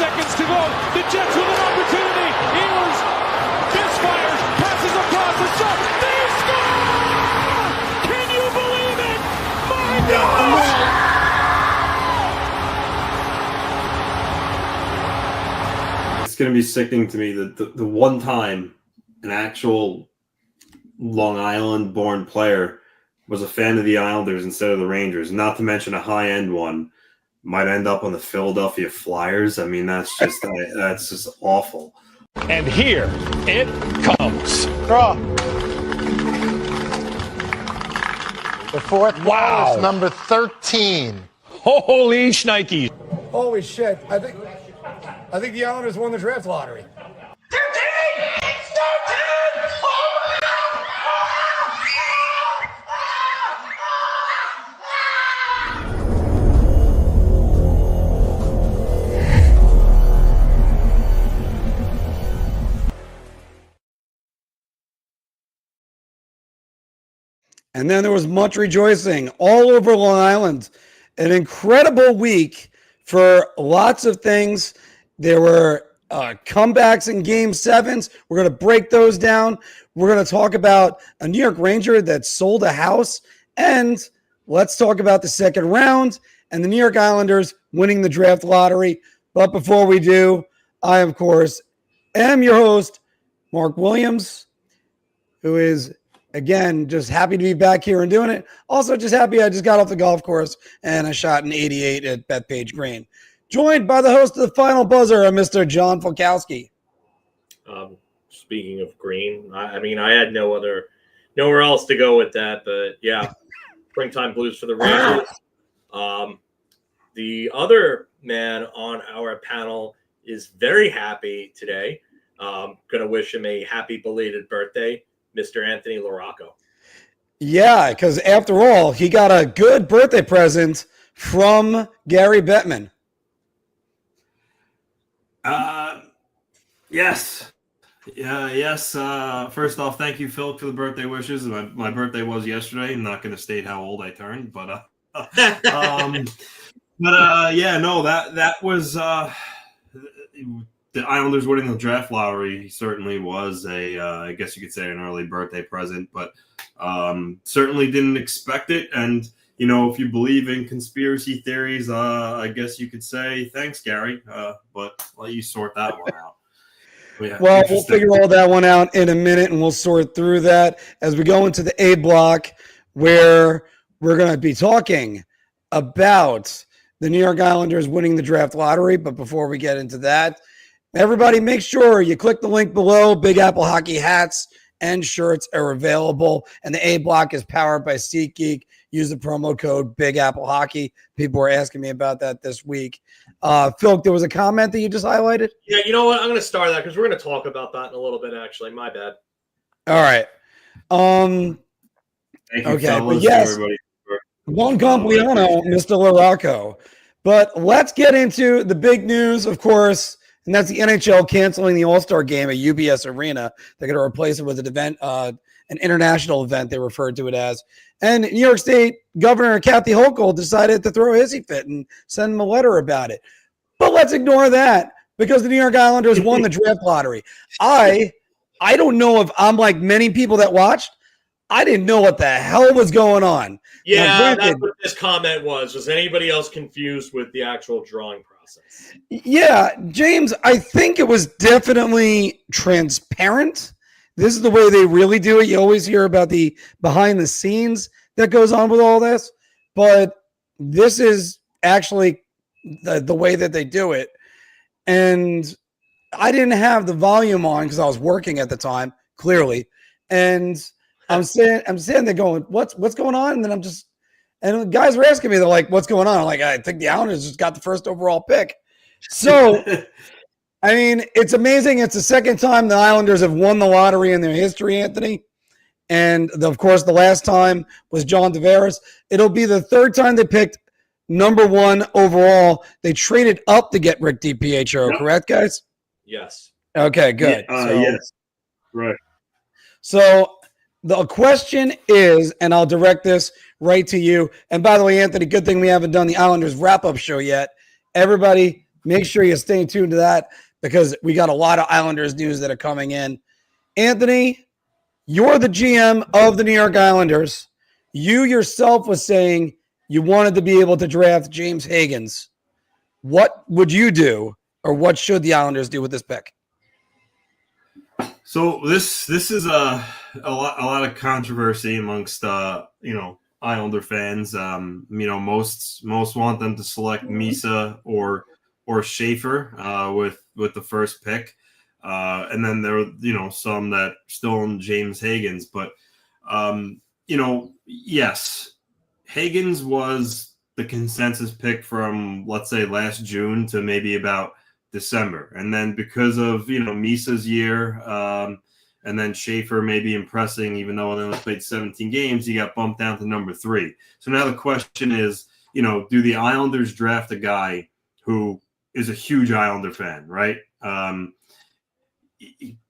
seconds to go. The Jets with an opportunity. Ehlers misfires, passes across the shot. They score! Can you believe it? My God! It's going to be sickening to me that the one time an actual Long Island-born player was a fan of the Islanders instead of the Rangers, not to mention a high-end one, might end up on the Philadelphia Flyers. I mean, that's just awful. And here it comes. Draw. The fourth Wow. is number 13. Holy shnikes. Holy shit. I think the Islanders won the draft lottery. 13! 13! Oh my And then there was much rejoicing all over Long Island. An incredible week for lots of things. There were comebacks in Game 7s. We're going to break those down. We're going to talk about a New York Ranger that sold a house. And let's talk about the second round and the New York Islanders winning the draft lottery. But before we do, I, of course, am your host, Mark Williams, who is, again, just happy to be back here and doing it. Also, just happy I just got off the golf course and I shot an 88 at Bethpage Green. Joined by the host of the Final Buzzer, Mr. John Folkowski. Speaking of green, I mean, I had nowhere else to go with that, but yeah, springtime blues for the Rangers. The other man on our panel is very happy today. Going to wish him a happy belated birthday, Mr. Anthony LaRocco. Yeah, because after all, he got a good birthday present from Gary Bettman. Yes. Yes. First off, thank you, Phil, for the birthday wishes. My birthday was yesterday. I'm not going to state how old I turned, but yeah, no, that was the Islanders winning the draft lottery certainly was I guess you could say an early birthday present, but certainly didn't expect it. And, you know, if you believe in conspiracy theories, I guess you could say thanks, Gary, but I'll let you sort that one out. Yeah, well, we'll figure all that one out in a minute, and we'll sort through that as we go into the A block, where we're going to be talking about the New York Islanders winning the draft lottery. But before we get into that, everybody make sure you click the link below. Big Apple Hockey hats and shirts are available, and the A block is powered by SeatGeek. Use the promo code Big Apple Hockey. People were asking me about that this week. Phil, there was a comment that you just highlighted? Yeah, you know what? I'm going to start that because we're going to talk about that in a little bit, actually. My bad. All right. Thank you, Okay, fellas, but yes, everybody. Buon compleanno, Mr. LaRocco. But let's get into the big news, of course, and that's the NHL canceling the All-Star game at UBS Arena. They're going to replace it with an event, an international event, they referred to it as. And New York State Governor Kathy Hochul decided to throw a hissy fit and send them a letter about it. But let's ignore that because the New York Islanders won the draft lottery. I don't know if I'm like many people that watched. I didn't know what the hell was going on. Yeah, that's what this comment was. Was anybody else confused with the actual drawing process? Yeah, James, I think it was definitely transparent. This is the way they really do it. You always hear about the behind the scenes that goes on with all this, but this is actually the way that they do it. And I didn't have the volume on because I was working at the time, clearly. And I'm sitting there going, what's going on? And then and the guys were asking me, they're like, what's going on? I'm like, I think the Islanders just got the first overall pick. So, I mean, it's amazing. It's the second time the Islanders have won the lottery in their history, Anthony. And, of course, the last time was John Tavares. It'll be the third time they picked number one overall. They traded up to get Rick DiPietro, correct, guys? Yes. Okay, good. Yes. Right. So the question is, and I'll direct this right to you. And by the way, Anthony, good thing we haven't done the Islanders wrap-up show yet. Everybody Make sure you stay tuned to that because we got a lot of Islanders news that are coming in. Anthony, you're the GM of the New York Islanders. You yourself was saying you wanted to be able to draft James Hagens. What would you do, or what should the Islanders do with this pick? So this is a lot of controversy amongst Islander fans. Most want them to select Misa or Schaefer with the first pick, and then there are some that still on James Hagens. But yes, Hagens was the consensus pick from, let's say, last June to maybe about December. And then because of, Misa's year, and then Schaefer maybe impressing, even though they only played 17 games, he got bumped down to number 3. So now the question is, do the Islanders draft a guy who is a huge Islander fan, right?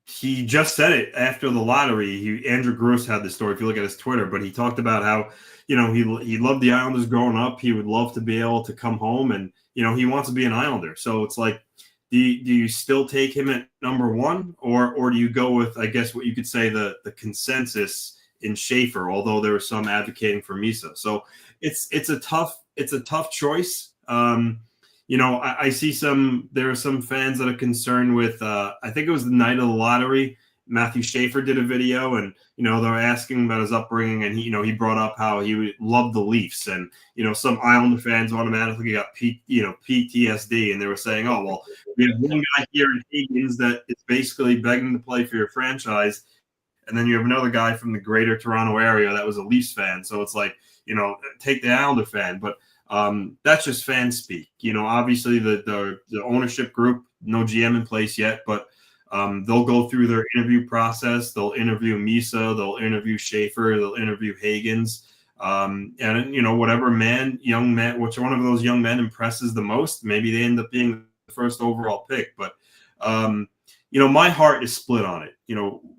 He just said it after the lottery. Andrew Gross had this story, if you look at his Twitter, but he talked about how, he loved the Islanders growing up. He would love to be able to come home and, he wants to be an Islander. So it's like, do you still take him at number 1 or do you go with, I guess, what you could say the consensus in Schaefer, although there was some advocating for Misa. So it's a tough choice. I see there are some fans that are concerned with, I think it was the night of the lottery, Matthew Schaefer did a video and, they're asking about his upbringing and he brought up how he loved the Leafs and, some Islander fans automatically got PTSD and they were saying, oh, well, we have one guy here in Hagens that is basically begging to play for your franchise. And then you have another guy from the greater Toronto area that was a Leafs fan. So it's like, take the Islander fan, but that's just fan speak. Obviously the ownership group, no GM in place yet, but they'll go through their interview process. They'll interview Misa, they'll interview Schaefer, they'll interview Hagens. And whatever young man, which one of those young men impresses the most, maybe they end up being the first overall pick. But my heart is split on it.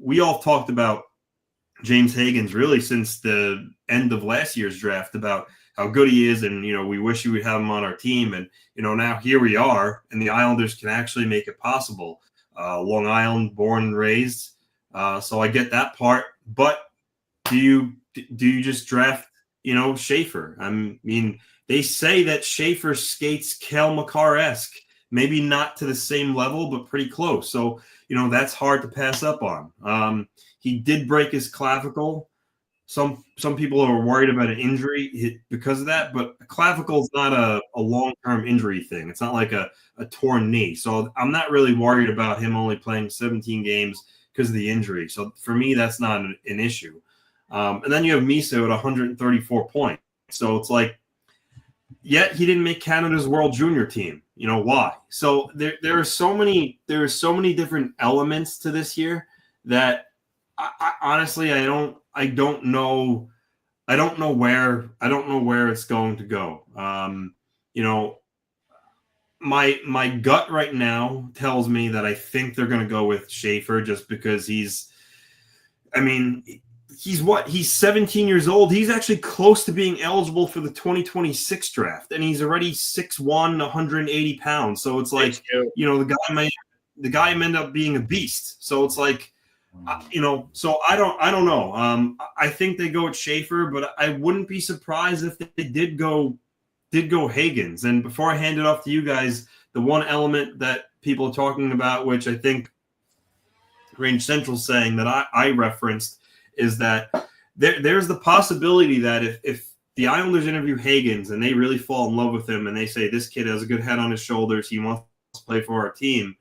We all talked about James Hagens really since the end of last year's draft about how good he is, and we wish we would have him on our team. And now here we are, and the Islanders can actually make it possible. Long Island, born and raised, so I get that part. But do you just draft Schaefer? I mean, they say that Schaefer skates Cale Makar-esque, maybe not to the same level, but pretty close. So that's hard to pass up on. He did break his clavicle. Some people are worried about an injury because of that, but a clavicle is not a long-term injury thing. It's not like a torn knee. So I'm not really worried about him only playing 17 games because of the injury. So for me, that's not an issue. And then you have Misa at 134 points. So it's like, yet he didn't make Canada's World Junior team. Why? So there are so many different elements to this year that I honestly I don't know where it's going to go. My gut right now tells me that I think they're going to go with Schaefer just because he's 17 years old. He's actually close to being eligible for the 2026 draft, and he's already 6'1", 180 pounds. So it's like, the guy may end up being a beast. So it's like, so I don't know. I think they go with Schaefer, but I wouldn't be surprised if they did go Hagens. And before I hand it off to you guys, the one element that people are talking about, which I think Range Central's saying that I referenced, is that there's the possibility that if the Islanders interview Hagens and they really fall in love with him and they say this kid has a good head on his shoulders, he wants to play for our team,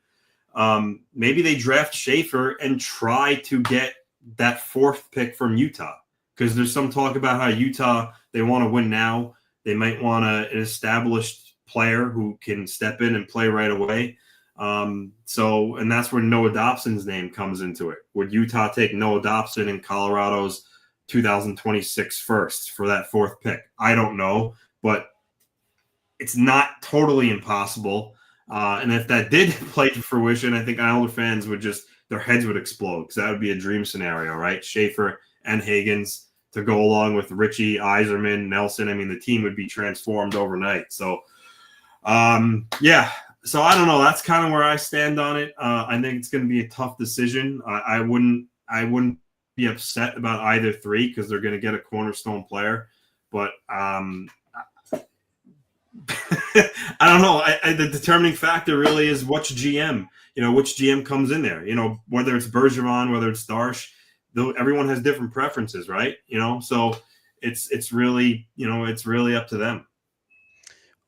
maybe they draft Schaefer and try to get that 4th pick from Utah, because there's some talk about how Utah, they want to win now. They might want an established player who can step in and play right away. And that's where Noah Dobson's name comes into it. Would Utah take Noah Dobson in Colorado's 2026 first for that 4th pick? I don't know, but it's not totally impossible. And if that did play to fruition, I think Islander fans would their heads would explode, because that would be a dream scenario, right? Schaefer and Hagens to go along with Richie, Yzerman, Nelson. I mean, the team would be transformed overnight. So, So I don't know. That's kind of where I stand on it. I think it's going to be a tough decision. I wouldn't be upset about either three because they're going to get a cornerstone player. But I don't know. The determining factor really is which GM. Which GM comes in there. Whether it's Bergevin, whether it's Stolarz, everyone has different preferences, right? So it's really up to them.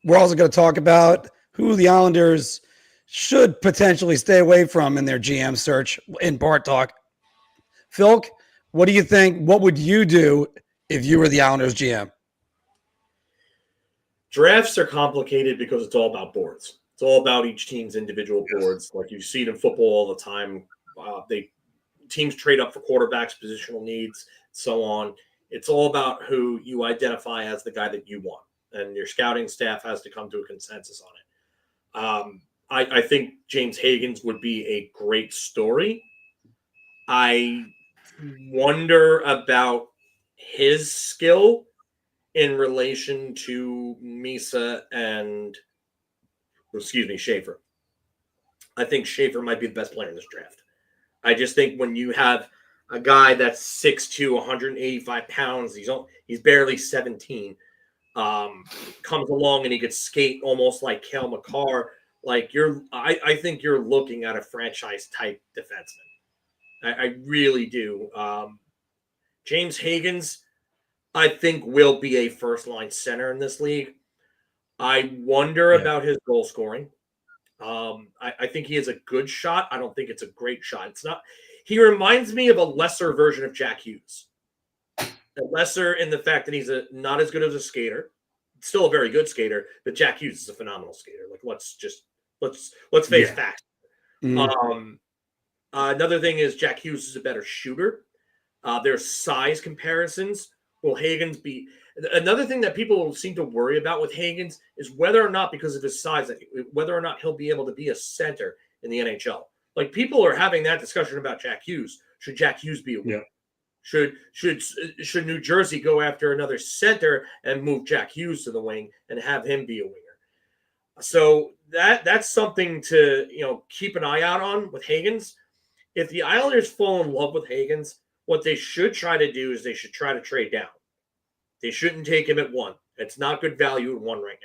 We're also going to talk about who the Islanders should potentially stay away from in their GM search in Bar Talk. Phil, what do you think? What would you do if you were the Islanders GM? – Drafts are complicated because it's all about boards. It's all about each team's individual boards. Like you see it in football all the time. Teams trade up for quarterbacks, positional needs, so on. It's all about who you identify as the guy that you want. And your scouting staff has to come to a consensus on it. I think James Hagens would be a great story. I wonder about his skill in relation to Misa and, Schaefer. I think Schaefer might be the best player in this draft. I just think when you have a guy that's 6'2", 185 pounds, he's barely 17, comes along and he could skate almost like Cale Makar. I think you're looking at a franchise type defenseman. I really do. James Hagens, I think, will be a first line center in this league. I wonder about his goal scoring. I think he has a good shot. I don't think it's a great shot. It's not. He reminds me of a lesser version of Jack Hughes. Lesser in the fact that he's not as good as a skater, still a very good skater, but Jack Hughes is a phenomenal skater. Let's face facts. Another thing is Jack Hughes is a better shooter. There's size comparisons. Will Hagens be another thing that people seem to worry about with Hagens is whether or not, because of his size, whether or not he'll be able to be a center in the NHL. Like, people are having that discussion about Jack Hughes. Should Jack Hughes be a winger? Should New Jersey go after another center and move Jack Hughes to the wing and have him be a winger? So that's something to keep an eye out on with Hagens. If the Islanders fall in love with Hagens, what they should try to do is they should try to trade down. They shouldn't take him at 1. It's not good value at 1 right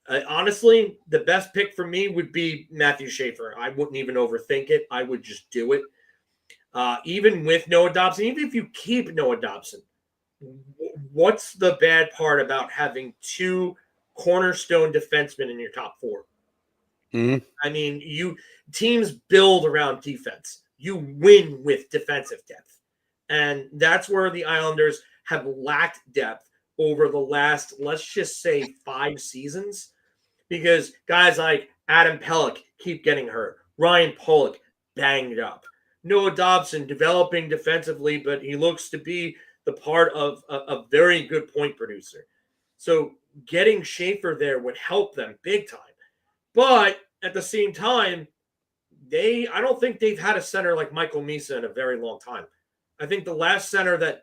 now. Honestly, the best pick for me would be Matthew Schaefer. I wouldn't even overthink it. I would just do it. Even with Noah Dobson, even if you keep Noah Dobson, what's the bad part about having 2 cornerstone defensemen in your top 4? Mm-hmm. I mean, teams build around defense. You win with defensive depth. And that's where the Islanders have lacked depth over the last, let's just say, 5 seasons, because guys like Adam Pelech keep getting hurt. Ryan Pollock banged up. Noah Dobson developing defensively, but he looks to be the part of a very good point producer. So getting Schaefer there would help them big time. But at the same time, I don't think they've had a center like Michael Misa in a very long time. I think the last center that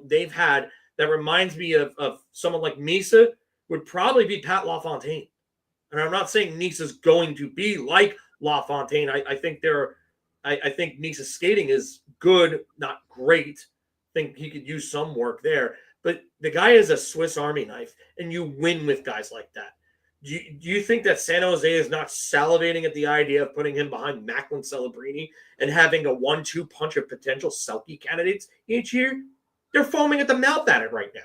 they've had that reminds me of someone like Misa would probably be Pat LaFontaine. And I'm not saying Misa's going to be like LaFontaine. I think Misa's skating is good, not great. I think he could use some work there. But the guy is a Swiss Army knife, and you win with guys like that. Do you think that San Jose is not salivating at the idea of putting him behind Macklin Celebrini and having a 1-2 punch of potential Selke candidates each year? They're foaming at the mouth at it right now.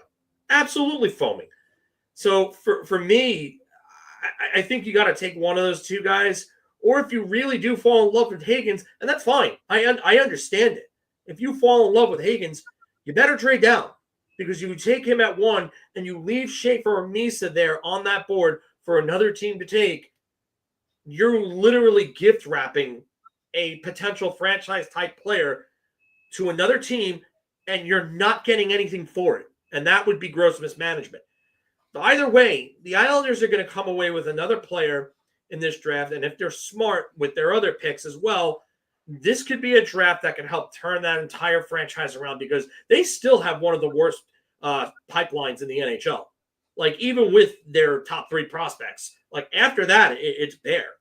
Absolutely foaming. So for me, I think you got to take one of those 2 guys. Or if you really do fall in love with Hagens, and that's fine. I understand it. If you fall in love with Hagens, you better trade down, because you take him at 1 and you leave Schaefer or Misa there on that board for another team to take. You're literally gift wrapping a potential franchise type player to another team, and you're not getting anything for it. And that would be gross mismanagement. But either way, the Islanders are going to come away with another player in this draft. And if they're smart with their other picks as well, this could be a draft that can help turn that entire franchise around, because they still have one of the worst pipelines in the NHL. Like, even with their top 3 prospects, like after that, it's bare.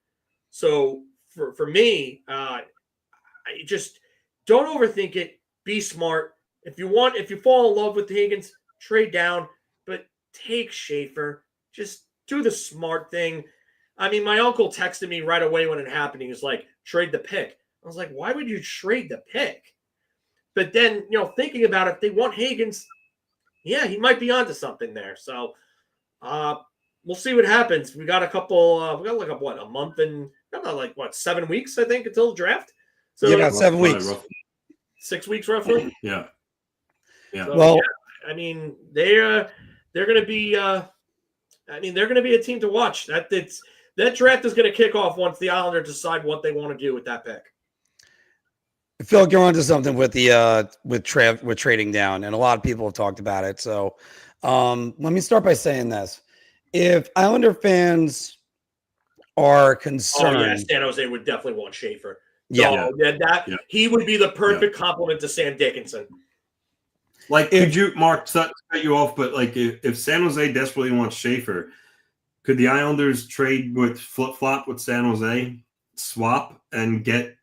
So for me, I just don't overthink it. Be smart. If you fall in love with Hagens, trade down, but take Schaefer. Just do the smart thing. I mean, my uncle texted me right away when it happened. He was like, trade the pick. I was like, why would you trade the pick? But then, thinking about it, if they want Hagens, yeah, he might be onto something there. So we'll see what happens. We got a couple, a month and 7 weeks, I think, until the draft. So about 7 weeks. 6 weeks roughly. Yeah. So, well, I mean, they're going to be. They're going to be a team to watch. That draft is going to kick off once the Islanders decide what they want to do with that pick. I feel like you're onto something with the with trading down, and a lot of people have talked about it. So let me start by saying this: if Islander fans are concerned, San Jose would definitely want Schaefer. Yeah, so he would be the perfect complement to Sam Dickinson. Like, could you, Mark, cut you off, but like if San Jose desperately wants Schaefer, could the Islanders trade with flip-flop with San Jose, swap, and get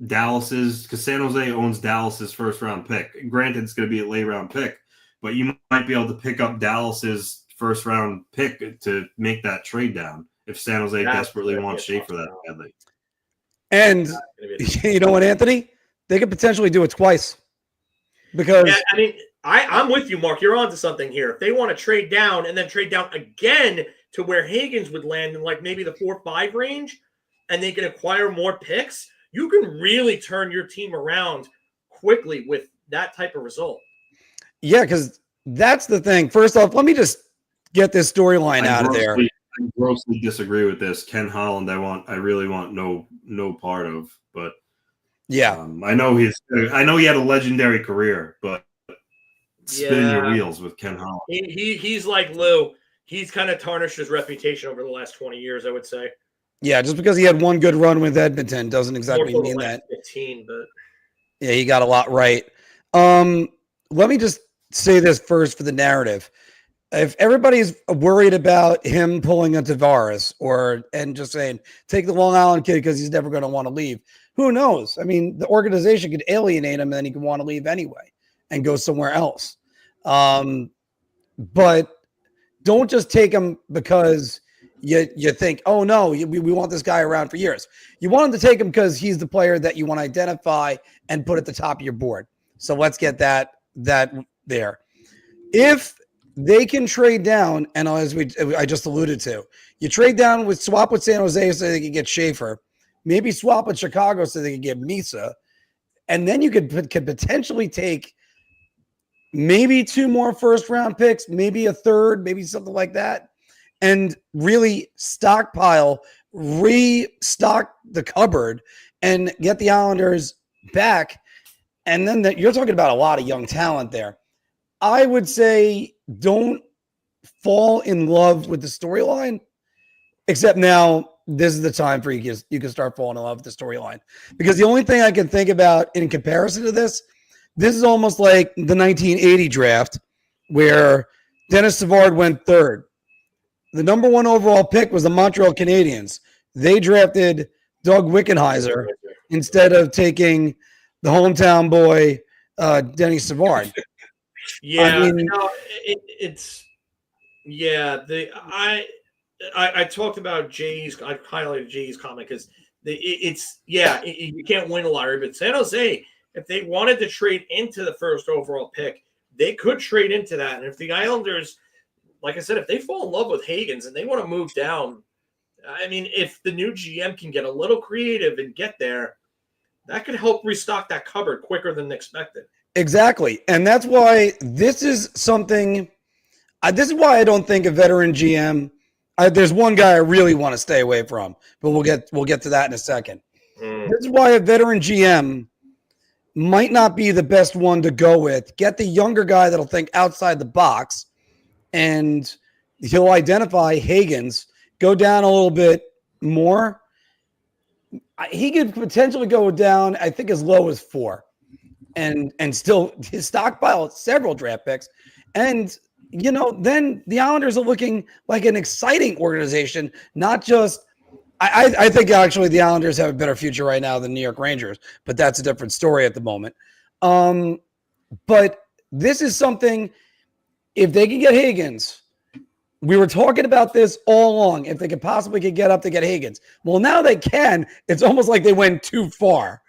Dallas's, because San Jose owns Dallas's first-round pick. Granted, it's going to be a late-round pick, but you might be able to pick up Dallas's first-round pick to make that trade down if San Jose desperately wants Schaefer that badly. And you know what, Anthony? They could potentially do it twice. Because I'm with you, Mark. You're onto something here. If they want to trade down and then trade down again to where Hagens would land in like maybe the 4-5 range, and they can acquire more picks, you can really turn your team around quickly with that type of result. Yeah, because that's the thing. First off, let me just get this storyline out of there. I grossly disagree with this. Ken Holland, I really want no part of, but. Yeah, I know he had a legendary career, but spinning your wheels with Ken Holland. He's like Lou. He's kind of tarnished his reputation over the last 20 years, I would say. Yeah, just because he had one good run with Edmonton doesn't exactly mean that. 15, but yeah, he got a lot right. Let me just say this first for the narrative. If everybody's worried about him pulling a Tavares and just saying take the Long Island kid because he's never going to want to leave. Who knows? I mean, the organization could alienate him and then he could want to leave anyway and go somewhere else. But don't just take him because you think, oh, no, we want this guy around for years. You want him to take him because he's the player that you want to identify and put at the top of your board. So let's get that there. If they can trade down, and as I just alluded to, you trade down swap with San Jose so they can get Schaefer. Maybe swap with Chicago so they can get Misa. And then you could potentially take maybe 2 more first-round picks, maybe a third, maybe something like that, and really restock the cupboard and get the Islanders back. And then you're talking about a lot of young talent there. I would say don't fall in love with the storyline, except now this is the time for you can start falling in love with the storyline. Because the only thing I can think about in comparison to this is almost like the 1980 draft where Dennis Savard went 3rd. The number 1 overall pick was the Montreal Canadiens. They drafted Doug Wickenheiser instead of taking the hometown boy, Denny Savard. Yeah, I mean, I talked about I highlighted Jay's comment because you can't win a lottery, but San Jose, if they wanted to trade into the 1st overall pick, they could trade into that. And if the Islanders, like I said, if they fall in love with Hagens and they want to move down, I mean, if the new GM can get a little creative and get there, that could help restock that cupboard quicker than expected. Exactly. And that's why this is something this is why I don't think a veteran GM there's one guy I really want to stay away from, but we'll get to that in a second. This is why a veteran GM might not be the best one to go with. Get the younger guy that'll think outside the box, and he'll identify Hagens, go down a little bit more. He could potentially go down, I think, as low as 4. And still his stockpile several draft picks. And then the Islanders are looking like an exciting organization, not just I think actually the Islanders have a better future right now than New York Rangers, but that's a different story at the moment. But this is something, if they can get Hagens, we were talking about this all along, if they could possibly get up to get Hagens. Well, now they can. It's almost like they went too far.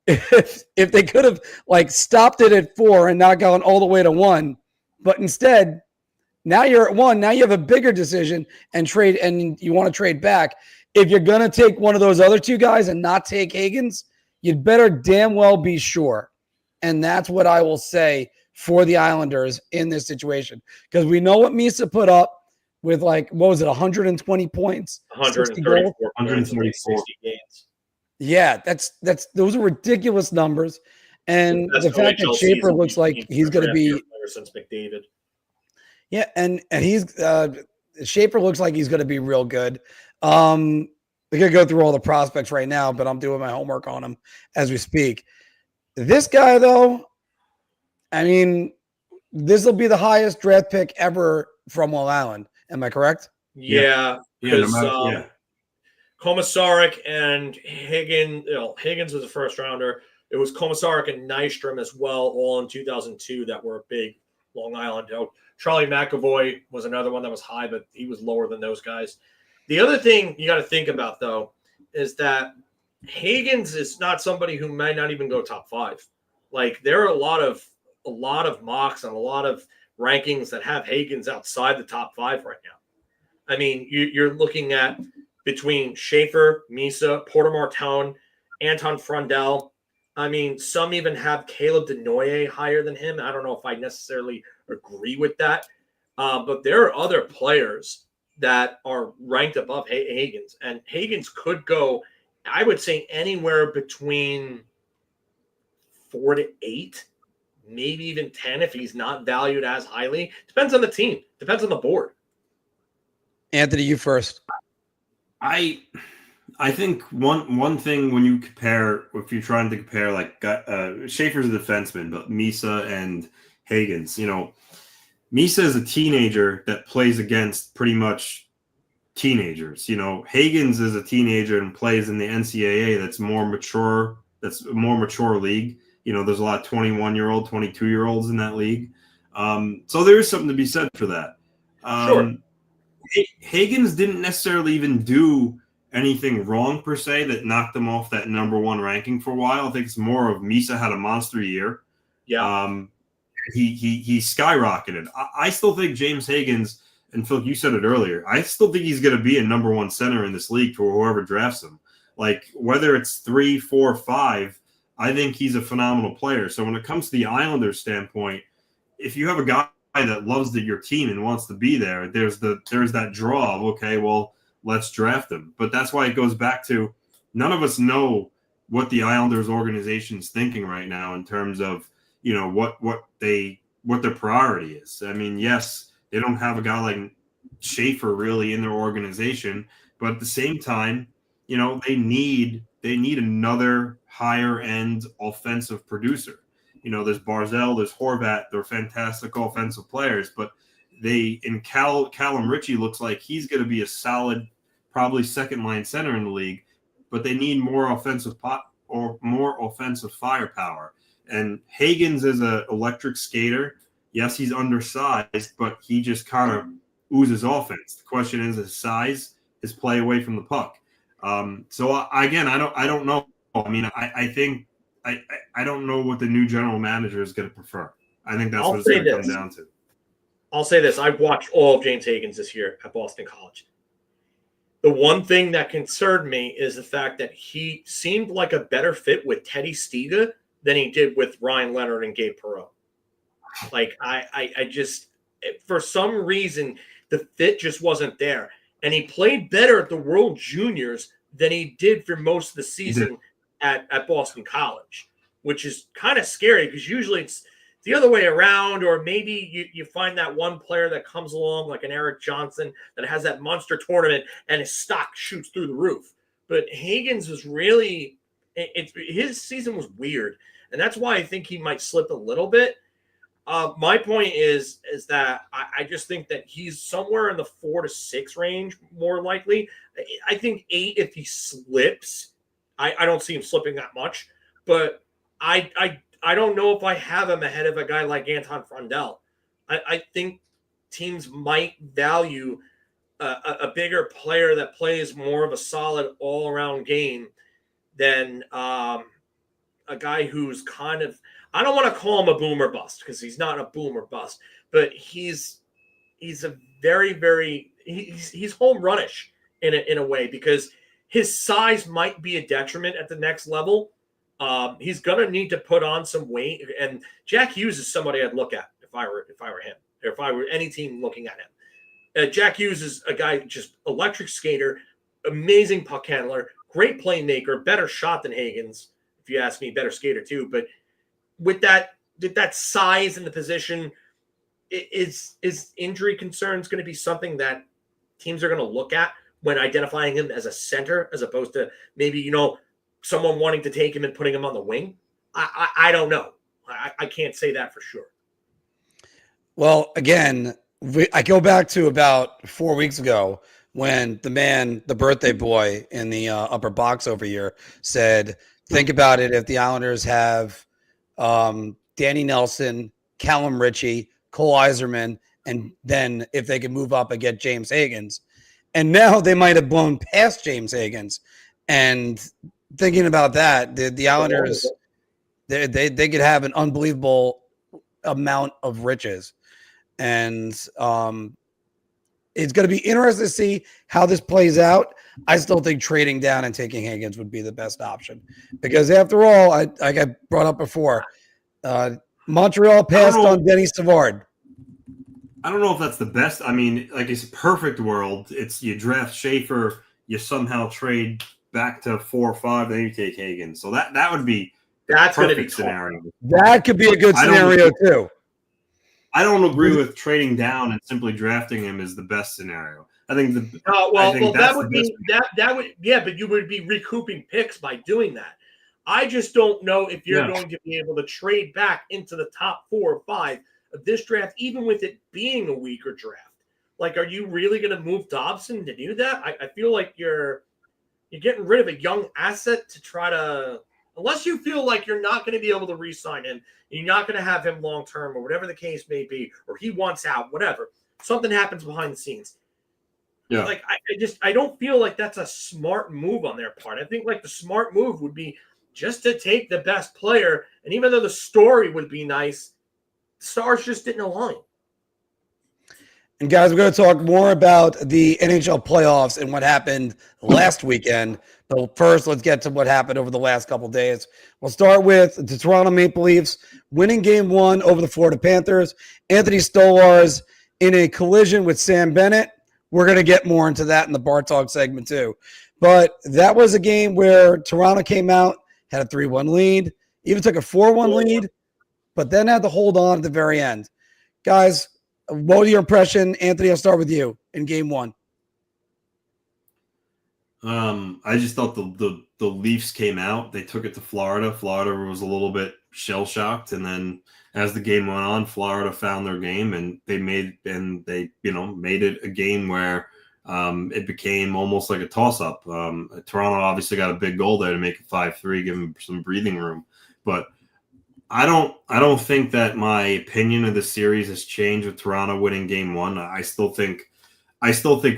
If they could have stopped it at 4 and not gone all the way to 1, but instead, now you're at 1. Now you have a bigger decision and you want to trade back. If you're going to take one of those other 2 guys and not take Hagens, you'd better damn well be sure. And that's what I will say for the Islanders in this situation. Because we know what Misa put up with 120 points? 134 124 games. Yeah, those are ridiculous numbers. And the fact that Schaefer looks like he's going to be since McDavid. Yeah, and he's Schaefer looks like he's going to be real good. We could go through all the prospects right now, but I'm doing my homework on him as we speak. This guy, though, I mean, this will be the highest draft pick ever from Long Island. Am I correct? Yeah. Yeah. Komisarek and Hagens, Hagens was a first rounder. It was Komisarek and Nystrom as well, all in 2002 that were big Long Island. Charlie McAvoy was another one that was high, but he was lower than those guys. The other thing you got to think about, though, is that Hagens is not somebody who might not even go top 5. There are a lot of mocks and a lot of rankings that have Hagens outside the top 5 right now. I mean, you're looking at between Schaefer, Misa, Porter Martone, Anton Frundell. I mean, some even have Caleb Denoye higher than him. I don't know if I necessarily agree with that. But there are other players that are ranked above Hagens. And Hagens could go, I would say, anywhere between 4 to 8, maybe even 10 if he's not valued as highly. Depends on the team. Depends on the board. Anthony, you first. I think one thing when you compare, if you're trying to compare, Schaefer's a defenseman, but Misa and Hagens, Misa is a teenager that plays against pretty much teenagers. Hagens is a teenager and plays in the NCAA that's more mature. That's a more mature league. There's a lot of 21-year-old, 22-year-olds in that league. So there is something to be said for that. Sure. Hagens didn't necessarily even do anything wrong per se that knocked him off that number 1 ranking for a while. I think it's more of Misa had a monster year. Yeah. He skyrocketed. I still think James Hagens, and Phil, you said it earlier, I still think he's going to be a number 1 center in this league for whoever drafts him. Whether it's 3, 4, 5, I think he's a phenomenal player. So when it comes to the Islanders standpoint, if you have a guy that loves your team and wants to be there, there's that draw of, okay, well, let's draft him. But that's why it goes back to none of us know what the Islanders organization is thinking right now in terms of, what their priority is. I mean, yes, they don't have a guy like Schaefer really in their organization, but at the same time, they need another higher end offensive producer. There's Barzell, there's Horvat, they're fantastic offensive players, but Callum Ritchie looks like he's going to be a solid, probably second line center in the league, but they need more offensive firepower. And Hagens is an electric skater. Yes, he's undersized, but he just kind of oozes offense. The question is his size, his play away from the puck. So again, I don't know. I mean, I think I don't know what the new general manager is going to prefer. I think that's what it's going to come down to. I'll say this. I've watched all of James Hagens this year at Boston College. The one thing that concerned me is the fact that he seemed like a better fit with Teddy Stiga than he did with Ryan Leonard and Gabe Perreault. I just, for some reason, the fit just wasn't there. And he played better at the World Juniors than he did for most of the season at Boston College, which is kind of scary because usually it's the other way around, or maybe you find that one player that comes along like an Eric Johnson that has that monster tournament and his stock shoots through the roof. But Hagens was really his season was weird, and that's why I think he might slip a little bit. My point is that I just think that he's somewhere in the 4 to 6 range, more likely. I think 8 if he slips. I don't see him slipping that much, but I don't know if I have him ahead of a guy like Anton Frundell. I think teams might value a bigger player that plays more of a solid all-around game than a guy who's kind of, I don't want to call him a boomer bust because he's not a boomer bust, but he's a very, very, he's home runish in a way because his size might be a detriment at the next level. He's going to need to put on some weight, and Jack Hughes is somebody I'd look at if I were him, or if I were any team looking at him. Jack Hughes is a guy, just electric skater, amazing puck handler, great playmaker, better shot than Hagens, if you ask me, better skater too. But with that size in the position, is injury concerns going to be something that teams are going to look at when identifying him as a center, as opposed to maybe, someone wanting to take him and putting him on the wing? I don't know. I can't say that for sure. Well, again, I go back to about 4 weeks ago when the birthday boy in the upper box over here said, think about it if the Islanders have Danny Nelson, Callum Ritchie, Cole Iserman, and then if they can move up and get James Hagens. And now they might have blown past James Hagens. And thinking about that, the Islanders, they could have an unbelievable amount of riches. And it's going to be interesting to see how this plays out. I still think trading down and taking Hagens would be the best option because, after all, I got brought up before, Montreal passed on Denny Savard. I don't know if that's the best. I mean, like it's a perfect world. It's you draft Schaefer, you somehow trade back to 4 or 5, then you take Hagens. So that would be that's going to be scenario. That could be a good scenario too. I don't agree with trading down and simply drafting him is the best scenario. I think that would but you would be recouping picks by doing that. I just don't know if you're going to be able to trade back into the top 4 or 5 of this draft, even with it being a weaker draft. Like, are you really going to move Dobson to do that? I feel like you're getting rid of a young asset to try to, unless you feel like you're not going to be able to re-sign him, you're not going to have him long-term or whatever the case may be, or he wants out, whatever. Something happens behind the scenes. Yeah. Like, I don't feel like that's a smart move on their part. I think like the smart move would be just to take the best player. And even though the story would be nice, the stars just didn't align. And guys, we're going to talk more about the NHL playoffs and what happened last weekend. But first, let's get to what happened over the last couple of days. We'll start with the Toronto Maple Leafs winning Game 1 over the Florida Panthers. Anthony Stolarz in a collision with Sam Bennett. We're going to get more into that in the Bar Talk segment too. But that was a game where Toronto came out, had a 3-1 lead, even took a 4-1 lead, but then had to hold on at the very end. Guys, what was your impression? Anthony, I'll start with you in Game 1. I just thought the Leafs came out. They took it to Florida. Florida was a little bit shell-shocked, and then as the game went on, Florida found their game, and they made it a game where it became almost like a toss-up. Toronto obviously got a big goal there to make it 5-3, give them some breathing room. But I don't think that my opinion of the series has changed with Toronto winning Game 1. I still think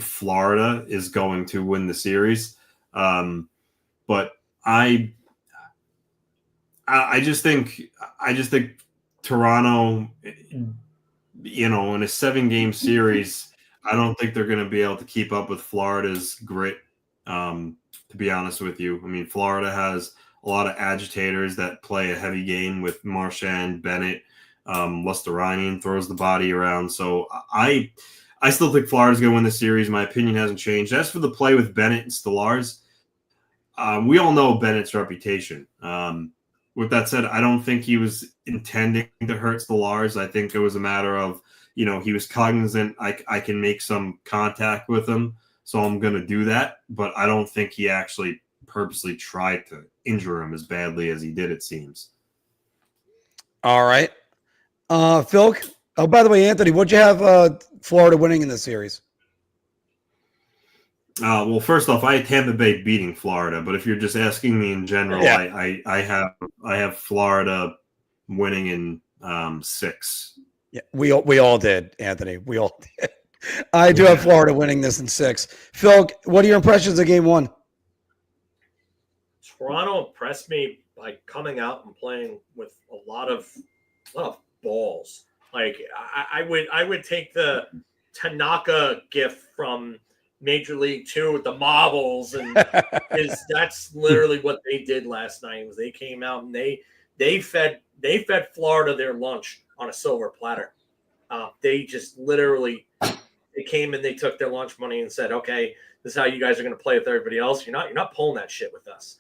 Florida is going to win the series. But I just think Toronto, in a 7-game series, I don't think they're going to be able to keep up with Florida's grit. To be honest with you, I mean, Florida has a lot of agitators that play a heavy game with Marchand, Bennett, Luostarinen throws the body around. So I still think Florida's going to win the series. My opinion hasn't changed. As for the play with Bennett and Stolarz, we all know Bennett's reputation. With that said, I don't think he was intending to hurt Stolarz. I think it was a matter of, he was cognizant I can make some contact with him, so I'm going to do that. But I don't think he actually purposely tried to injure him as badly as he did, it seems. All right. Phil. Oh, by the way, Anthony, what'd you have Florida winning in this series? Well, first off, I had Tampa Bay beating Florida, but if you're just asking me in general, Yeah. I have Florida winning in 6. Yeah, we all did, Anthony. We all did. I do have Florida winning this in 6. Phil, what are your impressions of Game 1? Toronto impressed me by coming out and playing with a lot of balls. Like I would take the Tanaka gift from Major League 2 with the marbles, and that's literally what they did last night. Was they came out and they fed Florida their lunch on a silver platter. They just literally they came and they took their lunch money and said, "Okay, this is how you guys are going to play with everybody else. You're not pulling that shit with us."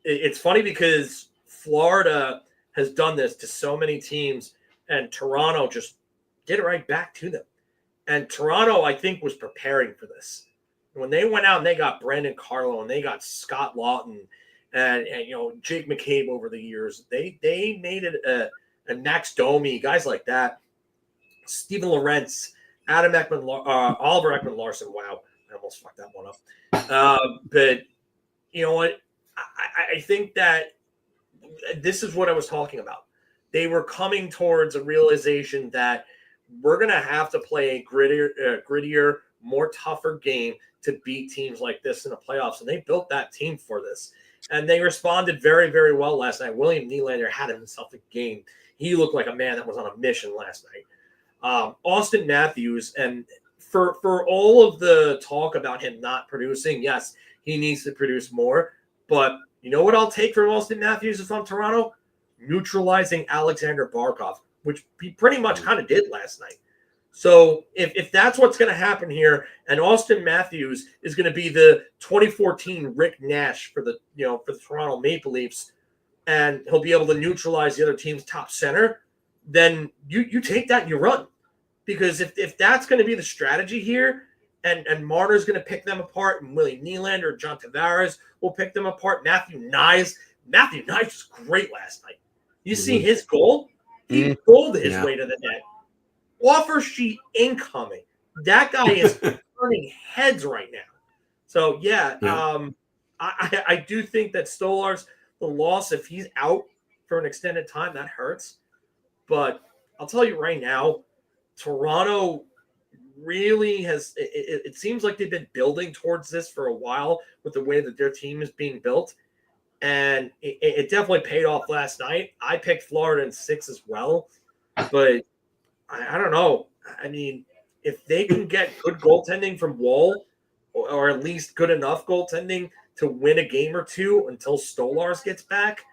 It's funny because Florida has done this to so many teams, and Toronto just did it right back to them. And Toronto, I think, was preparing for this. When they went out and they got Brandon Carlo and they got Scott Lawton and Jake McCabe over the years, they made it a Max Domi, guys like that, Steven Lorentz, Adam Ekman, Oliver Ekman-Larsson. Wow, I almost fucked that one up. But you know what? I think that this is what I was talking about. They were coming towards a realization that we're going to have to play a grittier, more tougher game to beat teams like this in the playoffs. And they built that team for this. And they responded very, very well last night. William Nylander had himself a game. He looked like a man that was on a mission last night. Austin Matthews, and for all of the talk about him not producing, yes, he needs to produce more. But you know what I'll take from Austin Matthews if I'm Toronto? Neutralizing Alexander Barkov, which he pretty much kind of did last night. So if that's what's going to happen here, and Austin Matthews is going to be the 2014 Rick Nash for the Toronto Maple Leafs, and he'll be able to neutralize the other team's top center, then you take that and you run. Because if that's going to be the strategy here, and Marner's going to pick them apart, and Willie Nylander, John Tavares will pick them apart. Matthew Nyes was great last night. You see his goal? He pulled his way to the net. Offer sheet incoming. That guy is turning heads right now. So, I do think that Stolarz, the loss, if he's out for an extended time, that hurts. But I'll tell you right now, Toronto really has – it seems like they've been building towards this for a while with the way that their team is being built. And it definitely paid off last night. I picked Florida in 6 as well. But I don't know. I mean, if they can get good goaltending from Wall, or at least good enough goaltending to win a game or two until Stolarz gets back,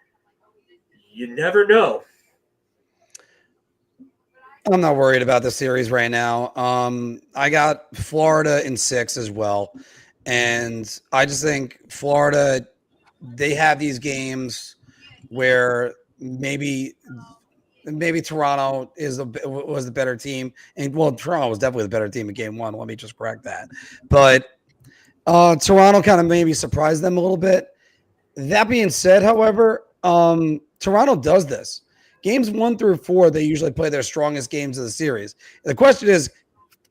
you never know. I'm not worried about the series right now. I got Florida in 6 as well. And I just think Florida, they have these games where maybe Toronto was the better team. And, well, Toronto was definitely the better team in Game 1. Let me just correct that. But Toronto kind of maybe surprised them a little bit. That being said, however, Toronto does this. Games 1 through 4, they usually play their strongest games of the series. The question is,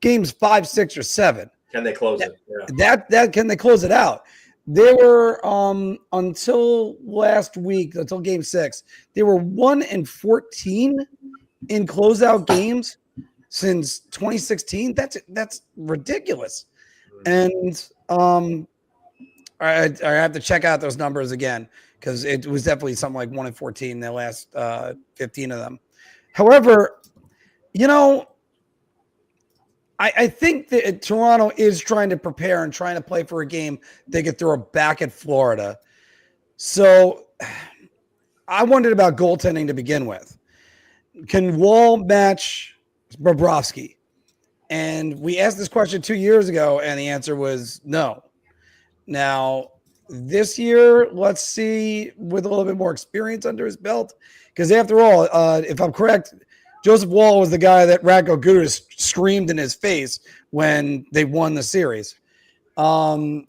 games 5, 6, or 7. Can they close it? Yeah. Can they close it out? They were until last week, until Game 6, they were 1-14 in closeout games since 2016. That's ridiculous. And I have to check out those numbers again, because it was definitely something like 1-14 in the last 15 of them. However, I think that Toronto is trying to prepare and trying to play for a game they could throw back at Florida. So I wondered about goaltending to begin with. Can Wall match Bobrovsky? And we asked this question 2 years ago, and the answer was no. Now, this year, let's see, with a little bit more experience under his belt, because after all, if I'm correct, Joseph Wall was the guy that Radko Gudas screamed in his face when they won the series. I'm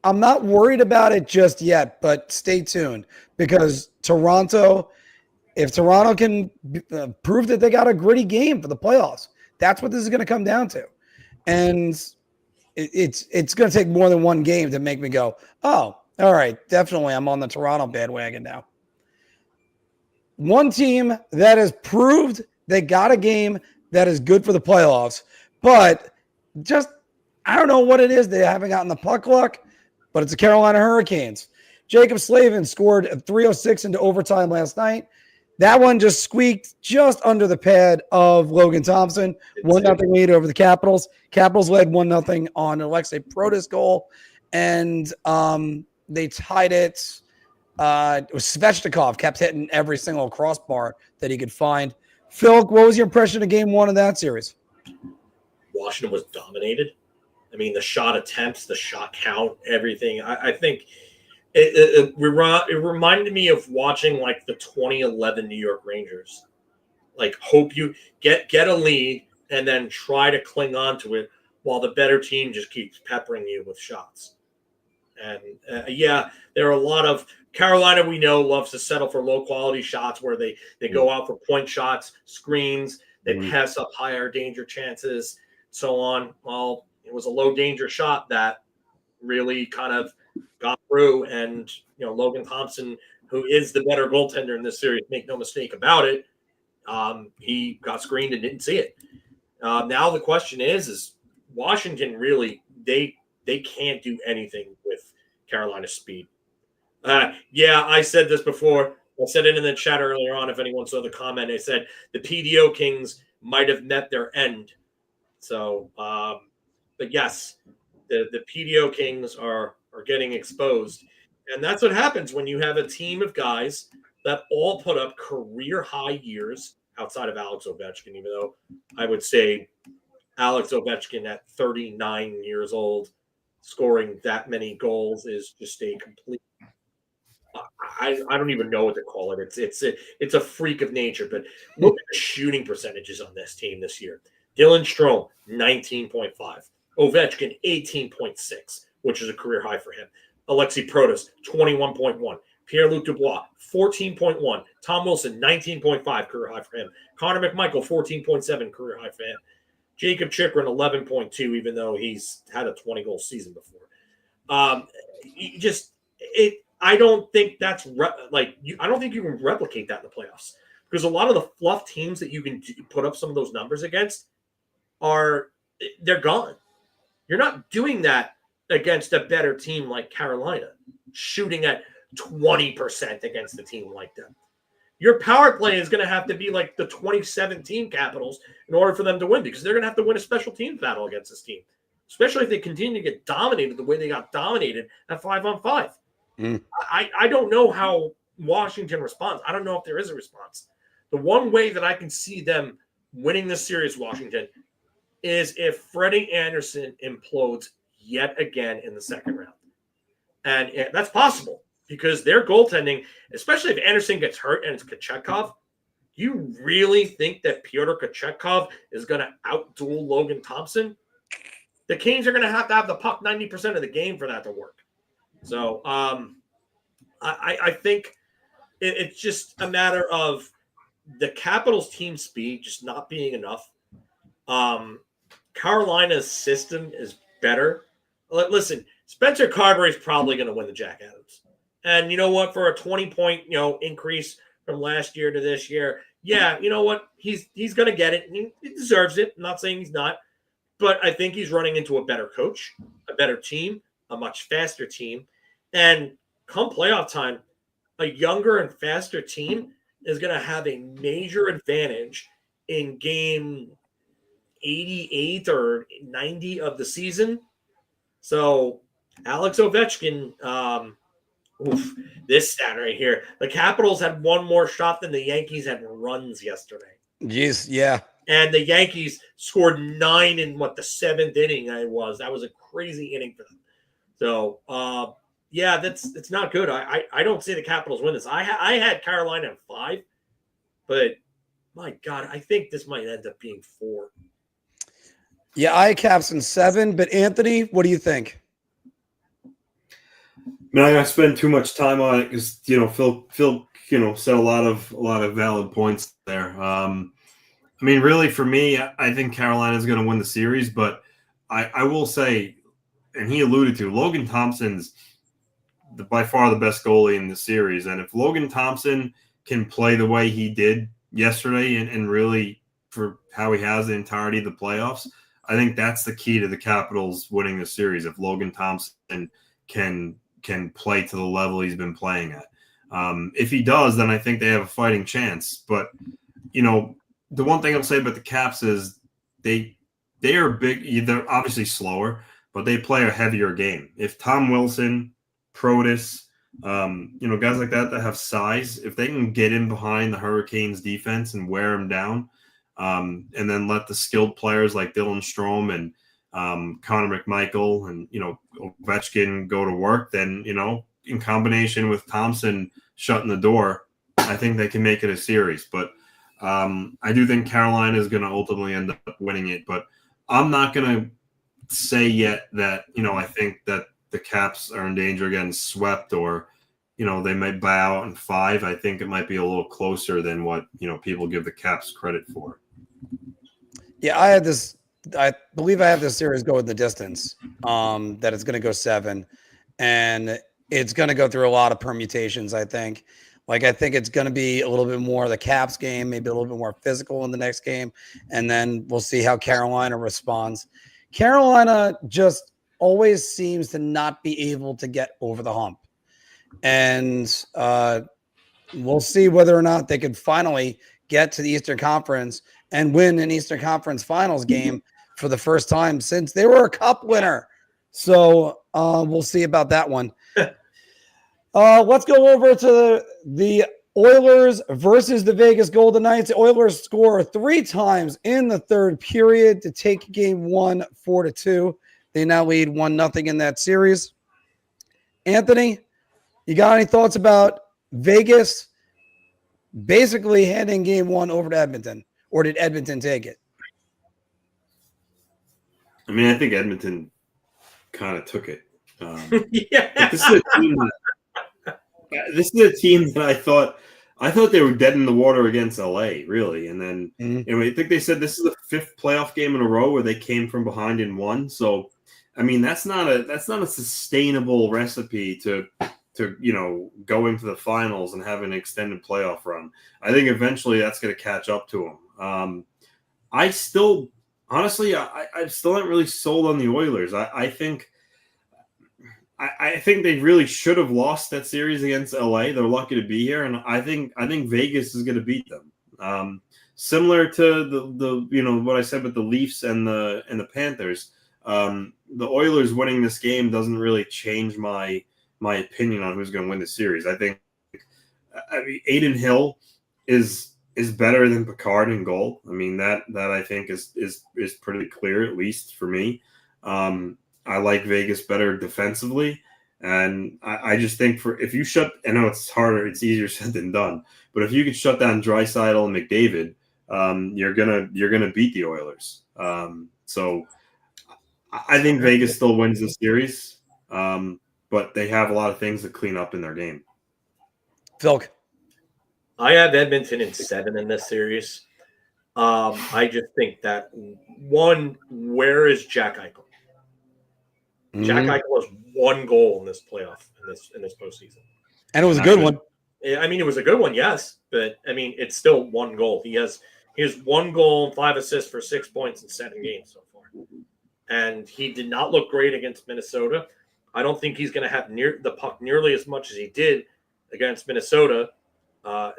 not worried about it just yet, but stay tuned, because Toronto, if Toronto can prove that they got a gritty game for the playoffs, that's what this is going to come down to. And it's going to take more than one game to make me go, oh, all right, definitely I'm on the Toronto bandwagon now. One team that has proved they got a game that is good for the playoffs, but just I don't know what it is. They haven't gotten the puck luck, but it's the Carolina Hurricanes. Jacob Slavin scored a 3:06 into overtime last night. That one just squeaked just under the pad of Logan Thompson. 1-0 lead over the Capitals. Capitals led 1-0 on Alexei Protas goal, and they tied it. It was Svechnikov kept hitting every single crossbar that he could find. Phil, what was your impression of game one of that series? Washington was dominated. I mean, the shot attempts, the shot count, everything. I think it reminded me of watching like the 2011 New York Rangers. Like, hope you get a lead and then try to cling on to it while the better team just keeps peppering you with shots. And there are a lot of Carolina, we know, loves to settle for low quality shots where they go out for point shots, screens, they pass up higher danger chances, so on. Well, it was a low danger shot that really kind of got through. And, Logan Thompson, who is the better goaltender in this series, make no mistake about it, he got screened and didn't see it. Now the question is Washington really, they can't do anything with Carolina's speed. I said this before. I said it in the chat earlier on. If anyone saw the comment, I said the PDO Kings might have met their end. So, but yes, the PDO Kings are getting exposed. And that's what happens when you have a team of guys that all put up career high years outside of Alex Ovechkin, even though I would say Alex Ovechkin at 39 years old, scoring that many goals is just a complete I don't even know what to call it. It's a freak of nature. But look at the shooting percentages on this team this year. Dylan Strome, 19.5. Ovechkin, 18.6, which is a career high for him. Alexei Protas, 21.1. Pierre-Luc Dubois, 14.1. Tom Wilson, 19.5, career high for him. Connor McMichael, 14.7, career high for him. Jacob Chikrin, 11.2, even though he's had a 20-goal season before. I don't think that's I don't think you can replicate that in the playoffs, because a lot of the fluff teams that you can put up some of those numbers against they're gone. You're not doing that against a better team like Carolina, shooting at 20% against a team like them. Your power play is going to have to be like the 2017 Capitals in order for them to win, because they're going to have to win a special teams battle against this team, especially if they continue to get dominated the way they got dominated at 5-on-5. I don't know how Washington responds. I don't know if there is a response. The one way that I can see them winning this series, Washington, is if Freddy Andersen implodes yet again in the second round. And that's possible because their goaltending, especially if Andersen gets hurt and it's Kochetkov, you really think that Pyotr Kochetkov is going to outduel Logan Thompson? The Kings are going to have the puck 90% of the game for that to work. So I think it's just a matter of the Capitals' team speed just not being enough. Carolina's system is better. Listen, Spencer Carberry is probably going to win the Jack Adams. And you know what? For a 20-point increase from last year to this year, yeah, you know what? He's going to get it. And he deserves it. I'm not saying he's not. But I think he's running into a better coach, a better team, a much faster team. And come playoff time, a younger and faster team is going to have a major advantage in game 88 or 90 of the season. So Alex Ovechkin, this stat right here. The Capitals had one more shot than the Yankees had runs yesterday. Jeez, yeah. And the Yankees scored 9 in the 7th inning it was. That was a crazy inning for them. So, yeah, it's not good. I don't see the Capitals win this. I had Carolina at 5, but my God, I think this might end up being 4. Yeah, I had Caps in 7, but Anthony, what do you think? I'm not gonna spend too much time on it because Phil said a lot of valid points there. I mean, really, for me, I think Carolina's going to win the series, but I will say, and he alluded to, Logan Thompson's by far the best goalie in the series, and if Logan Thompson can play the way he did yesterday and really for how he has the entirety of the playoffs, I think that's the key to the Capitals winning the series. If Logan Thompson can play to the level he's been playing at, if he does, then I think they have a fighting chance. But the one thing I'll say about the Caps is they are big. They're obviously slower, but they play a heavier game. If Tom Wilson, Protus, guys like that have size, if they can get in behind the Hurricanes defense and wear them down, and then let the skilled players like Dylan Strome and Connor McMichael and Ovechkin go to work, then in combination with Thompson shutting the door, I think they can make it a series. But I do think Carolina is going to ultimately end up winning it. But I'm not going to say yet that I think that the Caps are in danger of getting swept or they might buy out in 5. I think it might be a little closer than what people give the Caps credit for. Yeah, I believe I have this series go in the distance. That it's going to go 7, and it's going to go through a lot of permutations. I think it's going to be a little bit more of the Caps game, maybe a little bit more physical in the next game, and then we'll see how Carolina responds. Carolina just always seems to not be able to get over the hump, and we'll see whether or not they could finally get to the Eastern Conference and win an Eastern Conference Finals game for the first time since they were a Cup winner. So we'll see about that one. Let's go over to the Oilers versus the Vegas Golden Knights. The Oilers score 3 times in the third period to take game 1 4-2. They now lead 1-0 in that series. Anthony, you got any thoughts about Vegas basically handing game 1 over to Edmonton, or did Edmonton take it? I mean, I think Edmonton kind of took it. Yeah. This is a team that I thought they were dead in the water against LA, really. And then I think they said this is the 5th playoff game in a row where they came from behind and won. So, I mean, that's not a sustainable recipe to go into the finals and have an extended playoff run. I think eventually that's going to catch up to them. I still haven't really sold on the Oilers. I think they really should have lost that series against LA. They're lucky to be here, and I think Vegas is going to beat them. Similar to the what I said with the Leafs and the Panthers. The Oilers winning this game doesn't really change my opinion on who's going to win the series. I think Aiden Hill is better than Picard in goal. I mean that I think is pretty clear, at least for me. I like Vegas better defensively, and I just think I know it's harder, it's easier said than done, but if you could shut down Draisaitl and McDavid, you're gonna beat the Oilers. So I think Vegas still wins the series, but they have a lot of things to clean up in their game. Phil, I have Edmonton in 7 in this series. I just think that where is Jack Eichel? Jack Eichel has 1 goal in this playoff in this postseason, and it was a good one. I mean, it was a good one, yes, but I mean, it's still 1 goal. He has 1 goal and 5 assists for 6 points in 7 games so far, and he did not look great against Minnesota. I don't think he's going to have the puck nearly as much as he did against Minnesota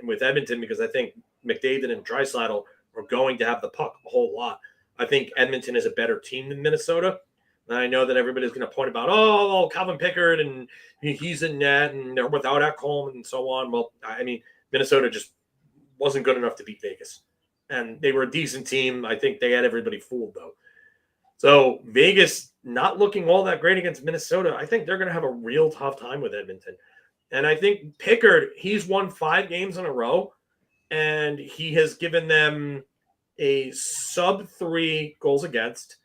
with Edmonton, because I think McDavid and Draisaitl are going to have the puck a whole lot. I think Edmonton is a better team than Minnesota. And I know that everybody's going to point about, Calvin Pickard and he's in net and they're without Ekholm and so on. Well, I mean, Minnesota just wasn't good enough to beat Vegas. And they were a decent team. I think they had everybody fooled, though. So Vegas not looking all that great against Minnesota. I think they're going to have a real tough time with Edmonton. And I think Pickard, he's won 5 games in a row, and he has given them a sub-3 goals against.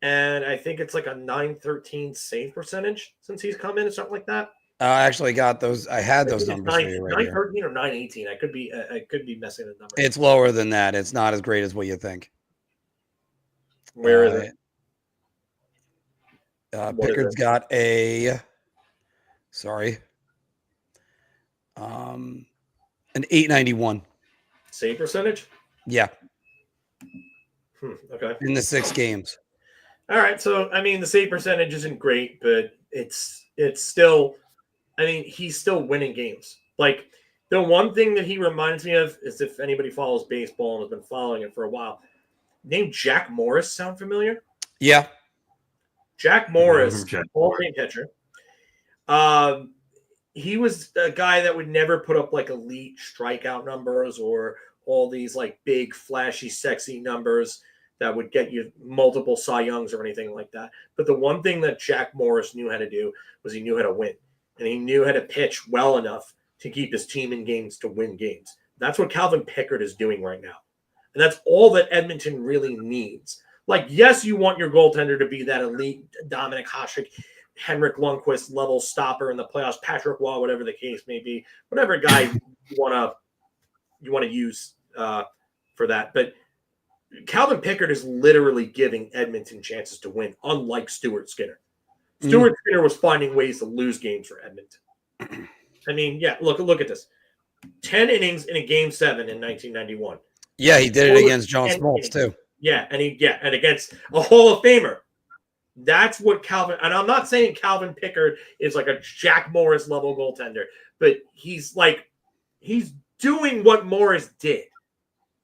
And I think it's like a .913 save percentage since he's come in or something like that. I actually got those. I had those numbers for you right here. 913 or 918. I could be messing the number. It's lower than that. It's not as great as what you think. Where is it? Pickard's got an 891. Save percentage? Yeah. Okay. In the 6 games. All right. So, I mean, the save percentage isn't great, but it's still, I mean, he's still winning games. Like, the one thing that he reminds me of is, if anybody follows baseball and has been following it for a while, name Jack Morris sound familiar? Yeah. Jack Morris, Hall of Fame pitcher. He was a guy that would never put up like elite strikeout numbers or all these like big, flashy, sexy numbers that would get you multiple Cy Youngs or anything like that. But the one thing that Jack Morris knew how to do was he knew how to win. And he knew how to pitch well enough to keep his team in games, to win games. That's what Calvin Pickard is doing right now. And that's all that Edmonton really needs. Like, yes, you want your goaltender to be that elite Dominic Hasek, Henrik Lundqvist level stopper in the playoffs, Patrick Waugh, whatever the case may be, whatever guy you want to use for that. But Calvin Pickard is literally giving Edmonton chances to win, unlike Stuart Skinner. Stuart Skinner was finding ways to lose games for Edmonton. I mean, yeah, look at this. 10 innings in a game 7 in 1991. Yeah, he did it against John Smoltz too. Yeah, and against a Hall of Famer. That's what Calvin, and I'm not saying Calvin Pickard is like a Jack Morris level goaltender, but he's doing what Morris did.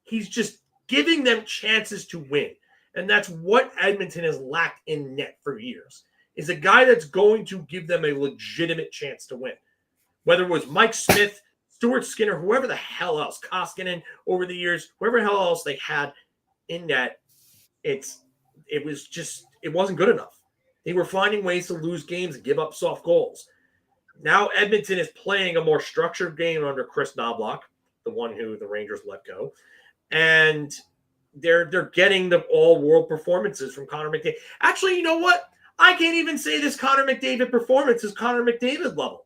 He's just giving them chances to win. And that's what Edmonton has lacked in net for years, is a guy that's going to give them a legitimate chance to win. Whether it was Mike Smith, Stuart Skinner, whoever the hell else, Koskinen over the years, whoever the hell else they had in net, it wasn't good enough. They were finding ways to lose games and give up soft goals. Now Edmonton is playing a more structured game under Chris Knobloch, the one who the Rangers let go. And they're getting the all-world performances from Connor McDavid. Actually, you know what? I can't even say this Connor McDavid performance is Connor McDavid level.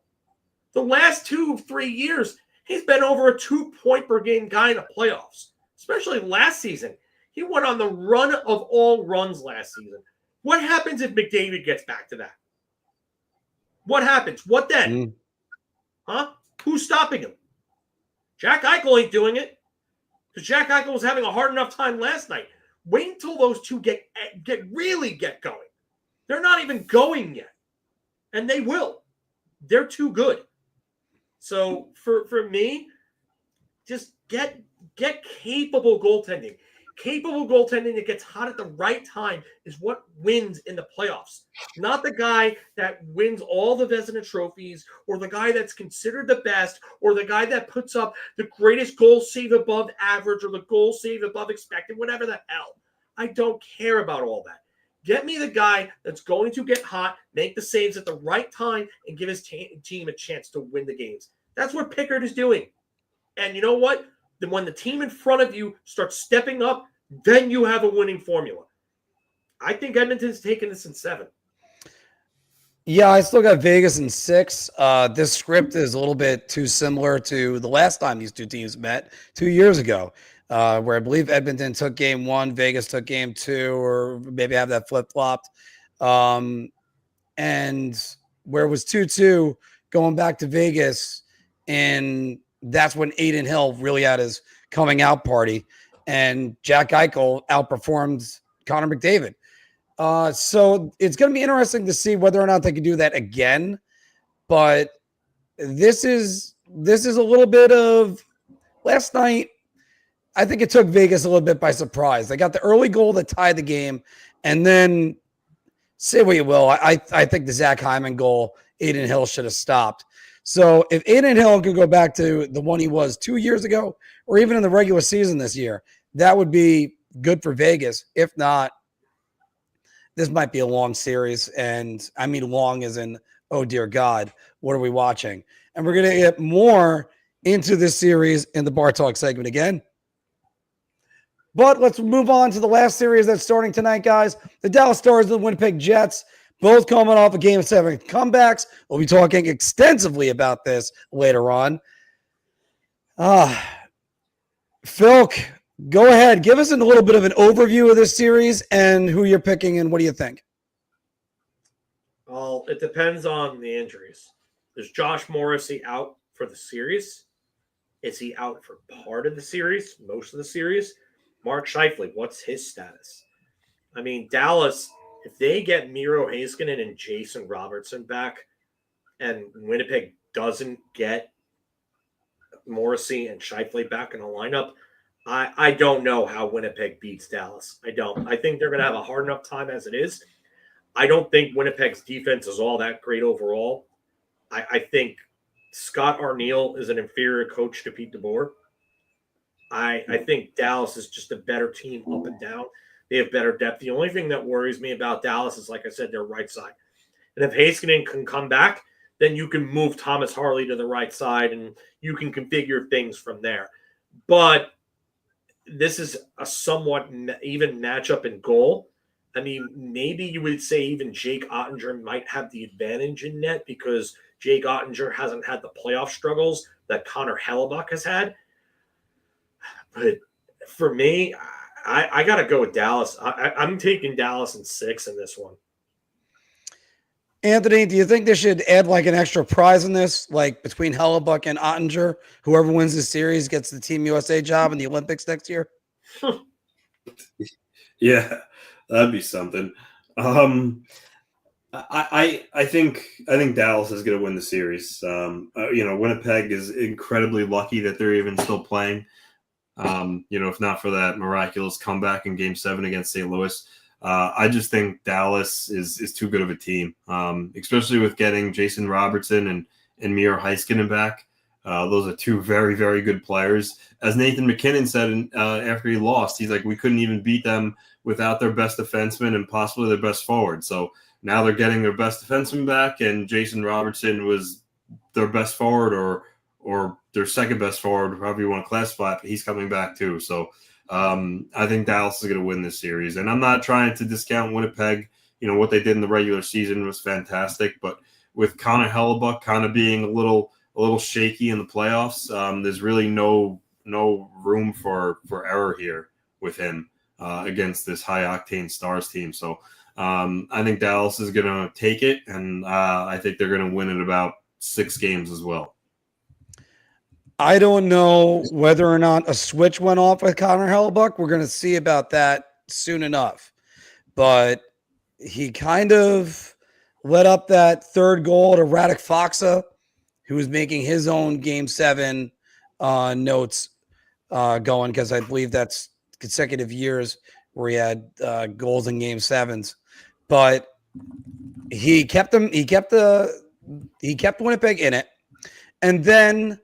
The last 2-3 years, he's been over a 2-point-per-game guy in the playoffs, especially last season. He went on the run of all runs last season. What happens if McDavid gets back to that? What happens? What then? Huh? Who's stopping him? Jack Eichel ain't doing it, because Jack Eichel was having a hard enough time last night. Wait until those two get going. They're not even going yet, and they will. They're too good. So for me, just get capable goaltending. Capable goaltending that gets hot at the right time is what wins in the playoffs. Not the guy that wins all the Vezina trophies, or the guy that's considered the best, or the guy that puts up the greatest goal save above average or the goal save above expected, whatever the hell. I don't care about all that. Get me the guy that's going to get hot, make the saves at the right time, and give his team a chance to win the games. That's what Pickard is doing. And you know what? Then when the team in front of you starts stepping up, then you have a winning formula. I think Edmonton's taking this in 7. Yeah, I still got Vegas in 6. This script is a little bit too similar to the last time these two teams met 2 years ago, where I believe Edmonton took game 1, Vegas took game 2, or maybe have that flip-flopped. And where it was 2-2 going back to Vegas, and that's when Adin Hill really had his coming out party, and Jack Eichel outperformed Connor McDavid. So it's going to be interesting to see whether or not they can do that again. But this is a little bit of last night. I think it took Vegas a little bit by surprise. They got the early goal that tied the game, and then say what you will, I think the Zach Hyman goal, Adin Hill should have stopped. So if Adin Hill could go back to the one he was 2 years ago, or even in the regular season this year, that would be good for Vegas. If not, this might be a long series. And I mean long as in, oh, dear God, what are we watching? And we're going to get more into this series in the Bar Talk segment again. But let's move on to the last series that's starting tonight, guys. The Dallas Stars and the Winnipeg Jets. both coming off of Game 7 comebacks. We'll be talking extensively about this later on. Philk, go ahead. Give us a little bit of an overview of this series and who you're picking and what do you think? Well, it depends on the injuries. Is Josh Morrissey out for the series? Is he out for part of the series, most of the series? Mark Scheifele, what's his status? I mean, Dallas, if they get Miro Heiskanen and Jason Robertson back and Winnipeg doesn't get Morrissey and Scheifele back in the lineup, I don't know how Winnipeg beats Dallas. I don't. I think they're going to have a hard enough time as it is. I don't think Winnipeg's defense is all that great overall. I think Scott Arniel is an inferior coach to Pete DeBoer. I think Dallas is just a better team up and down. They have better depth. The only thing that worries me about Dallas is, like I said, their right side. And if Heiskanen can come back, then you can move Thomas Harley to the right side and you can configure things from there. But this is a somewhat even matchup in goal. I mean, maybe you would say even Jake Ottinger might have the advantage in net because Jake Ottinger hasn't had the playoff struggles that Connor Hellebuck has had. But for me, I got to go with Dallas. I'm taking Dallas in 6 in this one. Anthony, do you think they should add like an extra prize in this, like between Hellebuck and Ottinger? Whoever wins the series gets the Team USA job in the Olympics next year? Yeah, that'd be something. I think Dallas is going to win the series. Winnipeg is incredibly lucky that they're even still playing. If not for that miraculous comeback in Game 7 against St. Louis, I just think Dallas is too good of a team, especially with getting Jason Robertson and Miro Heiskanen back. Those are two very, very good players. As Nathan McKinnon said after he lost, he's like, we couldn't even beat them without their best defenseman and possibly their best forward. So now they're getting their best defenseman back, and Jason Robertson was their best forward or their second best forward, however you want to classify it, but he's coming back too. So I think Dallas is going to win this series. And I'm not trying to discount Winnipeg. What they did in the regular season was fantastic, but with Connor Hellebuck kind of being a little shaky in the playoffs, there's really no room for error here with him against this high-octane Stars team. So I think Dallas is going to take it, and I think they're going to win in about 6 games as well. I don't know whether or not a switch went off with Connor Hellebuck. We're going to see about that soon enough. But he kind of let up that third goal to Radek Faksa, who was making his own Game 7 notes going, because I believe that's consecutive years where he had goals in Game 7s. But he kept them. He kept Winnipeg in it, and then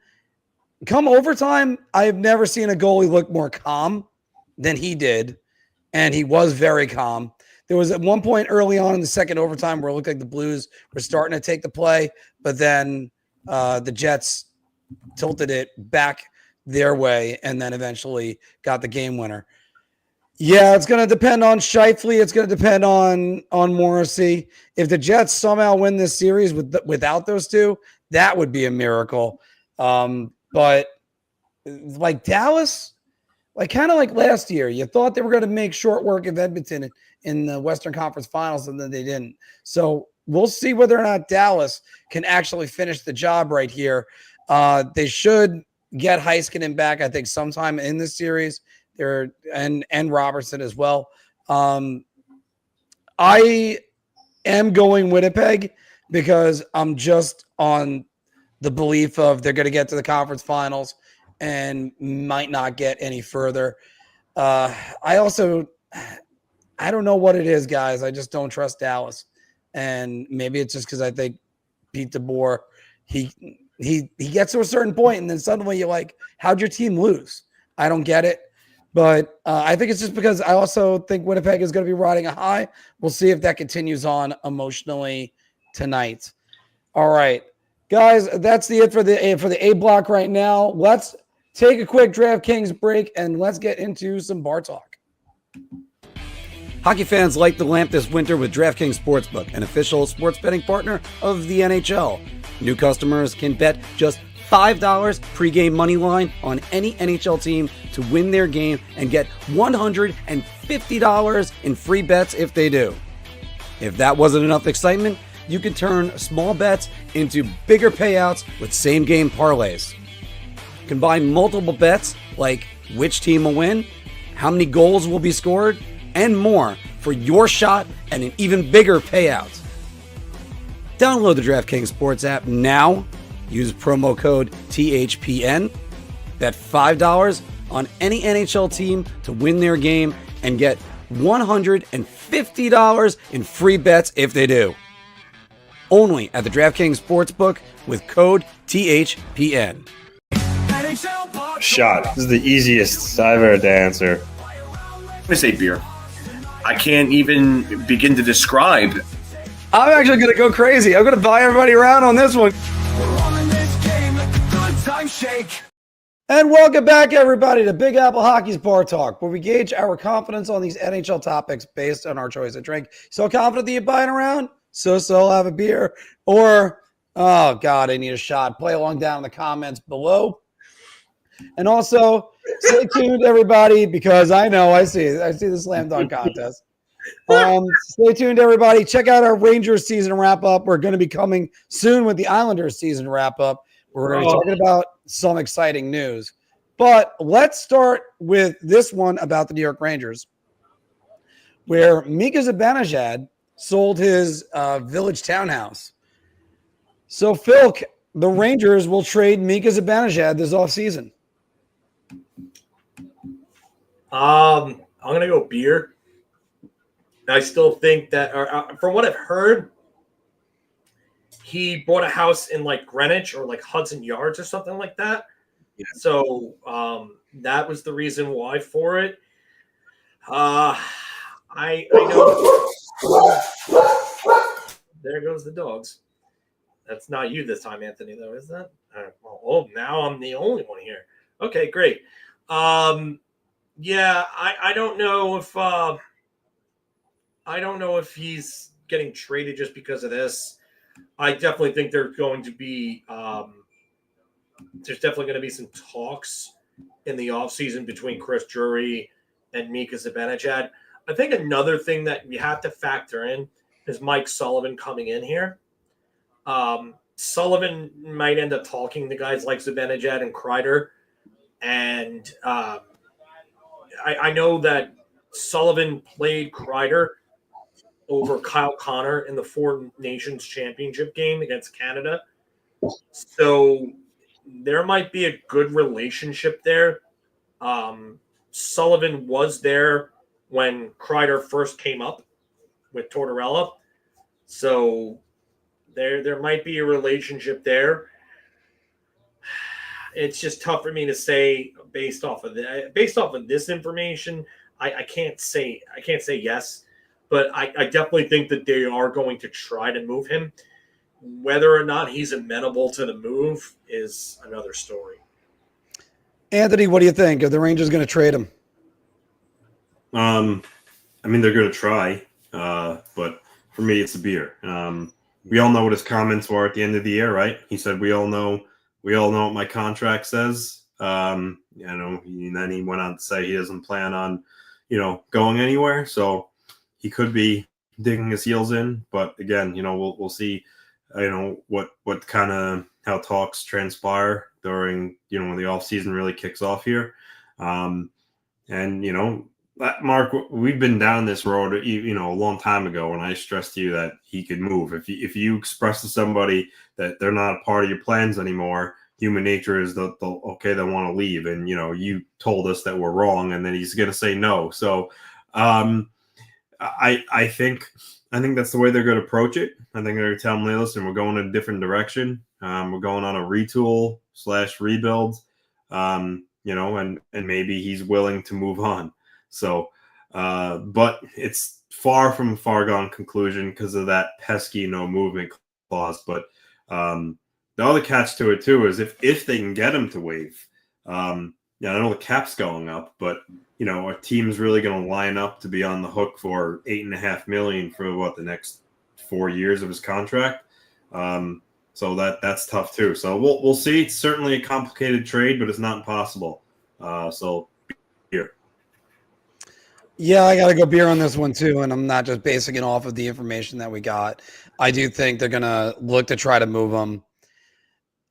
come overtime, I've never seen a goalie look more calm than he did, and he was very calm. There was at one point early on in the second overtime where it looked like the Blues were starting to take the play, but then the Jets tilted it back their way and then eventually got the game winner. Yeah, it's going to depend on Scheifele. It's going to depend on Morrissey. If the Jets somehow win this series without those two, that would be a miracle. But like Dallas, like kind of like last year, you thought they were going to make short work of Edmonton in the Western Conference Finals, and then they didn't. So we'll see whether or not Dallas can actually finish the job right here. They should get Heiskanen back, I think, sometime in this series. And Robertson as well. I am going Winnipeg because I'm just on the belief of they're going to get to the conference finals and might not get any further. I don't know what it is, guys. I just don't trust Dallas. And maybe it's just because I think Pete DeBoer, he gets to a certain point and then suddenly you're like, how'd your team lose? I don't get it. But I think it's just because I also think Winnipeg is going to be riding a high. We'll see if that continues on emotionally tonight. All right, guys, that's it for the A block right now. Let's take a quick DraftKings break and let's get into some bar talk. Hockey fans light the lamp this winter with DraftKings Sportsbook, an official sports betting partner of the NHL. New customers can bet just $5 pregame money line on any NHL team to win their game and get $150 in free bets if they do. If that wasn't enough excitement, you can turn small bets into bigger payouts with same-game parlays. Combine multiple bets like which team will win, how many goals will be scored, and more for your shot at an even bigger payout. Download the DraftKings Sports app now. Use promo code THPN. Bet $5 on any NHL team to win their game and get $150 in free bets if they do. Only at the DraftKings Sportsbook with code THPN. Shot. This is the easiest I've ever to answer. I'm gonna say beer. I can't even begin to describe. I'm actually going to go crazy. I'm going to buy everybody around on this one. And welcome back, everybody, to Big Apple Hockey's Bar Talk, where we gauge our confidence on these NHL topics based on our choice of drink. So confident that you're buying around? So I'll have a beer. Or, oh, God, I need a shot. Play along down in the comments below. And also, stay tuned, everybody, because I see the slam dunk contest. Stay tuned, everybody. Check out our Rangers season wrap-up. We're going to be coming soon with the Islanders season wrap-up. We're going to be talking about some exciting news. But let's start with this one about the New York Rangers, where Mika Zibanejad sold his village townhouse. So, Phil, the Rangers will trade Mika Zibanejad this offseason. I'm going to go beer. I still think that, from what I've heard, he bought a house in like Greenwich or like Hudson Yards or something like that. Yeah. So that was the reason why for it. I know. There goes the dogs. That's not you this time, Anthony, though, is that? Oh, now I'm the only one here. Okay, great. Yeah, I don't know if he's getting traded just because of this. I definitely think there's going to be some talks in the offseason between Chris Drury and Mika Zibanejad. I think another thing that you have to factor in is Mike Sullivan coming in here. Sullivan might end up talking to guys like Zibanejad and Kreider. And I know that Sullivan played Kreider over Kyle Connor in the Four Nations Championship game against Canada. So there might be a good relationship there. Sullivan was there when Kreider first came up with Tortorella. So there might be a relationship there. It's just tough for me to say based off of this information. I can't say yes, but I definitely think that they are going to try to move him. Whether or not he's amenable to the move is another story. Anthony, what do you think? Are the Rangers going to trade him? I mean, they're going to try, but for me, it's a beer. We all know what his comments were at the end of the year, right? He said, "We all know what my contract says." And then he went on to say he doesn't plan on, going anywhere. So he could be digging his heels in. But again, we'll see, what kind of how talks transpire during, when the off season really kicks off here. Mark, we've been down this road, a long time ago when I stressed to you that he could move. If you express to somebody that they're not a part of your plans anymore, human nature is they want to leave. And, you told us that we're wrong, and then he's going to say no. So I think that's the way they're going to approach it. I think they're going to tell him, listen, we're going in a different direction. We're going on a retool/rebuild, and maybe he's willing to move on. So, but it's far from a far-gone conclusion because of that pesky no movement clause. But the other catch to it too is if they can get him to waive, I know the cap's going up, but a team's really going to line up to be on the hook for $8.5 million for the next 4 years of his contract. So that's tough too. So we'll see. It's certainly a complicated trade, but it's not impossible. So here. Yeah, I got to go beer on this one too, and I'm not just basing it off of the information that we got. I do think they're going to look to try to move him.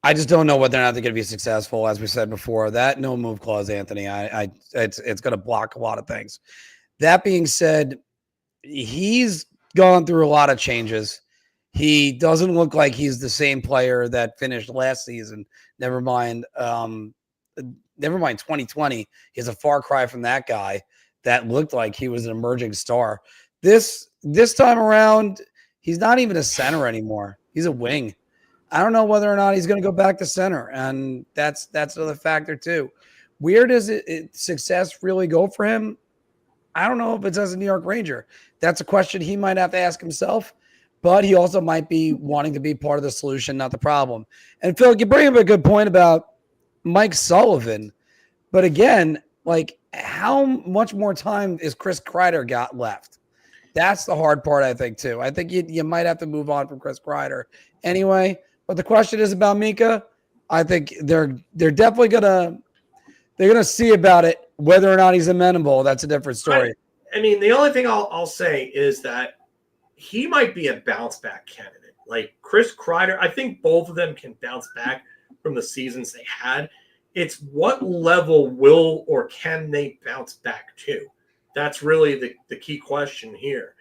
I just don't know whether or not they're going to be successful. As we said before, that no move clause, Anthony, it's going to block a lot of things. That being said, he's gone through a lot of changes. He doesn't look like he's the same player that finished last season. Never mind 2020. He's a far cry from that guy that looked like he was an emerging star. This time around, he's not even a center anymore. He's a wing. I don't know whether or not he's going to go back to center, and that's another factor too. Where does success really go for him? I don't know if it's as a New York Ranger. That's a question he might have to ask himself, but he also might be wanting to be part of the solution, not the problem. And Phil, you bring up a good point about Mike Sullivan, but again, how much more time is Chris Kreider got left? That's the hard part, I think, too. I think you might have to move on from Chris Kreider anyway. But the question is about Mika. I think they're definitely gonna see about it. Whether or not he's amenable, that's a different story. I mean, the only thing I'll say is that he might be a bounce back candidate. Like Chris Kreider, I think both of them can bounce back from the seasons they had. It's what level will or can they bounce back to? That's really the key question here.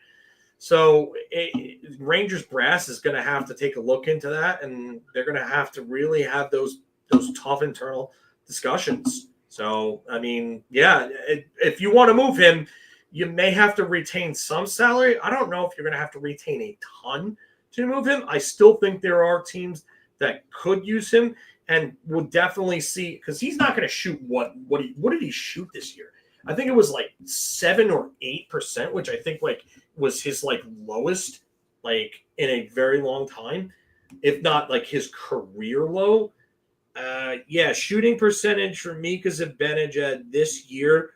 So Rangers brass is going to have to take a look into that, and they're going to have to really have those tough internal discussions. So, I mean, yeah, if you want to move him, you may have to retain some salary. I don't know if you're going to have to retain a ton to move him. I still think there are teams that could use him and will definitely see, because he's not going to shoot what did he shoot this year? I think it was 7 or 8%, which I think was his lowest in a very long time, if not his career low. Shooting percentage for Mika Zibanejad this year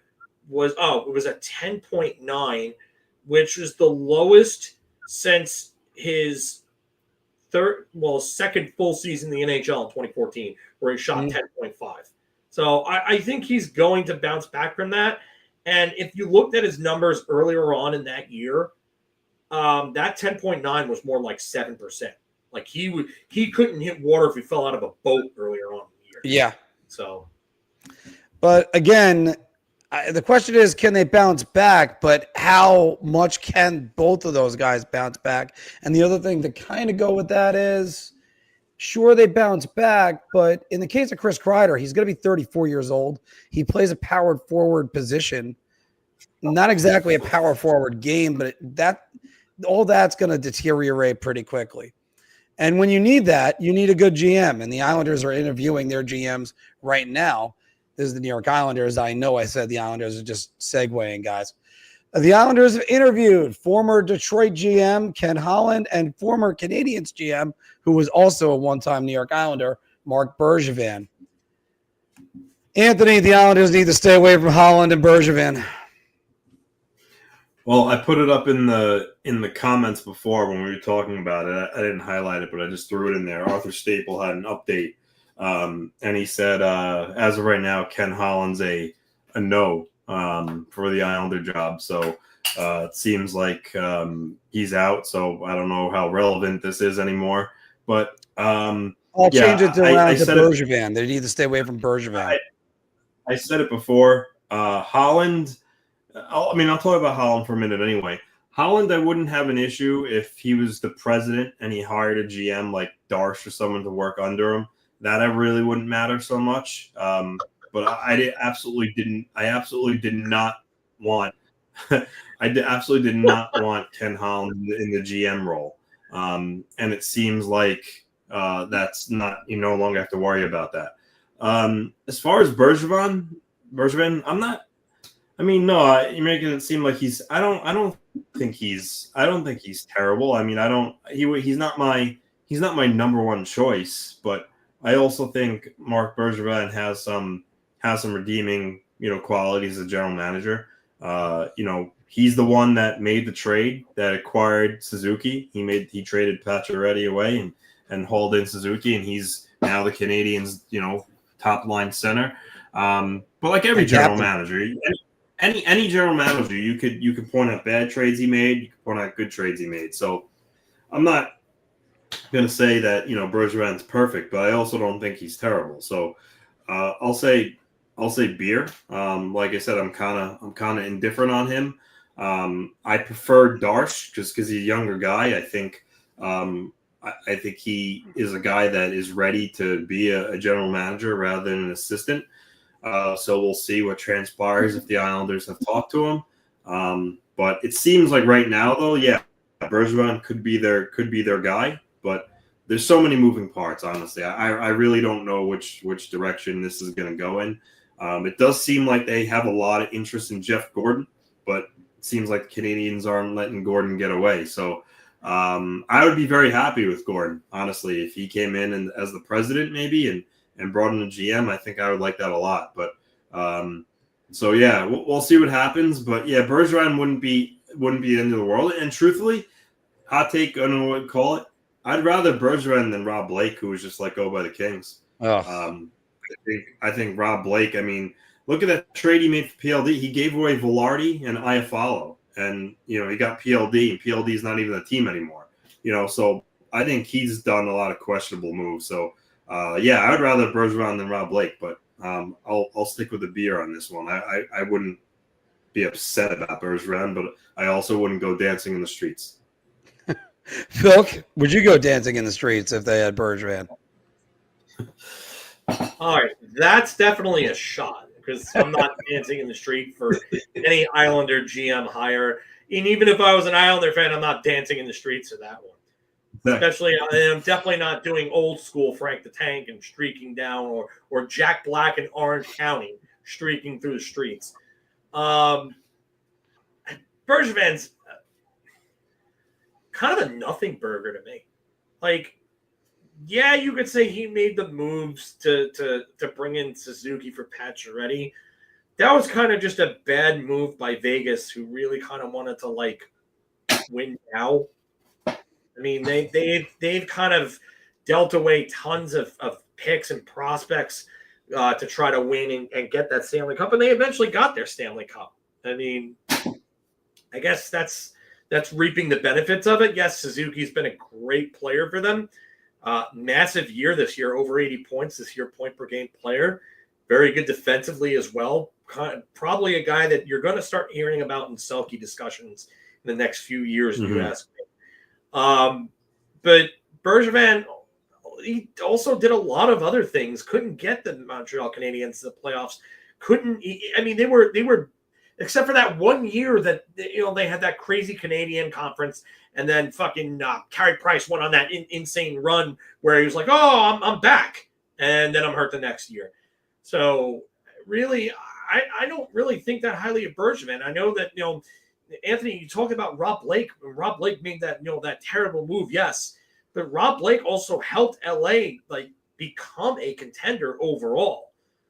was it was a 10.9, which was the lowest since his second full season in the NHL in 2014, where he shot 10.5. So I think he's going to bounce back from that. And if you looked at his numbers earlier on in that year, that 10.9 was more like 7%. He couldn't hit water if he fell out of a boat earlier on in the year. Yeah. So, but again, the question is, can they bounce back? But how much can both of those guys bounce back? And the other thing to kind of go with that is, sure, they bounce back, but in the case of Chris Kreider, he's going to be 34 years old. He plays a power forward position, not exactly a power forward game, but all that's going to deteriorate pretty quickly. And when you need that, you need a good GM. And the Islanders are interviewing their GMs right now. This is the New York Islanders. I know I said the Islanders are just segueing, guys. The Islanders have interviewed former Detroit GM Ken Holland and former Canadiens GM, who was also a one-time New York Islander, Marc Bergevin. Anthony, the Islanders need to stay away from Holland and Bergevin. Well, I put it up in the comments before when we were talking about it. I didn't highlight it, but I just threw it in there. Arthur Staple had an update, and he said, as of right now, Ken Holland's a no for the Islander job. So it seems like he's out. So I don't know how relevant this is anymore. But I'll change it to Bergevin. They need to stay away from Bergevin. I said it before. Holland. I'll talk about Holland for a minute anyway. Holland, I wouldn't have an issue if he was the president and he hired a GM like Darsh or someone to work under him. That I really wouldn't matter so much. But I absolutely did not want Ken Holland in the GM role. And it seems like that's not, you no longer have to worry about that. As far as Bergevin, you're making it seem like he's. I don't think he's terrible. He's not my number one choice. But I also think Marc Bergevin has has some redeeming, qualities as a general manager. He's the one that made the trade that acquired Suzuki. He traded Pacioretty away and hauled in Suzuki, and he's now the Canadiens, top line center. But like every general manager, any general manager, you could point out bad trades he made, you could point out good trades he made. So I'm not going to say that Bergevin's perfect, but I also don't think he's terrible. So I'll say Beer. Like I said, I'm kind of indifferent on him. I prefer Darsh just because he's a younger guy. I think he is a guy that is ready to be a general manager rather than an assistant. So we'll see what transpires if the Islanders have talked to him. But it seems like right now, though, Bergevin could be their guy. But there's so many moving parts. Honestly, I really don't know which direction this is going to go in. It does seem like they have a lot of interest in Jeff Gordon, but it seems like the Canadians aren't letting Gordon get away. So I would be very happy with Gordon, honestly, if he came in and as the president maybe and brought in a GM. I think I would like that a lot. But we'll see what happens. But yeah, Bergeron wouldn't be the end of the world. And truthfully, hot take, I don't know what to call it, I'd rather Bergeron than Rob Blake, who was just let go by the Kings. I think Rob Blake, look at that trade he made for PLD. He gave away Velarde and Iafallo. And, he got PLD, and PLD is not even a team anymore. So I think he's done a lot of questionable moves. So, I would rather Bergeron than Rob Blake, but I'll stick with the Beer on this one. I wouldn't be upset about Bergeron, but I also wouldn't go dancing in the streets. Phil, would you go dancing in the streets if they had Bergevin? All right, that's definitely a shot because I'm not dancing in the street for any Islander GM hire. And even if I was an Islander fan, I'm not dancing in the streets for that one. Especially, I'm definitely not doing old school Frank the Tank and streaking down or Jack Black in Orange County streaking through the streets. Bergevin's kind of a nothing burger to me. Like, yeah, you could say he made the moves to bring in Suzuki for Pacioretty. That was kind of just a bad move by Vegas, who really kind of wanted to win now. They've kind of dealt away tons of picks and prospects to try to win and get that Stanley Cup, and they eventually got their Stanley Cup. I guess that's reaping the benefits of it. Yes, Suzuki's been a great player for them. Massive year this year, over 80 points this year, point per game player. Very good defensively as well. Probably a guy that you're going to start hearing about in Selke discussions in the next few years, if you ask me. But Bergevin, he also did a lot of other things. Couldn't get the Montreal Canadiens to the playoffs. They were except for that 1 year that they had that crazy Canadian conference, and then fucking Carey Price went on that insane run where he was like, "Oh, I'm back," and then I'm hurt the next year. So really, I don't really think that highly of Bergevin. I know that Anthony, you talked about Rob Blake. Rob Blake made that that terrible move, yes, but Rob Blake also helped LA become a contender overall.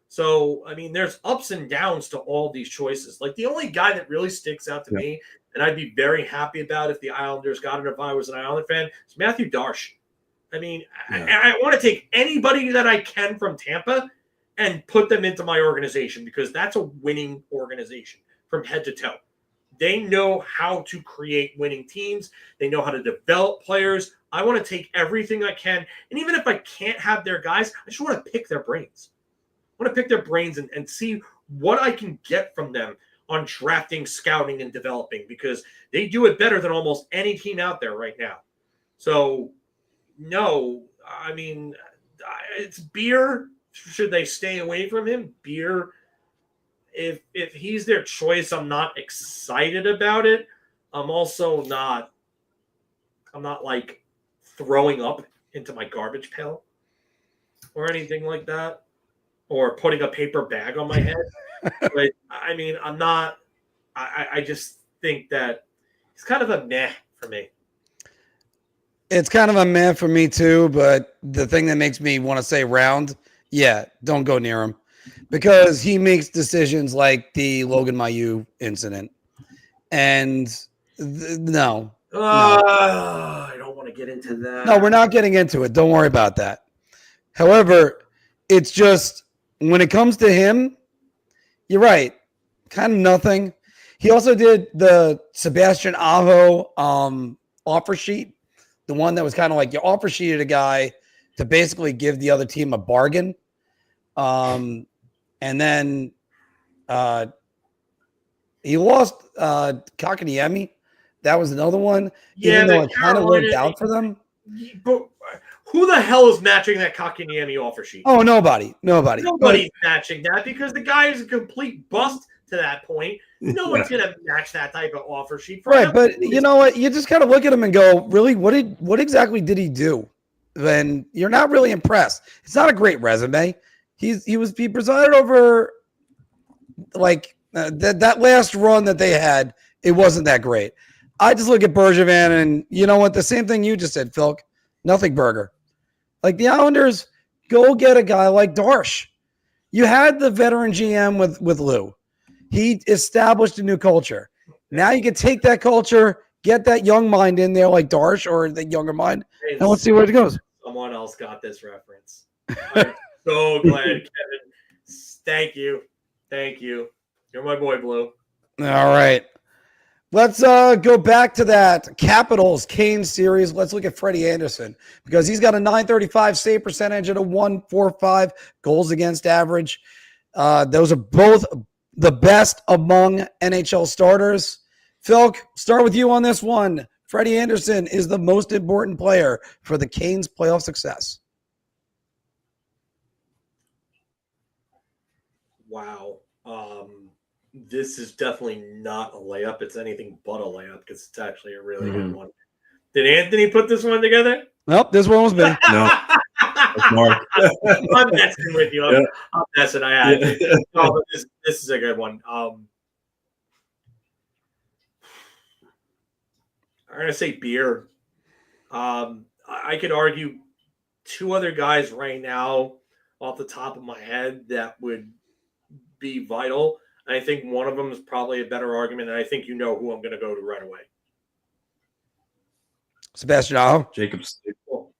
So, there's ups and downs to all these choices. The only guy that really sticks out to me, and I'd be very happy about if the Islanders got it if I was an Islander fan, is Matthew Darsh. I want to take anybody that I can from Tampa and put them into my organization because that's a winning organization from head to toe. They know how to create winning teams. They know how to develop players. I want to take everything I can. And even if I can't have their guys, I just want to pick their brains. I want to pick their brains and see what I can get from them on drafting, scouting, and developing because they do it better than almost any team out there right now. So, no, it's Beer. Should they stay away from him? Beer. If he's their choice, I'm not excited about it. I'm also not throwing up into my garbage pail or anything like that. Or putting a paper bag on my head. But I'm not. I just think that it's kind of a meh for me. It's kind of a meh for me too. But the thing that makes me want to say round, don't go near him. because he makes decisions like the Logan Mailloux incident. And no. I don't want to get into that. No, we're not getting into it. Don't worry about that. However, it's just when it comes to him, you're right. Kind of nothing. He also did the Sebastian Aho offer sheet, the one that was kind of like you offer sheeted a guy to basically give the other team a bargain. And then he lost Kakaniemi. That was another one. Yeah, even though it kind of worked out for them. But who the hell is matching that Kakaniemi offer sheet? Oh, nobody. Nobody's matching that because the guy is a complete bust to that point. No one's going to match that type of offer sheet. Right, but you know what? You just kind of look at him and go, really, what exactly did he do? Then you're not really impressed. It's not a great resume. He presided over like that last run that they had. It wasn't that great. I just look at Bergevin and you know what? The same thing you just said, Phil. Nothing burger. Like the Islanders, go get a guy like Darsh. You had the veteran GM with Lou. He established a new culture. Now you can take that culture, get that young mind in there like Darsh or the younger mind, and let's see where it goes. Someone else got this reference. I'm so glad, Kevin. Thank you. You're my boy, Blue. All right. Let's go back to that Capitals-Canes series. Let's look at Freddy Andersen because he's got a .935 save percentage and a .145 goals against average. Those are both the best among NHL starters. Phil, start with you on this one. Freddy Andersen is the most important player for the Canes' playoff success. Wow. This is definitely not a layup. It's anything but a layup because it's actually a really good one. Did Anthony put this one together? Nope, this one was me. No. That's Mark. I'm messing with you. I'm messing. I had to. No, but this is a good one. I'm going to say beer. I could argue two other guys right now off the top of my head that would be vital. And I think one of them is probably a better argument, and I think you know who I'm going to go to right away. Sebastian Aho? Jacobs. Well,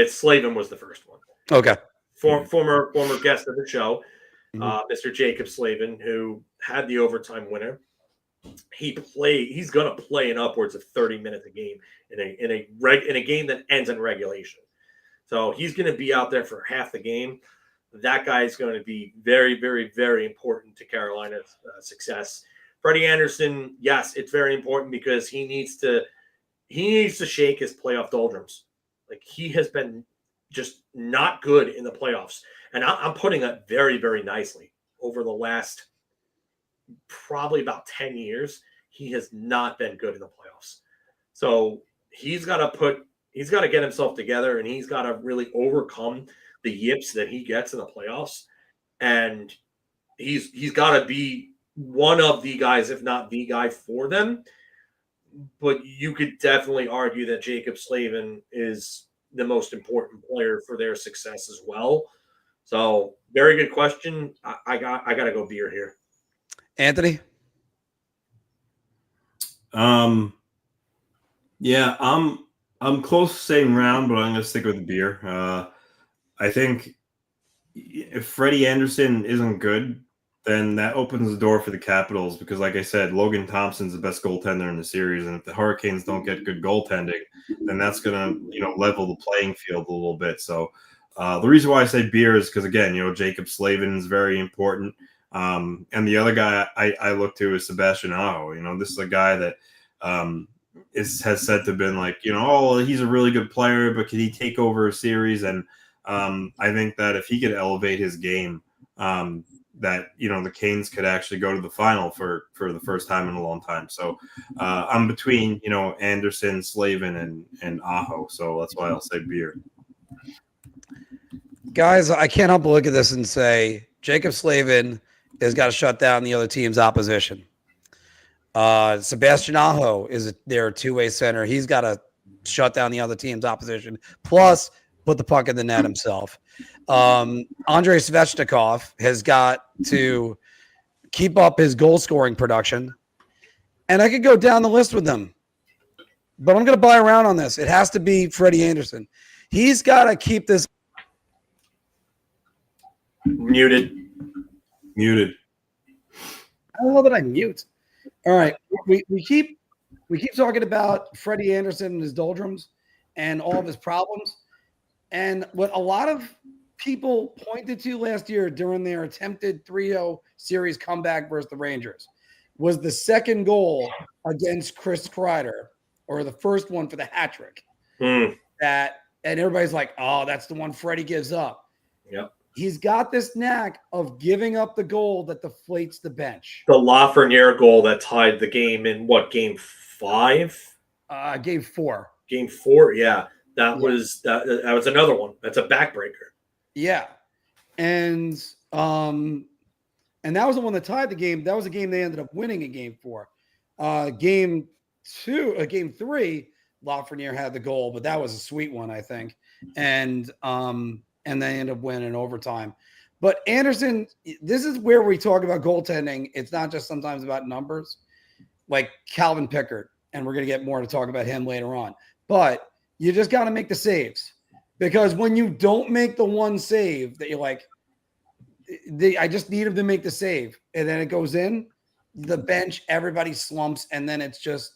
Slavin was the first one. Okay. Former guest of the show, Mr. Jacob Slavin, who had the overtime winner. He's going to play in upwards of 30 minutes a game in a game that ends in regulation. So he's going to be out there for half the game. That guy is going to be very, very, very important to Carolina's success. Freddy Andersen, yes, it's very important because he needs to shake his playoff doldrums. Like he has been just not good in the playoffs, and I'm putting that very, very nicely. Over the last probably about 10 years, he has not been good in the playoffs. So he's got to get himself together, and he's got to really overcome the yips that he gets in the playoffs. And he's got to be one of the guys, if not the guy for them. But you could definitely argue that Jacob Slavin is the most important player for their success as well. So very good question. I got to go beer here. Anthony? Yeah, I'm close to same round, but I'm going to stick with the beer. I think if Freddie Andersen isn't good, then that opens the door for the Capitals because, like I said, Logan Thompson's the best goaltender in the series, and if the Hurricanes don't get good goaltending, then that's going to level the playing field a little bit. So the reason why I say beer is because, again, Jacob Slavin is very important, and the other guy I look to is Sebastian Aho. This is a guy that has said to have been like, he's a really good player, but can he take over a series? And I think that if he could elevate his game, that the Canes could actually go to the final for the first time in a long time. So I'm between Andersen, Slavin, and Aho. So that's why I'll say beer. Guys, I can't help but look at this and say Jacob Slavin has got to shut down the other team's opposition. Sebastian Aho is their two-way center. He's got to shut down the other team's opposition. Plus, put the puck in the net himself. Andrei Svechnikov has got to keep up his goal scoring production. And I could go down the list with them. But I'm going to buy around on this. It has to be Freddy Andersen. He's got to keep this. Muted. How the hell did I mute? All right. We keep talking about Freddy Andersen and his doldrums and all of his problems. And what a lot of people pointed to last year during their attempted 3-0 series comeback versus the Rangers was the second goal against Chris Kreider, or the first one for the hat trick. And everybody's like, oh, that's the one Freddie gives up. Yep. He's got this knack of giving up the goal that deflates the bench. The Lafreniere goal that tied the game in game 5? Game 4. Game 4, yeah. That was another one. That's a backbreaker. Yeah. And that was the one that tied the game. That was a game they ended up winning in game 4. Game 3, Lafreniere had the goal, but that was a sweet one, I think. And they ended up winning in overtime. But Andersen, this is where we talk about goaltending. It's not just sometimes about numbers, like Calvin Pickard, and we're going to get more to talk about him later on. But you just got to make the saves, because when you don't make the one save that you're like, I just need him to make the save, and then it goes in, the bench, everybody slumps, and then it's just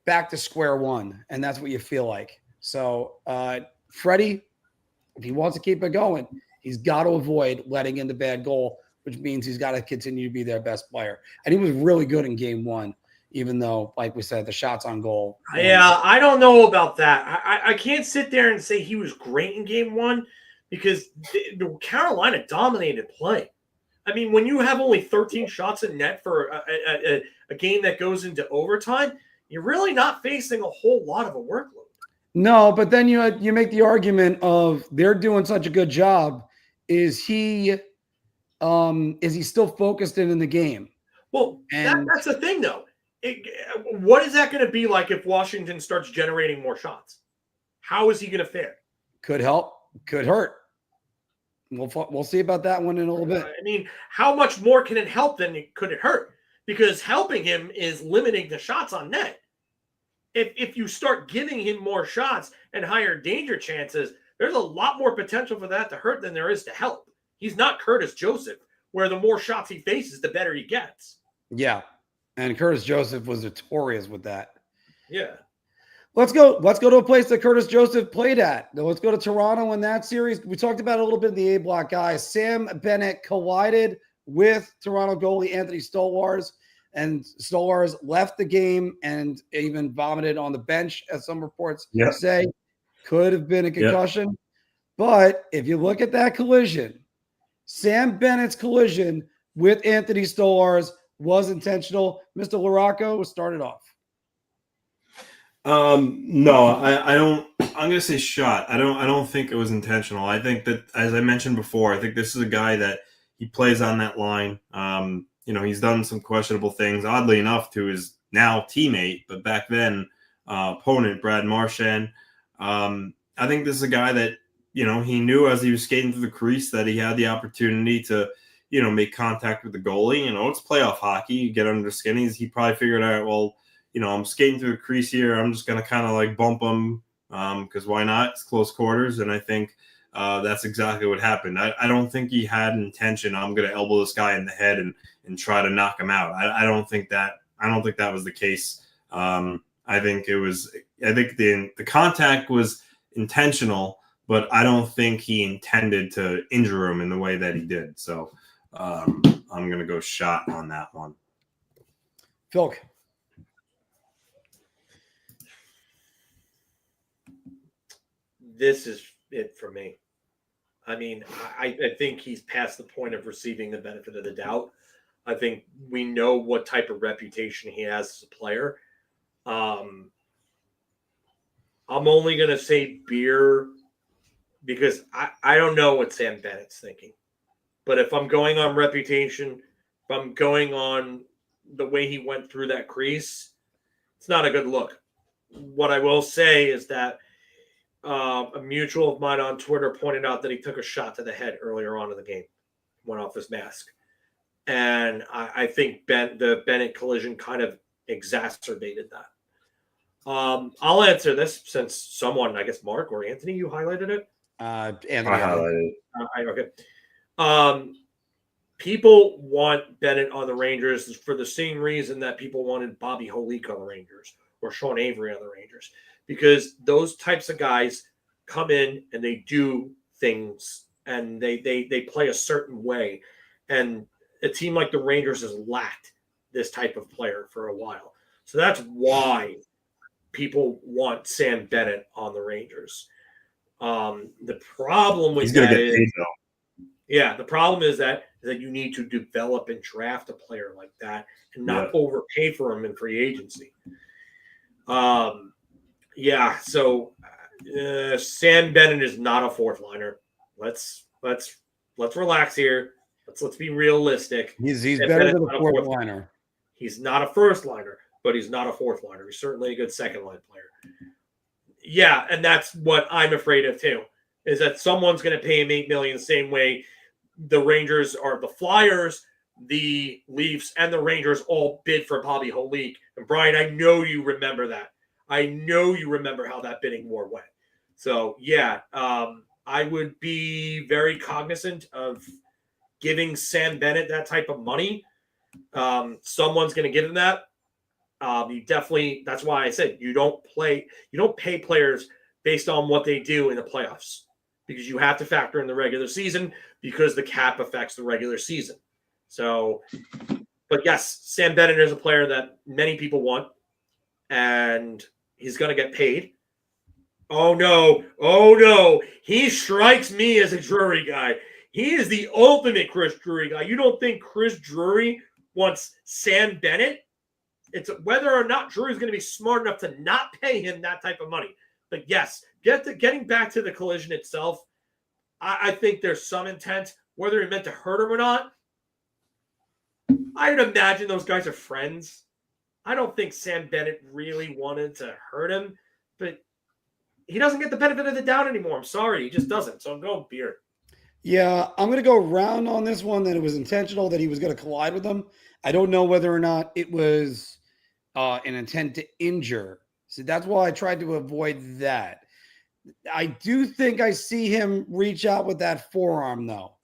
back to square one, and that's what you feel like. So Freddie, if he wants to keep it going, he's got to avoid letting in the bad goal, which means he's got to continue to be their best player. And he was really good in game 1, even though, like we said, the shots on goal. Yeah, I don't know about that. I can't sit there and say he was great in game 1, because the Carolina dominated play. I mean, when you have only 13 shots in net for a game that goes into overtime, you're really not facing a whole lot of a workload. No, but then you make the argument of they're doing such a good job. Is he still focused in the game? Well, that's the thing, though. What is that going to be like if Washignton starts generating more shots? How is he going to fare? Could help, could hurt. We'll see about that one in a little bit. I mean, how much more can it help than could it hurt? Because helping him is limiting the shots on net. If you start giving him more shots and higher danger chances, there's a lot more potential for that to hurt than there is to help. He's not Curtis Joseph, where the more shots he faces, the better he gets. Yeah. And Curtis Joseph was notorious with that. Yeah. Let's go to a place that Curtis Joseph played at. Now, let's go to Toronto in that series. We talked about it a little bit in the A block, guys. Sam Bennett collided with Toronto goalie Anthony Stolarz, and Stolarz left the game and even vomited on the bench, as some reports say. Could have been a concussion. Yep. But if you look at that collision, Sam Bennett's collision with Anthony Stolarz was intentional. Mr. LaRocco started off. No, I don't. I'm gonna say shot. I don't think it was intentional. I think that, as I mentioned before, I think this is a guy that he plays on that line. He's done some questionable things, oddly enough, to his now teammate, but back then opponent, Brad Marchand. I think this is a guy that, he knew as he was skating through the crease that he had the opportunity to, make contact with the goalie. It's playoff hockey. You get under the skin. He probably figured out, well, I'm skating through the crease here. I'm just going to kind of like bump him because why not? It's close quarters. And I think that's exactly what happened. I don't think he had intention. I'm going to elbow this guy in the head and try to knock him out. I don't think that was the case. I think the contact was intentional, but I don't think he intended to injure him in the way that he did. So I'm going to go shot on that one. Phil. This is it for me. I mean, I think he's past the point of receiving the benefit of the doubt. I think we know what type of reputation he has as a player. I'm only going to say beer because I don't know what Sam Bennett's thinking. But if I'm going on reputation, if I'm going on the way he went through that crease, it's not a good look. What I will say is that a mutual of mine on Twitter pointed out that he took a shot to the head earlier on in the game, went off his mask. And I think the Bennett collision kind of exacerbated that. I'll answer this since someone, I guess Mark or Anthony, you highlighted it. I Anthony. highlighted it. Okay. People want Bennett on the Rangers for the same reason that people wanted Bobby Holik on the Rangers or Sean Avery on the Rangers, because those types of guys come in and they do things and they play a certain way. And a team like the Rangers has lacked this type of player for a while. So that's why people want Sam Bennett on the Rangers. The problem with that is, the problem is that you need to develop and draft a player like that and not overpay for him in free agency. So Sam Bennett is not a fourth liner. Let's relax here. Let's be realistic. He's better than a fourth liner. He's not a first liner, but he's not a fourth liner. He's certainly a good second line player. Yeah, and that's what I'm afraid of too, is that someone's going to pay him $8 million the same way the Rangers or the Flyers, the Leafs, and the Rangers all bid for Bobby Holik. And Brian, I know you remember that. I know you remember how that bidding war went. So I would be very cognizant of giving Sam Bennett that type of money. Someone's going to give him that. That's why I said you don't pay players based on what they do in the playoffs, because you have to factor in the regular season because the cap affects the regular season. So, but yes, Sam Bennett is a player that many people want, and he's going to get paid. Oh no. He strikes me as a Drury guy. He is the ultimate Chris Drury guy. You don't think Chris Drury wants Sam Bennett? It's whether or not Drury's going to be smart enough to not pay him that type of money. But yes, getting back to the collision itself, I think there's some intent. Whether he meant to hurt him or not, I would imagine those guys are friends. I don't think Sam Bennett really wanted to hurt him, but he doesn't get the benefit of the doubt anymore. I'm sorry. He just doesn't. So I'm going beer. Yeah, I'm going to go round on this one that it was intentional that he was going to collide with them. I don't know whether or not it was an intent to injure. So that's why I tried to avoid that. I do think I see him reach out with that forearm, though.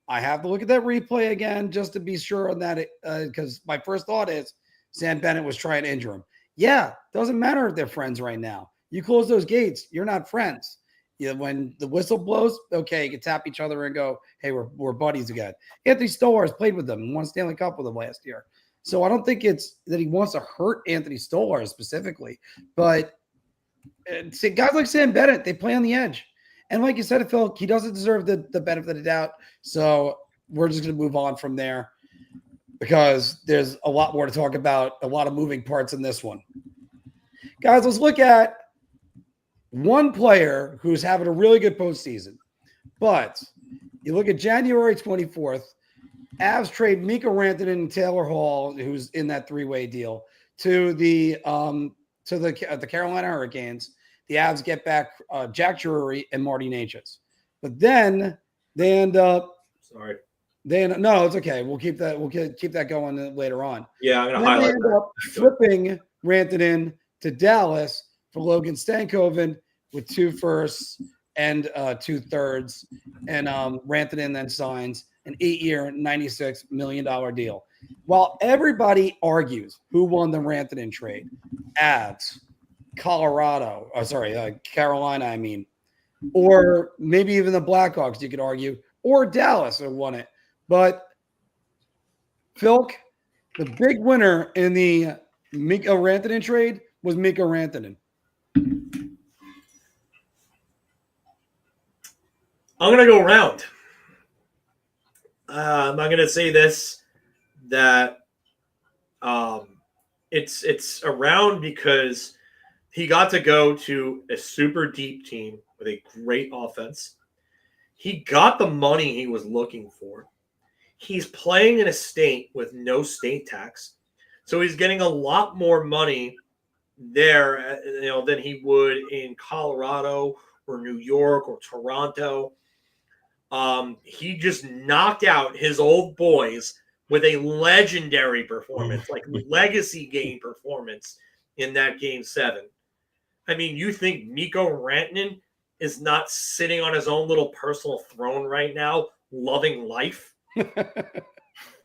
I have to look at that replay again just to be sure on that, because my first thought is Sam Bennett was trying to injure him. Yeah, doesn't matter if they're friends right now. You close those gates, you're not friends. When the whistle blows, okay, you can tap each other and go, hey, we're buddies again. Anthony Stolarz played with them and won Stanley Cup with them last year. So I don't think it's that he wants to hurt Anthony Stolarz specifically, but guys like Sam Bennett, they play on the edge. And like you said, Phil, he doesn't deserve the benefit of the doubt. So we're just going to move on from there because there's a lot more to talk about, a lot of moving parts in this one. Guys, let's look at one player who's having a really good postseason. But you look at January 24th, Avs trade Mikko Rantanen and Taylor Hall, who's in that three-way deal, to the Carolina Hurricanes. The Avs get back Jack Drury and Marty Necas. But then they end up no, it's okay. We'll keep that going later on. Yeah, I'm gonna highlight end up flipping Rantanen to Dallas for Logan Stankoven with 2 firsts and 2 thirds. And Rantanen then signs an 8-year, $96 million deal. While everybody argues who won the Rantanen trade, Avs, Carolina, or maybe even the Blackhawks, you could argue, or Dallas who won it. But Phil, the big winner in the Mikko Rantanen trade was Mikko Rantanen. I'm going to go around. I'm going to say this, that it's around because he got to go to a super deep team with a great offense. He got the money he was looking for. He's playing in a state with no state tax. So he's getting a lot more money there, than he would in Colorado or New York or Toronto. He just knocked out his old boys with a legendary performance, like legacy game performance in that Game 7. I mean, you think Mikko Rantanen is not sitting on his own little personal throne right now, loving life?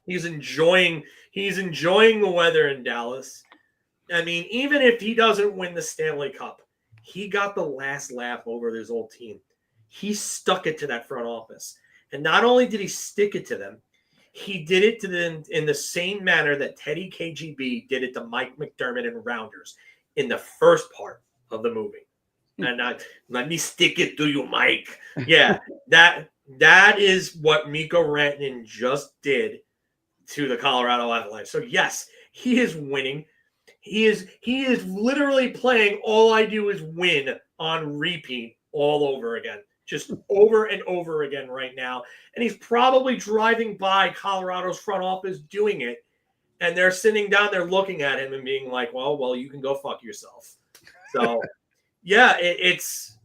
He's enjoying the weather in Dallas. I mean, even if he doesn't win the Stanley Cup, he got the last laugh over his old team. He stuck it to that front office. And not only did he stick it to them, he did it to them in the same manner that Teddy KGB did it to Mike McDermott and Rounders in the first part of the movie. And let me stick it to you, Mike. Yeah, that is what Mikko Rantanen just did to the Colorado Avalanche. So yes, he is winning. He is literally playing All I Do Is Win on repeat all over again. Just over and over again right now. And he's probably driving by Colorado's front office doing it. And they're sitting down there looking at him and being like, well, you can go fuck yourself. So, yeah, it's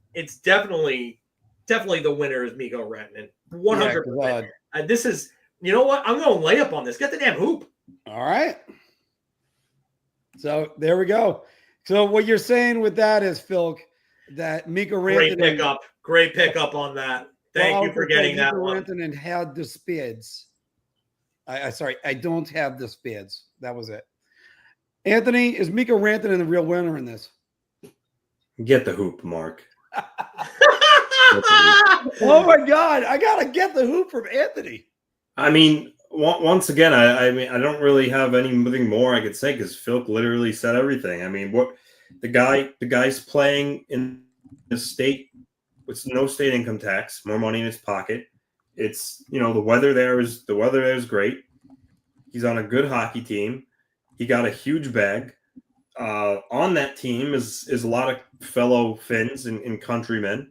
definitely the winner is Mikko Rantanen. 100%. This is, you know what? I'm going to lay up on this. Get the damn hoop. All right. So there we go. So what you're saying with that is, Phil, that Mikko Rantanen. Great pickup on that. Thank you for getting that one. Rantanen had the speeds. I don't have the speeds. That was it. Anthony, is Mikko Rantanen the real winner in this? Get the hoop, Mark. Oh my God! I gotta get the hoop from Anthony. I mean, once again, I mean, I don't really have anything more I could say because Phil literally said everything. I mean, what the guy's playing in the state with no state income tax, more money in his pocket. It's, the weather there is great. He's on a good hockey team. He got a huge bag. On that team is a lot of fellow Finns and countrymen.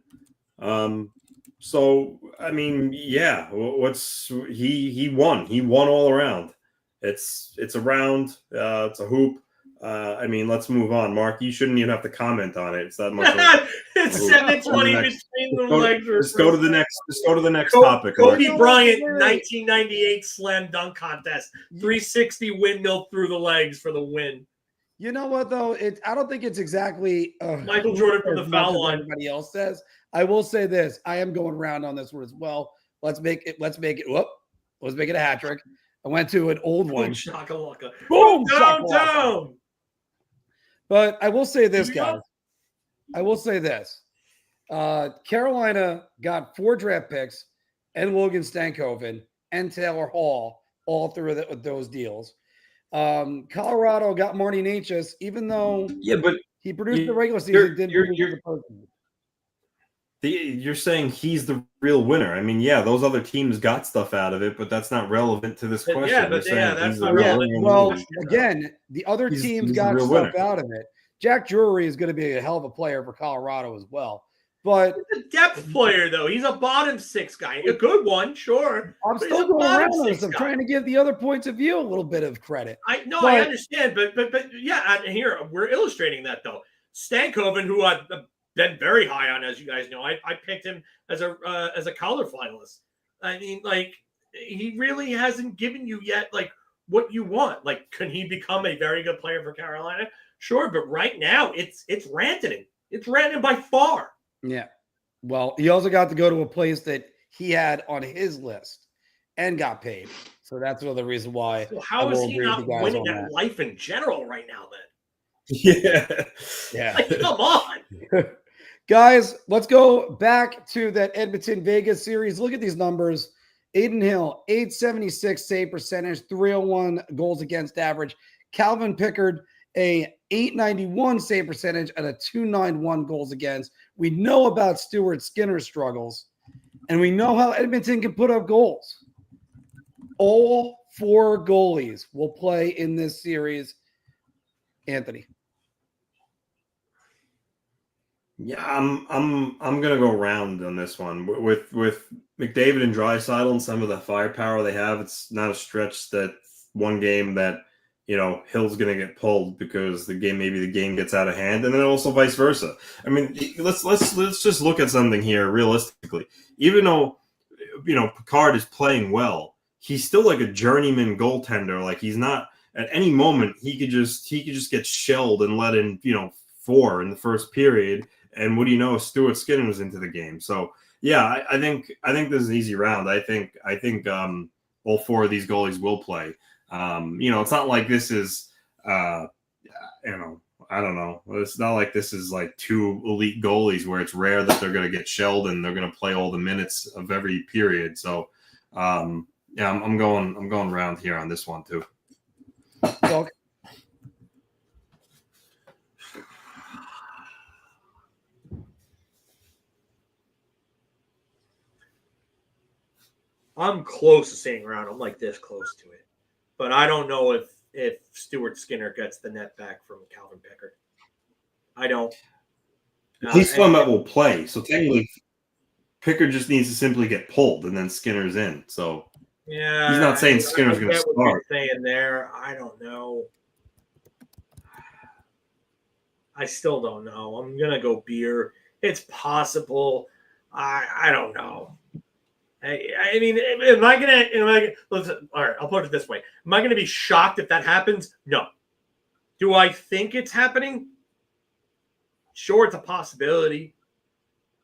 So I mean, yeah, he won. He won all around. It's a round. It's a hoop. I mean, let's move on. Mark, you shouldn't even have to comment on it. It's that much. It's 7:20 between the legs. Just go to the next topic. Kobe Bryant, 1998 slam dunk contest, 360 windmill through the legs for the win. You know what though? I don't think it's exactly Michael Jordan from the foul line. Everybody else says. I will say this: I am going round on this one as well. Let's make it a hat trick. I went to an old one. Boom, shakalaka. Boom, downtown. But I will say this, guys. I will say this. Carolina got 4 draft picks and Logan Stankoven and Taylor Hall all through those deals. Colorado got Marty Necas, even though but he produced the regular season. Didn't produce the postseason. You're saying he's the real winner. I mean, yeah, those other teams got stuff out of it, but that's not relevant to this question. Yeah, but that's not relevant. Well, again, the other teams got stuff out of it. Jack Drury is going to be a hell of a player for Colorado as well. But he's a depth player, though. He's a bottom 6 guy. A good one, sure. I'm still going around this. I'm trying to give the other points of view a little bit of credit. I understand, but yeah, here we're illustrating that though. Stankoven, who I've been very high on, as you guys know, I picked him as a Calder finalist. I mean, like, he really hasn't given you yet like what you want. Like, can he become a very good player for Carolina? Sure, but right now it's Rantanen. It's Rantanen by far. Yeah. Well, he also got to go to a place that he had on his list and got paid. So that's another reason why. So how is he not winning at life in general right now then? Yeah. Like, come on. Guys, let's go back to that Edmonton Vegas series. Look at these numbers. Aiden Hill, 876 save percentage, 301 goals against average. Calvin Pickard, a 891 save percentage and a 291 goals against. We know about Stuart Skinner's struggles, and we know how Edmonton can put up goals. All 4 goalies will play in this series. Anthony. Yeah, I'm gonna go round on this one with McDavid and Draisaitl and some of the firepower they have. It's not a stretch that one game that Hill's going to get pulled because maybe the game gets out of hand, and then also vice versa. I mean, let's just look at something here realistically. Even though Picard is playing well, he's still like a journeyman goaltender. Like, he's not at any moment he could just get shelled and let in 4 in the first period, and what do you know, Stuart Skinner was into the game. So yeah, I think this is an easy round. I think all 4 of these goalies will play. It's not like this is, I don't know. It's not like this is like 2 elite goalies where it's rare that they're going to get shelled and they're going to play all the minutes of every period. So, I'm going round here on this one too. Okay. I'm close to saying round. I'm like this close to it. But I don't know if Stuart Skinner gets the net back from Calvin Pickard. I don't. He's one that will play. So technically, Pickard just needs to simply get pulled, and then Skinner's in. So yeah, he's not saying Skinner's going to start. What you're saying there, I don't know. I still don't know. I'm gonna go beer. It's possible. I don't know. I mean, am I gonna? Listen, all right, I'll put it this way: am I gonna be shocked if that happens? No. Do I think it's happening? Sure, it's a possibility,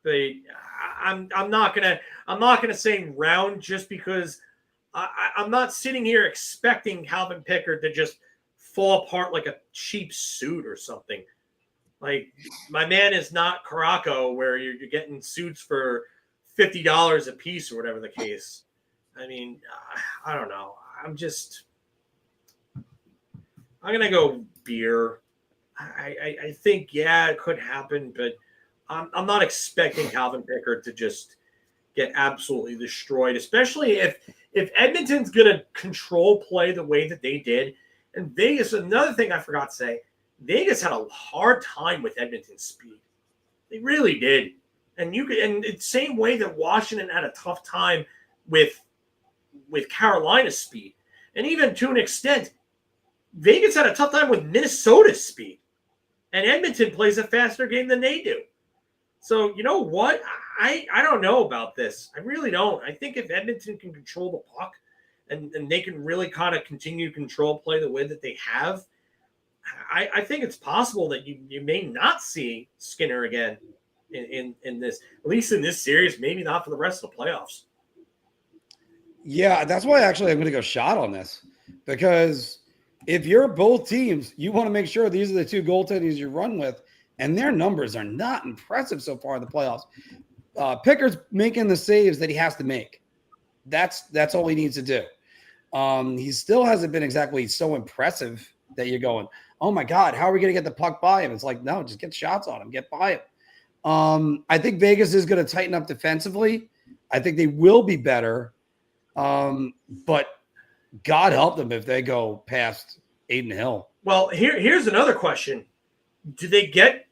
but I'm not gonna say round just because I'm not sitting here expecting Calvin Pickard to just fall apart like a cheap suit or something. Like, my man is not Caraco, where you're getting suits for $50 a piece or whatever the case. I mean, I don't know. I'm going to go beer. I think, yeah, it could happen, but I'm not expecting Calvin Pickard to just get absolutely destroyed, especially if Edmonton's going to control play the way that they did. And Vegas, another thing I forgot to say, Vegas had a hard time with Edmonton's speed. They really did. And the same way that Washington had a tough time with Carolina's speed. And even to an extent, Vegas had a tough time with Minnesota's speed. And Edmonton plays a faster game than they do. So, you know what? I don't know about this. I really don't. I think if Edmonton can control the puck and they can really kind of continue to control play the way that they have, I think it's possible that you may not see Skinner again in this, at least in this series, maybe not for the rest of the playoffs. Yeah, that's why actually I'm going to go shot on this, because if you're both teams, you want to make sure these are the 2 goaltenders you run with, and their numbers are not impressive so far in the playoffs. Pickard's making the saves that he has to make. That's all he needs to do. He still hasn't been exactly so impressive that you're going, oh my God, how are we going to get the puck by him? It's like, no, just get shots on him, get by him. I think Vegas is going to tighten up defensively. I think they will be better. But God help them if they go past Aiden Hill. Well, here's another question. Do they get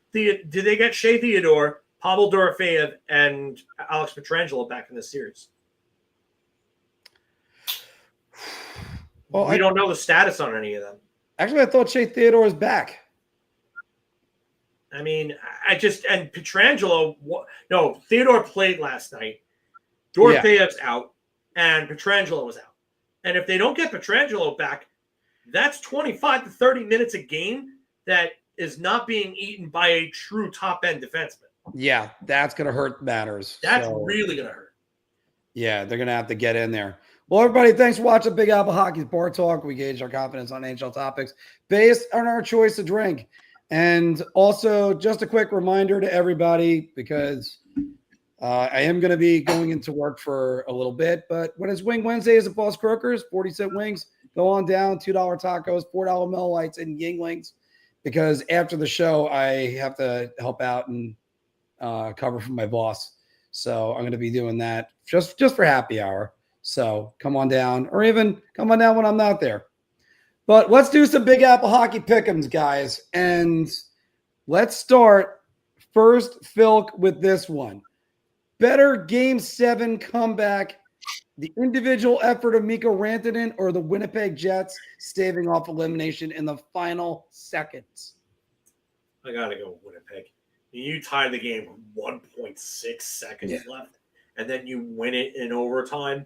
Shea Theodore, Pavel Dorofeyev, and Alex Pietrangelo back in this series? Well, we don't know the status on any of them. Actually, I thought Shea Theodore was back. I mean, and Pietrangelo, no, Theodore played last night. Dorofeyev's out, and Pietrangelo was out. And if they don't get Pietrangelo back, that's 25 to 30 minutes a game that is not being eaten by a true top-end defenseman. Yeah, that's going to hurt matters. That's really going to hurt. Yeah, they're going to have to get in there. Well, everybody, thanks for watching Big Apple Hockey's Bar Talk. We gauge our confidence on NHL topics based on our choice to drink. And also, just a quick reminder to everybody, because I am going to be going into work for a little bit, but when it's Wing Wednesdays at Boss Croakers, 40-cent wings, go on down, $2 tacos, $4 Mel Lights, and Yinglings, because after the show, I have to help out and cover for my boss. So I'm going to be doing that just for happy hour. So come on down, or even come on down when I'm not there. But let's do some Big Apple Hockey pick'ems, guys. And let's start first, Phil, with this one. Better Game 7 comeback, the individual effort of Mikko Rantanen or the Winnipeg Jets staving off elimination in the final seconds? I got to go with Winnipeg. You tie the game with 1.6 seconds left, and then you win it in overtime,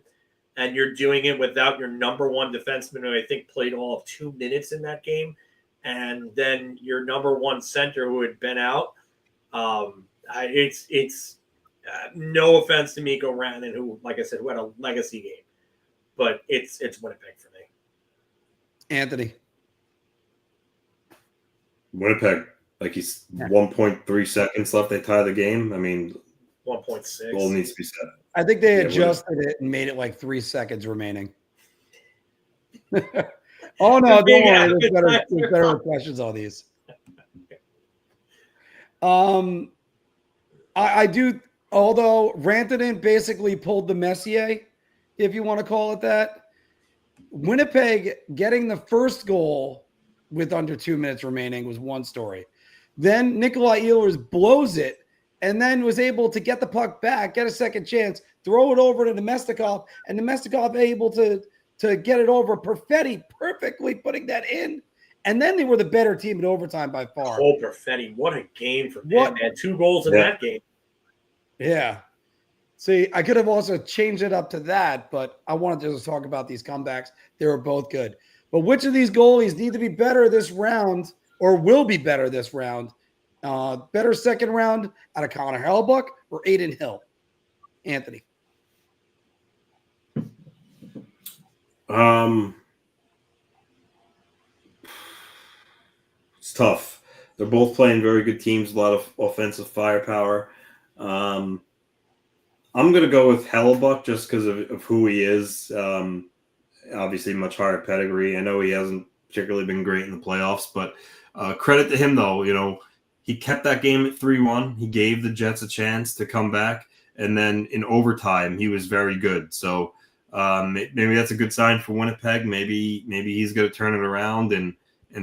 and you're doing it without your number one defenseman, who I think played all of 2 minutes in that game, and then your number one center who had been out. It's no offense to Mikko Rantanen, who, like I said, who had a legacy game, but it's Winnipeg for me. Anthony. Winnipeg. Like he's 1.3 seconds left. They tie the game. I mean, 1.6. Goal needs to be set. I think they adjusted it and made it like 3 seconds remaining. Oh, no, don't worry. There's better questions on these. I do, although Rantanen basically pulled the Messier, if you want to call it that. Winnipeg getting the first goal with under 2 minutes remaining was one story. Then Nikolai Ehlers blows it and then was able to get the puck back, get a second chance, throw it over to Nemestikov, and Nemestikov able to get it over. Perfetti perfectly putting that in. And then they were the better team in overtime by far. Oh, Perfetti, what a game for him, man. 2 goals in that game. Yeah. See, I could have also changed it up to that, but I wanted to just talk about these comebacks. They were both good. But which of these goalies need to be better this round or will be better this round? Better second round out of Connor Hellebuyck or Adin Hill? Anthony. It's tough. They're both playing very good teams, a lot of offensive firepower. I'm going to go with Hellebuyck just because of who he is. Obviously, much higher pedigree. I know he hasn't particularly been great in the playoffs, but credit to him, though. You know, he kept that game at 3-1. He gave the Jets a chance to come back, and then in overtime, he was very good. So maybe that's a good sign for Winnipeg. Maybe he's going to turn it around and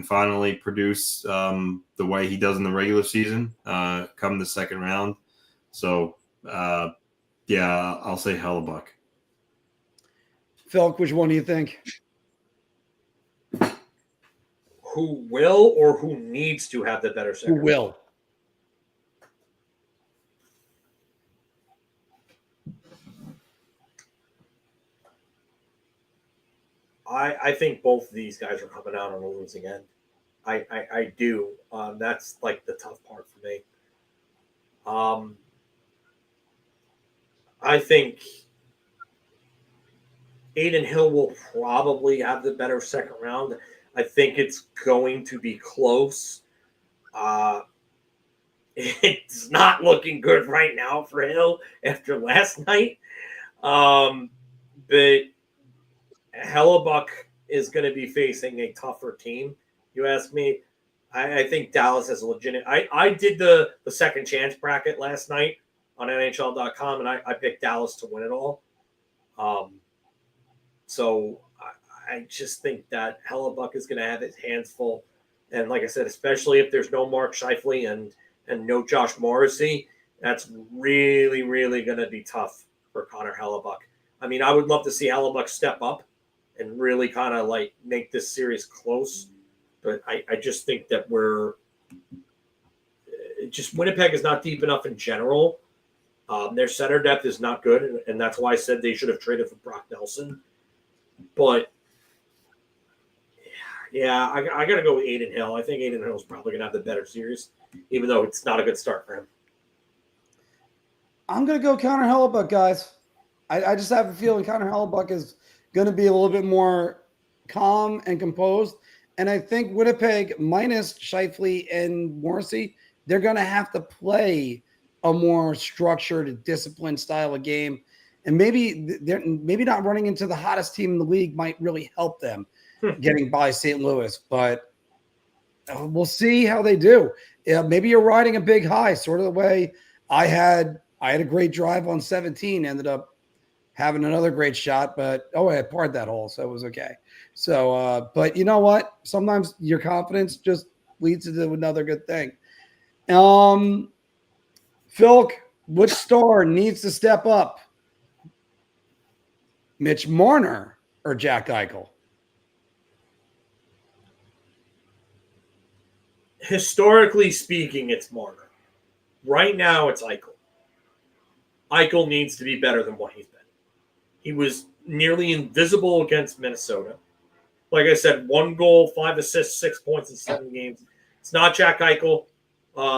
finally produce the way he does in the regular season come the second round. So, yeah, I'll say Hellebuyck. Phil, which one do you think? Who will or who needs to have the better second? Who will? I think both of these guys are coming out on the losing end. I do. That's like the tough part for me. I think Adin Hill will probably have the better second round. I think it's going to be close. It's not looking good right now for Hill after last night. But Hellebuyck is going to be facing a tougher team. You ask me, I think Dallas has a legitimate. I did the second chance bracket last night on NHL.com, and I picked Dallas to win it all. So I just think that Hellebuyck is going to have his hands full. And like I said, especially if there's no Mark Scheifele and no Josh Morrissey, that's really, really going to be tough for Connor Hellebuyck. I mean, I would love to see Hellebuyck step up and really kind of like make this series close. But I just think that Winnipeg is not deep enough in general. Their center depth is not good, and that's why I said they should have traded for Brock Nelson. But yeah, I got to go with Adin Hill. I think Adin Hill is probably going to have the better series, even though it's not a good start for him. I'm going to go Connor Hellebuyck, guys. I just have a feeling Connor Hellebuyck is going to be a little bit more calm and composed. And I think Winnipeg, minus Scheifele and Morrissey, they're going to have to play a more structured, disciplined style of game. And maybe not running into the hottest team in the league might really help them getting by St. Louis. But we'll see how they do. Maybe you're riding a big high, sort of the way I had a great drive on 17, ended up having another great shot, but I parred that hole, so it was okay. So, but you know what? Sometimes your confidence just leads to another good thing. Phil, which star needs to step up? Mitch Marner or Jack Eichel? Historically speaking, it's Marner. Right now, it's Eichel. Eichel needs to be better than what he's been. He was nearly invisible against Minnesota. Like I said, 1 goal, 5 assists, 6 points in 7 games. It's not Jack Eichel.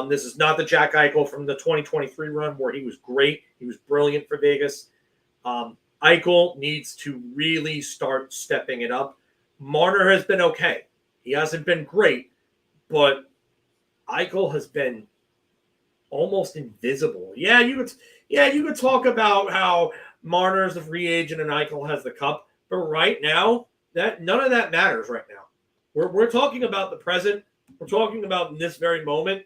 This is not the Jack Eichel from the 2023 run where he was great. He was brilliant for Vegas. Eichel needs to really start stepping it up. Marner has been okay. He hasn't been great, but Eichel has been almost invisible. Yeah, you could talk about how Marner is the free agent and Eichel has the cup, but right now, that none of that matters right now. We're talking about the present. We're talking about in this very moment.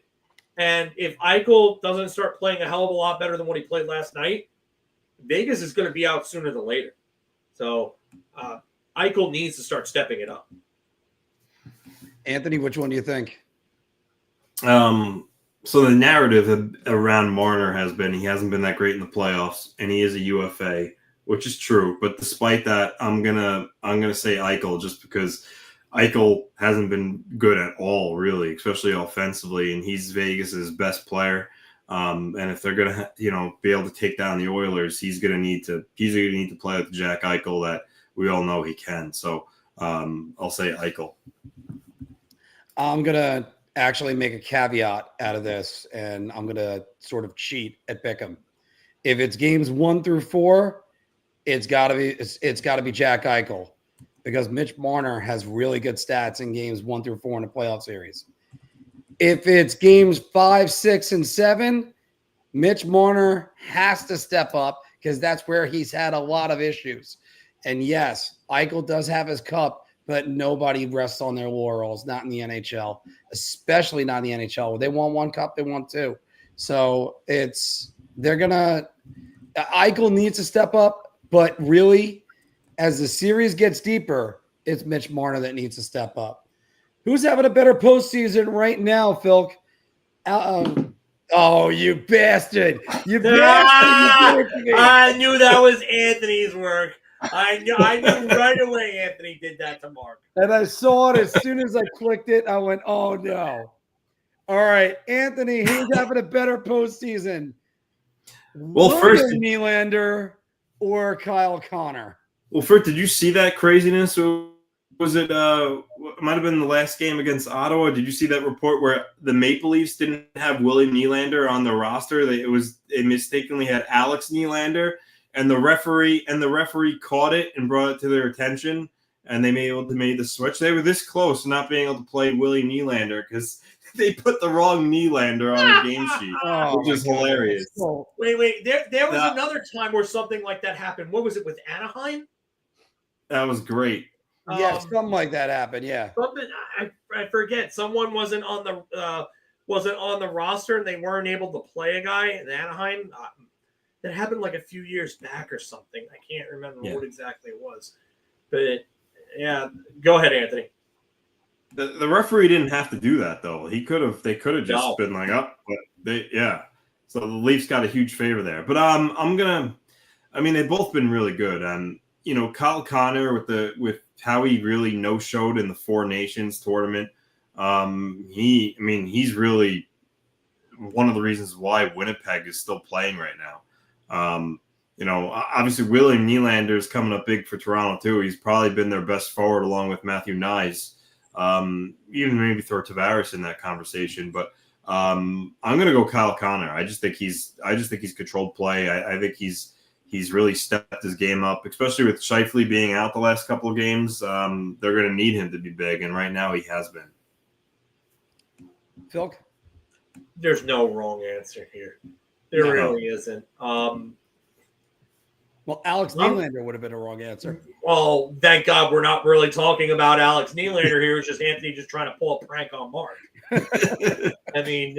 And if Eichel doesn't start playing a hell of a lot better than what he played last night, Vegas is going to be out sooner than later. So Eichel needs to start stepping it up. Anthony, which one do you think? So the narrative around Marner has been he hasn't been that great in the playoffs, and he is a UFA, which is true. But despite that, I'm gonna say Eichel just because Eichel hasn't been good at all, really, especially offensively, and he's Vegas's best player. And if they're gonna, be able to take down the Oilers, he's gonna need to play with Jack Eichel that we all know he can. So I'll say Eichel. I'm gonna actually make a caveat out of this, and I'm gonna sort of cheat at Pick'em. If it's games 1 through 4, it's gotta be Jack Eichel, because Mitch Marner has really good stats in games 1 through 4 in the playoff series. If it's games 5, 6, and 7, Mitch Marner has to step up because that's where he's had a lot of issues. And yes, Eichel does have his cup, but nobody rests on their laurels, not in the NHL, especially not in the NHL. They want 1 cup, they want 2. So Eichel needs to step up, but really, as the series gets deeper, it's Mitch Marner that needs to step up. Who's having a better postseason right now, Phil? Oh, you bastard. You bastard. I knew that was Anthony's work. I knew right away Anthony did that to Mark. And I saw it as soon as I clicked it. I went, oh, no. All right, Anthony, who's having a better postseason? Well, first, Nylander or Kyle Connor? Well, first, did you see that craziness? Was it it might have been the last game against Ottawa? Did you see that report where the Maple Leafs didn't have Willie Nylander on the roster? They mistakenly had Alex Nylander, and the referee caught it and brought it to their attention, and they made the switch. They were this close to not being able to play Willie Nylander because they put the wrong Nylander on the game sheet, which is hilarious. Wait. There was another time where something like that happened. What was it with Anaheim? That was great. Yeah, something like that happened. Yeah, something I forget. Someone wasn't on the roster, and they weren't able to play a guy in Anaheim. That happened like a few years back or something. I can't remember what exactly it was, but yeah. Go ahead, Anthony. The referee didn't have to do that though. They could have just been like up, but So the Leafs got a huge favor there. But they've both been really good. And Kyle Connor with how he really no-showed in the Four Nations tournament. He's really one of the reasons why Winnipeg is still playing right now. Obviously William Nylander is coming up big for Toronto too. He's probably been their best forward along with Matthew Nyes. Even maybe throw Tavares in that conversation, but I'm going to go Kyle Connor. I just think he's controlled play. I think he's really stepped his game up, especially with Scheifele being out the last couple of games. They're going to need him to be big, and right now he has been. Phil? There's no wrong answer here. There really isn't. Well, Alex Nylander would have been a wrong answer. Well, thank God we're not really talking about Alex Nylander here. It's just Anthony just trying to pull a prank on Mark. I mean,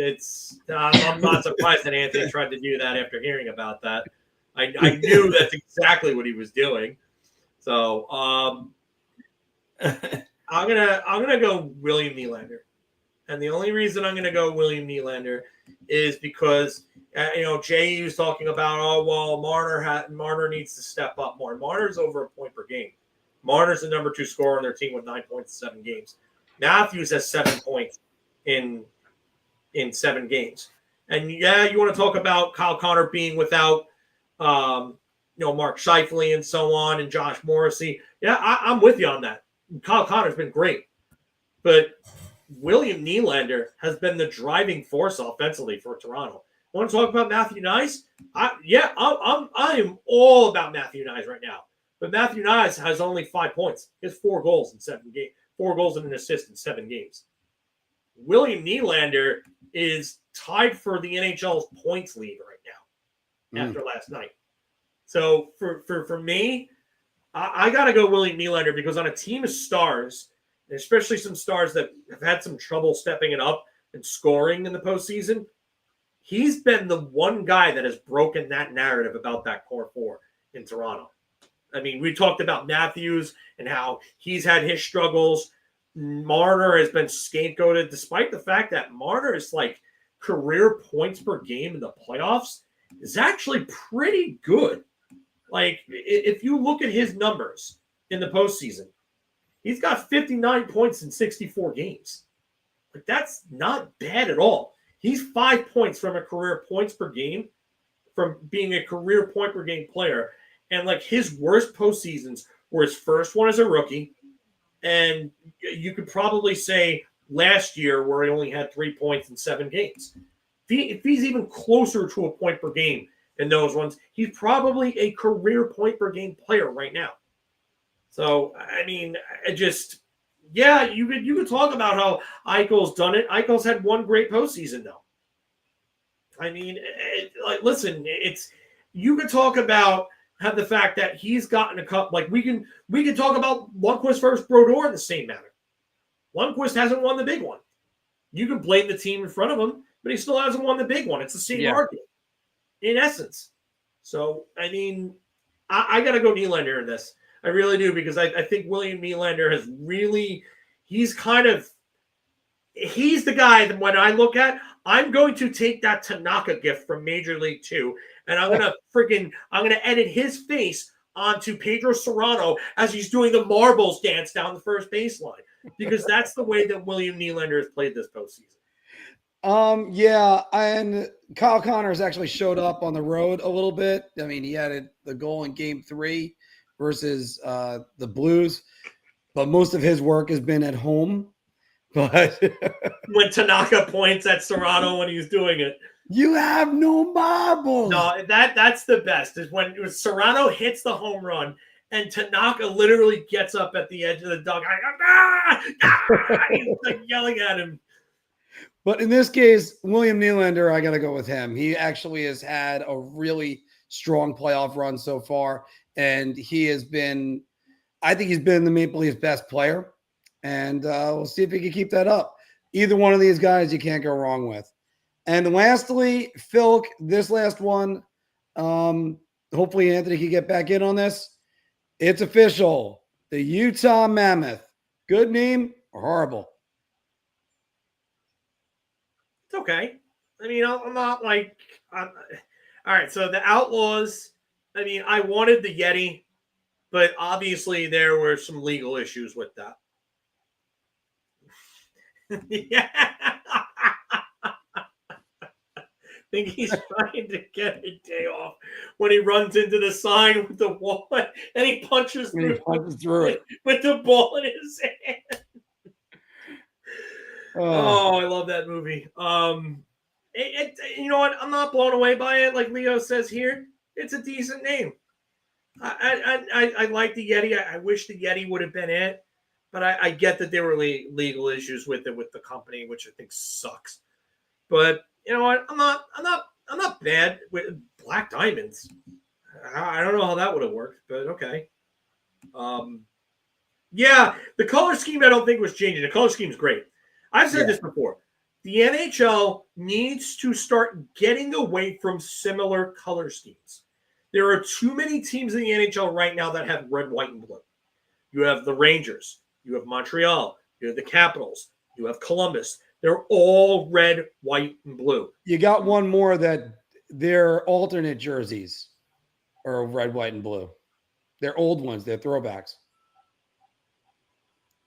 I'm not surprised that Anthony tried to do that after hearing about that. I knew that's exactly what he was doing. So I'm gonna go William Nylander. And the only reason I'm going to go William Nylander is because, Jay was talking about, Marner needs to step up more. Marner's over a point per game. Marner's the number 2 scorer on their team with 9 points in 7 games. Matthews has 7 points in 7 games. And, you want to talk about Kyle Connor being without, Mark Scheifele and so on and Josh Morrissey. Yeah, I'm with you on that. Kyle Connor's been great. But William Nylander has been the driving force offensively for Toronto. Want to talk about Matthew Nyes? I am all about Matthew Nyes right now. But Matthew Nyes has only 5 points. He has 4 goals in 7 games. 4 goals and an assist in 7 games. William Nylander is tied for the NHL's points lead right now after last night. So for me, I got to go William Nylander because on a team of stars, especially some stars that have had some trouble stepping it up and scoring in the postseason, he's been the one guy that has broken that narrative about that core 4 in Toronto. I mean, we talked about Matthews and how he's had his struggles. Marner has been scapegoated, despite the fact that Marner is like career points per game in the playoffs is actually pretty good. Like, if you look at his numbers in the postseason, he's got 59 points in 64 games. Like, that's not bad at all. He's 5 points from a career points per game, from being a career point per game player. And, like, his worst postseasons were his first one as a rookie. And you could probably say last year where he only had 3 points in 7 games. If he's even closer to a point per game in those ones, he's probably a career point per game player right now. So, I mean, you could talk about how Eichel's done it. Eichel's had one great postseason, though. I mean, you could talk about the fact that he's gotten a cup. Like, we can talk about Lundqvist versus Brodeur in the same manner. Lundqvist hasn't won the big one. You can blame the team in front of him, but he still hasn't won the big one. It's the same argument, in essence. So, I mean, I got to go Nylander in this. I really do, because I think William Nylander has really – he's the guy that when I look at, I'm going to take that Tanaka gift from Major League 2, and I'm going to edit his face onto Pedro Serrano as he's doing the marbles dance down the first baseline, because that's the way that William Nylander has played this postseason. And Kyle Connors actually showed up on the road a little bit. I mean, he had the goal in Game 3 versus the Blues, but most of his work has been at home. But when Tanaka points at Serrano when he's doing it, you have no marbles. No, that's the best is when Serrano hits the home run and Tanaka literally gets up at the edge of the dugout. He's like yelling at him. But in this case, William Nylander, I got to go with him. He actually has had a really strong playoff run so far, and I think he's been the Maple Leafs' best player, and we'll see if he can keep that up. Either one of these guys you can't go wrong with. And lastly, Phil, this last one, hopefully Anthony can get back in on this. It's official. The Utah Mammoth. Good name or horrible? It's okay. I mean, I'm not like all right, so the Outlaws, I mean, I wanted the Yeti, but obviously there were some legal issues with that. Yeah. I think he's trying to get a day off when he runs into the sign with the wall and he punches through it with the ball in his hand. Oh, I love that movie. You know what? I'm not blown away by it. Like Leo says here, it's a decent name. I like the Yeti. I wish the Yeti would have been it, but I get that there were legal issues with it with the company, which I think sucks. But you know what? I'm not bad with Black Diamonds. I don't know how that would have worked, but okay. Yeah, the color scheme I don't think was changing. The color scheme is great. I've said this before. The NHL needs to start getting away from similar color schemes. There are too many teams in the NHL right now that have red, white, and blue. You have the Rangers. You have Montreal. You have the Capitals. You have Columbus. They're all red, white, and blue. You got one more that their alternate jerseys are red, white, and blue. They're old ones. They're throwbacks.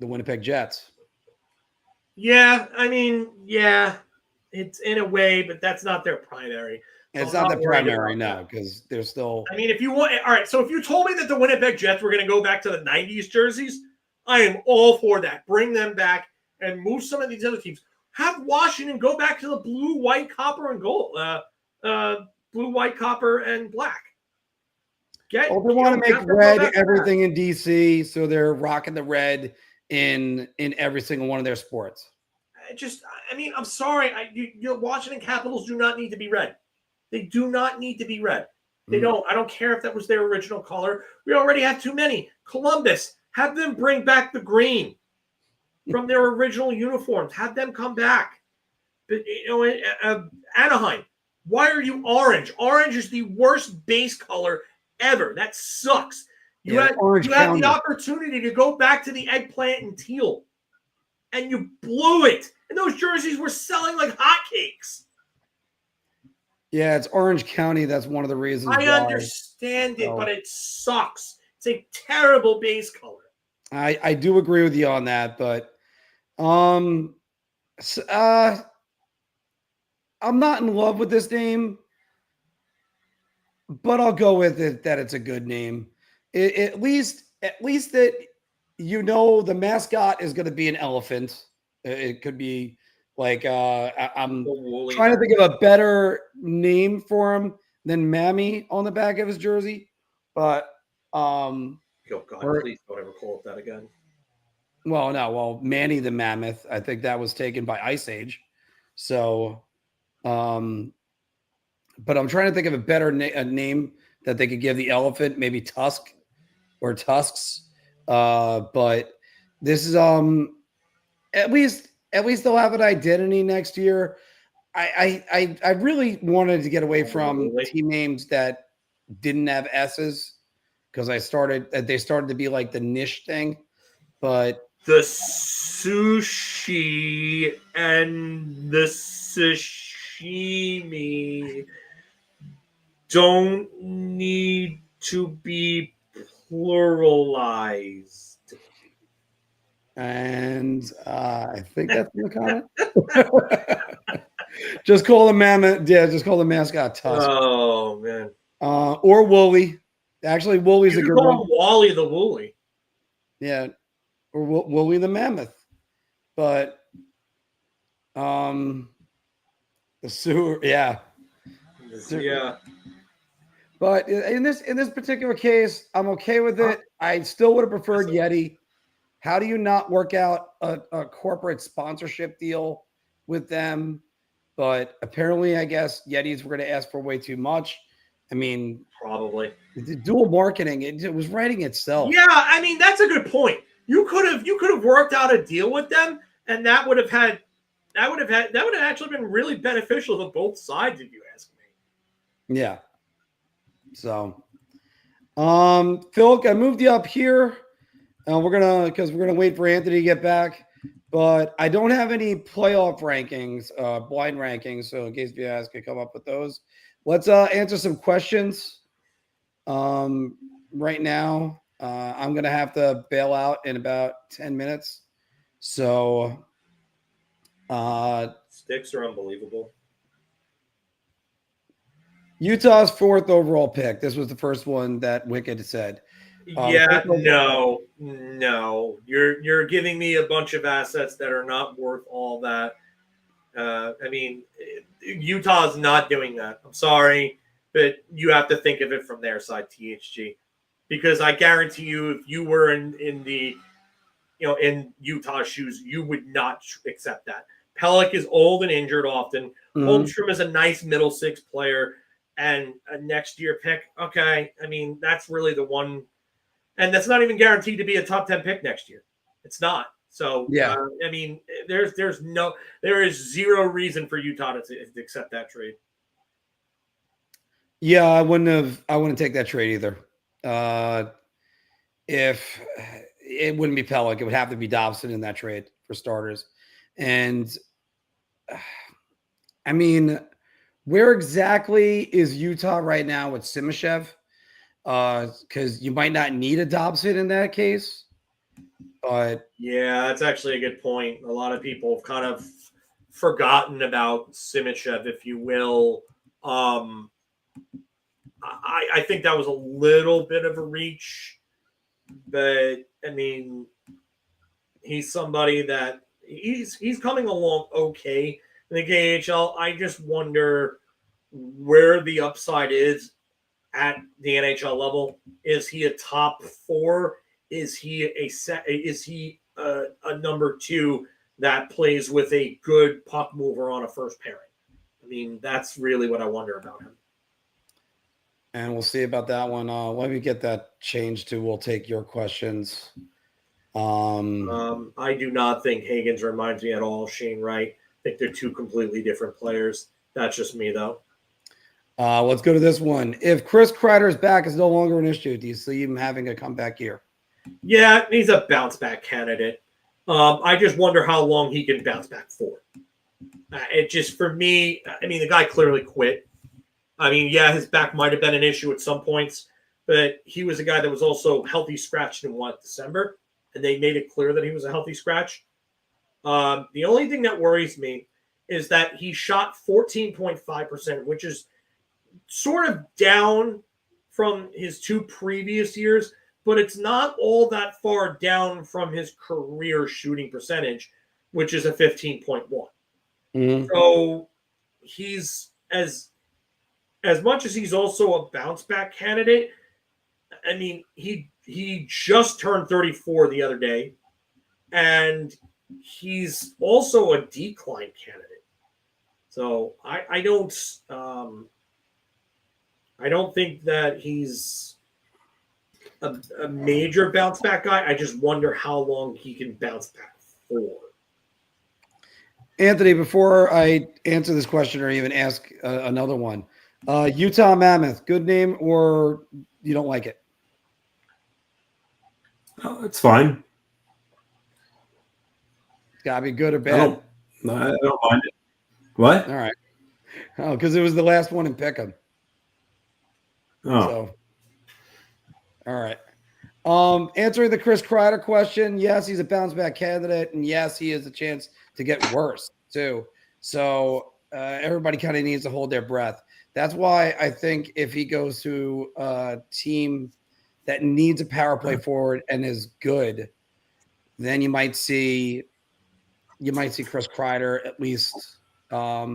The Winnipeg Jets. Yeah, I mean, yeah, it's in a way, but that's not their primary. So It's I'm not the worried primary, about no, that. because they're still. I mean, if you want, all right. So if you told me that the Winnipeg Jets were going to go back to the '90s jerseys, I am all for that. Bring them back and move some of these other teams. Have Washington go back to the blue, white, copper, and gold. Blue, white, copper, and black. They want to make have them go red back to everything in DC, so they're rocking the red in every single one of their sports. I mean, I'm sorry. Your Washington Capitals do not need to be red. They do not need to be red. They don't. I don't care if that was their original color. We already have too many. Columbus, have them bring back the green from their original uniforms. Have them come back. But Anaheim, why are you orange? Orange is the worst base color ever. That sucks. You had the opportunity to go back to the eggplant and teal, and you blew it. And those jerseys were selling like hotcakes. Yeah, it's Orange County. That's one of the reasons. I understand it, but it sucks. It's a terrible base color. I do agree with you on that, but I'm not in love with this name, but I'll go with it that it's a good name. At least that the mascot is going to be an elephant. It could be like I'm trying to think of a better name for him than Mammy on the back of his jersey, but oh God, please don't ever call it that again. Manny the Mammoth. I think that was taken by Ice Age. So, but I'm trying to think of a better name that they could give the elephant, maybe Tusk or Tusks. But this is at least they'll have an identity next year. I really wanted to get away from team names that didn't have S's because they started to be like the niche thing. But the sushi and the sashimi don't need to be pluralized. And I think that's in the comment. Just call the mammoth. Yeah, just call the mascot Tusk. Oh man. Or Wooly. Actually, Wooly's a good one. Wally the Wooly. Yeah, or Wooly the Mammoth. But the sewer, yeah. Yeah. But in this particular case, I'm okay with it. I still would have preferred Yeti. How do you not work out a corporate sponsorship deal with them? But apparently, I guess Yetis were going to ask for way too much. I mean, probably the dual marketing, it was writing itself. Yeah, I mean, that's a good point. You could have worked out a deal with them, and that would have actually been really beneficial to both sides, if you ask me. Yeah. So, Phil, I moved you up here. We're gonna wait for Anthony to get back, but I don't have any playoff rankings, blind rankings. So in case you guys could come up with those, let's answer some questions. Right now, I'm gonna have to bail out in about 10 minutes. So, sticks are unbelievable. Utah's 4th overall pick. This was the first one that Wicked said. No. You're giving me a bunch of assets that are not worth all that. I mean, Utah's not doing that. I'm sorry, but you have to think of it from their side, THG, because I guarantee you, if you were in Utah's shoes, you would not accept that. Pelech is old and injured often. Holmstrom is a nice middle six player and a next year pick. Okay, I mean, that's really the one. And that's not even guaranteed to be a top 10 pick next year. It's not. So, yeah. I mean, there is zero reason for Utah to accept that trade. Yeah, I wouldn't take that trade either. If it wouldn't be Pelech, it would have to be Dobson in that trade for starters. And I mean, where exactly is Utah right now with Simashev? Because you might not need a Dobson in that case. But yeah, that's actually a good point. A lot of people have kind of forgotten about Simashev, if you will. I think that was a little bit of a reach, but I mean, he's somebody that he's coming along okay in the KHL. I just wonder where the upside is at the NHL level. Is he a top 4? Is he a number 2 that plays with a good puck mover on a first pairing? I mean, that's really what I wonder about him. And we'll see about that one. Let me get that changed to we'll take your questions. I do not think Hagens reminds me at all of Shane Wright. I think they're two completely different players. That's just me, though. Let's go to this one. If Chris Kreider's back is no longer an issue, do you see him having a comeback year? Yeah, he's a bounce back candidate. I just wonder how long he can bounce back for. It just, for me, I mean, the guy clearly quit. I mean, yeah, his back might have been an issue at some points, but he was a guy that was also healthy scratched in December, and they made it clear that he was a healthy scratch. The only thing that worries me is that he shot 14.5%, which is sort of down from his 2 previous years, but it's not all that far down from his career shooting percentage, which is a 15.1. Mm-hmm. So he's as much as he's also a bounce back candidate. I mean, he just turned 34 the other day, and he's also a decline candidate. So I don't think that he's a major bounce back guy. I just wonder how long he can bounce back for. Anthony, before I answer this question or even ask another one, Utah Mammoth, good name or you don't like it? Oh, it's fine. It's got to be good or I bad. don't mind it. What? All right. Oh, because it was the last one in Pickham. Oh. So, all right. Answering the Chris Kreider question, yes, he's a bounce back candidate, and yes, he has a chance to get worse too. So everybody kind of needs to hold their breath. That's why I think if he goes to a team that needs a power play forward and is good, then you might see Chris Kreider, at least a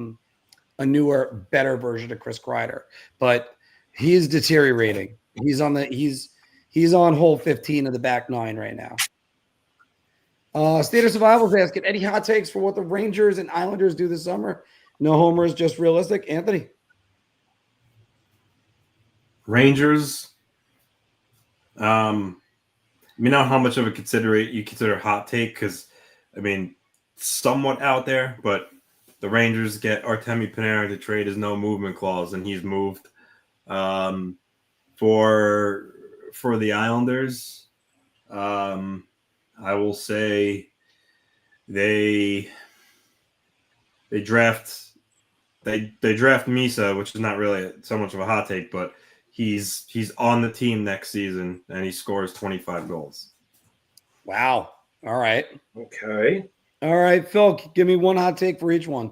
newer, better version of Chris Kreider. But he's deteriorating. He's on hole 15 of the back 9 right now. State of Survival is asking, any hot takes for what the Rangers and Islanders do this summer? No homers, just realistic. Anthony? Rangers. I mean, not how much of a you consider hot take, because, I mean, somewhat out there, but the Rangers get Artemi Panarin to trade his no movement clause, and he's moved. For the Islanders, I will say they draft Misa, which is not really so much of a hot take, but he's on the team next season and he scores 25 goals. Wow. All right. Okay. All right, Phil, give me one hot take for each one.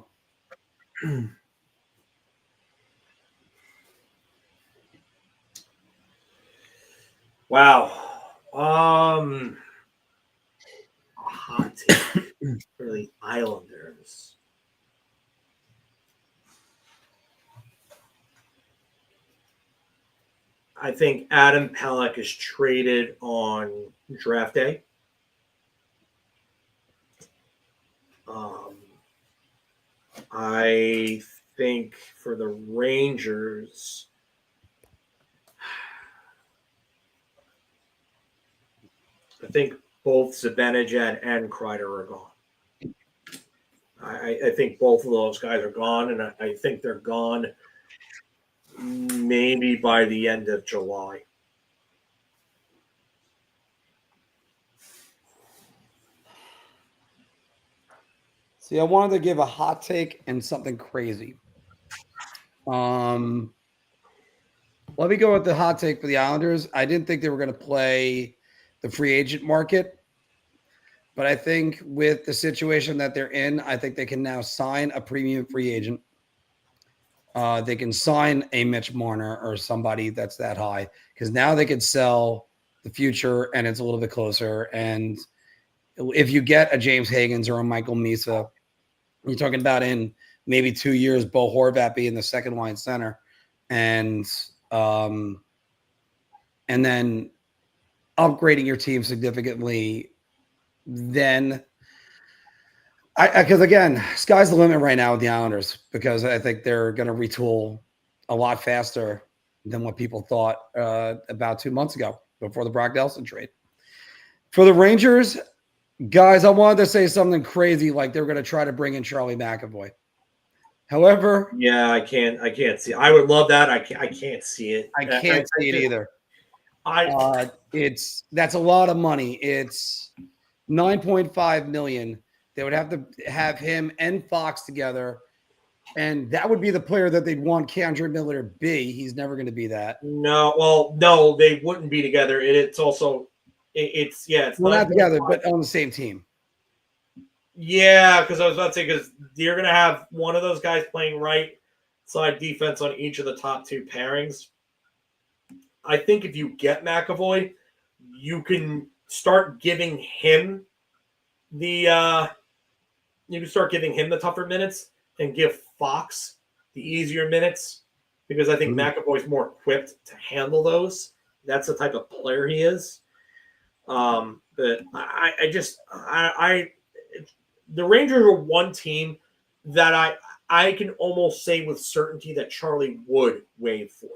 Wow. Hot take for the Islanders. I think Adam Pelech is traded on draft day. I think for the Rangers, I think both Zibanejad and Kreider are gone. I think both of those guys are gone, and I think they're gone maybe by the end of July. See, I wanted to give a hot take and something crazy. Let me go with the hot take for the Islanders. I didn't think they were going to play the free agent market, but I think with the situation that they're in, I think they can now sign a premium free agent. They can sign a Mitch Marner or somebody that's that high, because now they could sell the future and it's a little bit closer. And if you get a James Hagens or a Michael Misa, you're talking about in maybe 2 years, Bo Horvat being the second line center, and then upgrading your team significantly. Then, because again, sky's the limit right now with the Islanders, because I think they're going to retool a lot faster than what people thought about 2 months ago before the Brock Nelson trade. For the Rangers, guys, I wanted to say something crazy, like they were going to try to bring in Charlie McAvoy. However, yeah, I can't see. I would love that. I can't see it. I can't see it either. That's a lot of money. It's $9.5 million. They would have to have him and Fox together, and that would be the player that they'd want Keandre Miller to be. He's never going to be that. No, they wouldn't be together. It's also, it's not together, but on the same team. Yeah, because I was about to say, because you're going to have one of those guys playing right side defense on each of the top two pairings. I think if you get McAvoy, you can start giving him the tougher minutes and give Fox the easier minutes, because I think McAvoy's more equipped to handle those. That's the type of player he is. But the Rangers are one team that I can almost say with certainty that Charlie would waive for.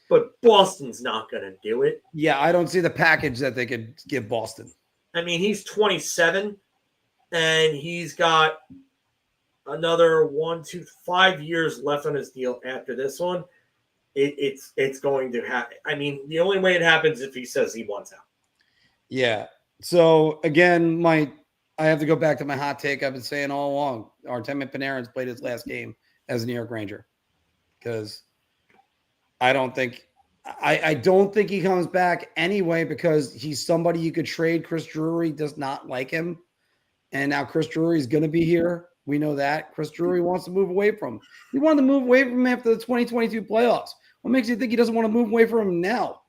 But Boston's not going to do it. Yeah, I don't see the package that they could give Boston. I mean, he's 27, and he's got another 5 years left on his deal after this one. It's going to happen. I mean, the only way it happens is if he says he wants out. Yeah. So, again, I have to go back to my hot take I've been saying all along. Artemi Panarin's played his last game as a New York Ranger, because I don't think he comes back anyway, because he's somebody you could trade. Chris Drury does not like him, and now Chris Drury is going to be here. We know that. Chris Drury wants to move away from him. He wanted to move away from him after the 2022 playoffs. What makes you think he doesn't want to move away from him now?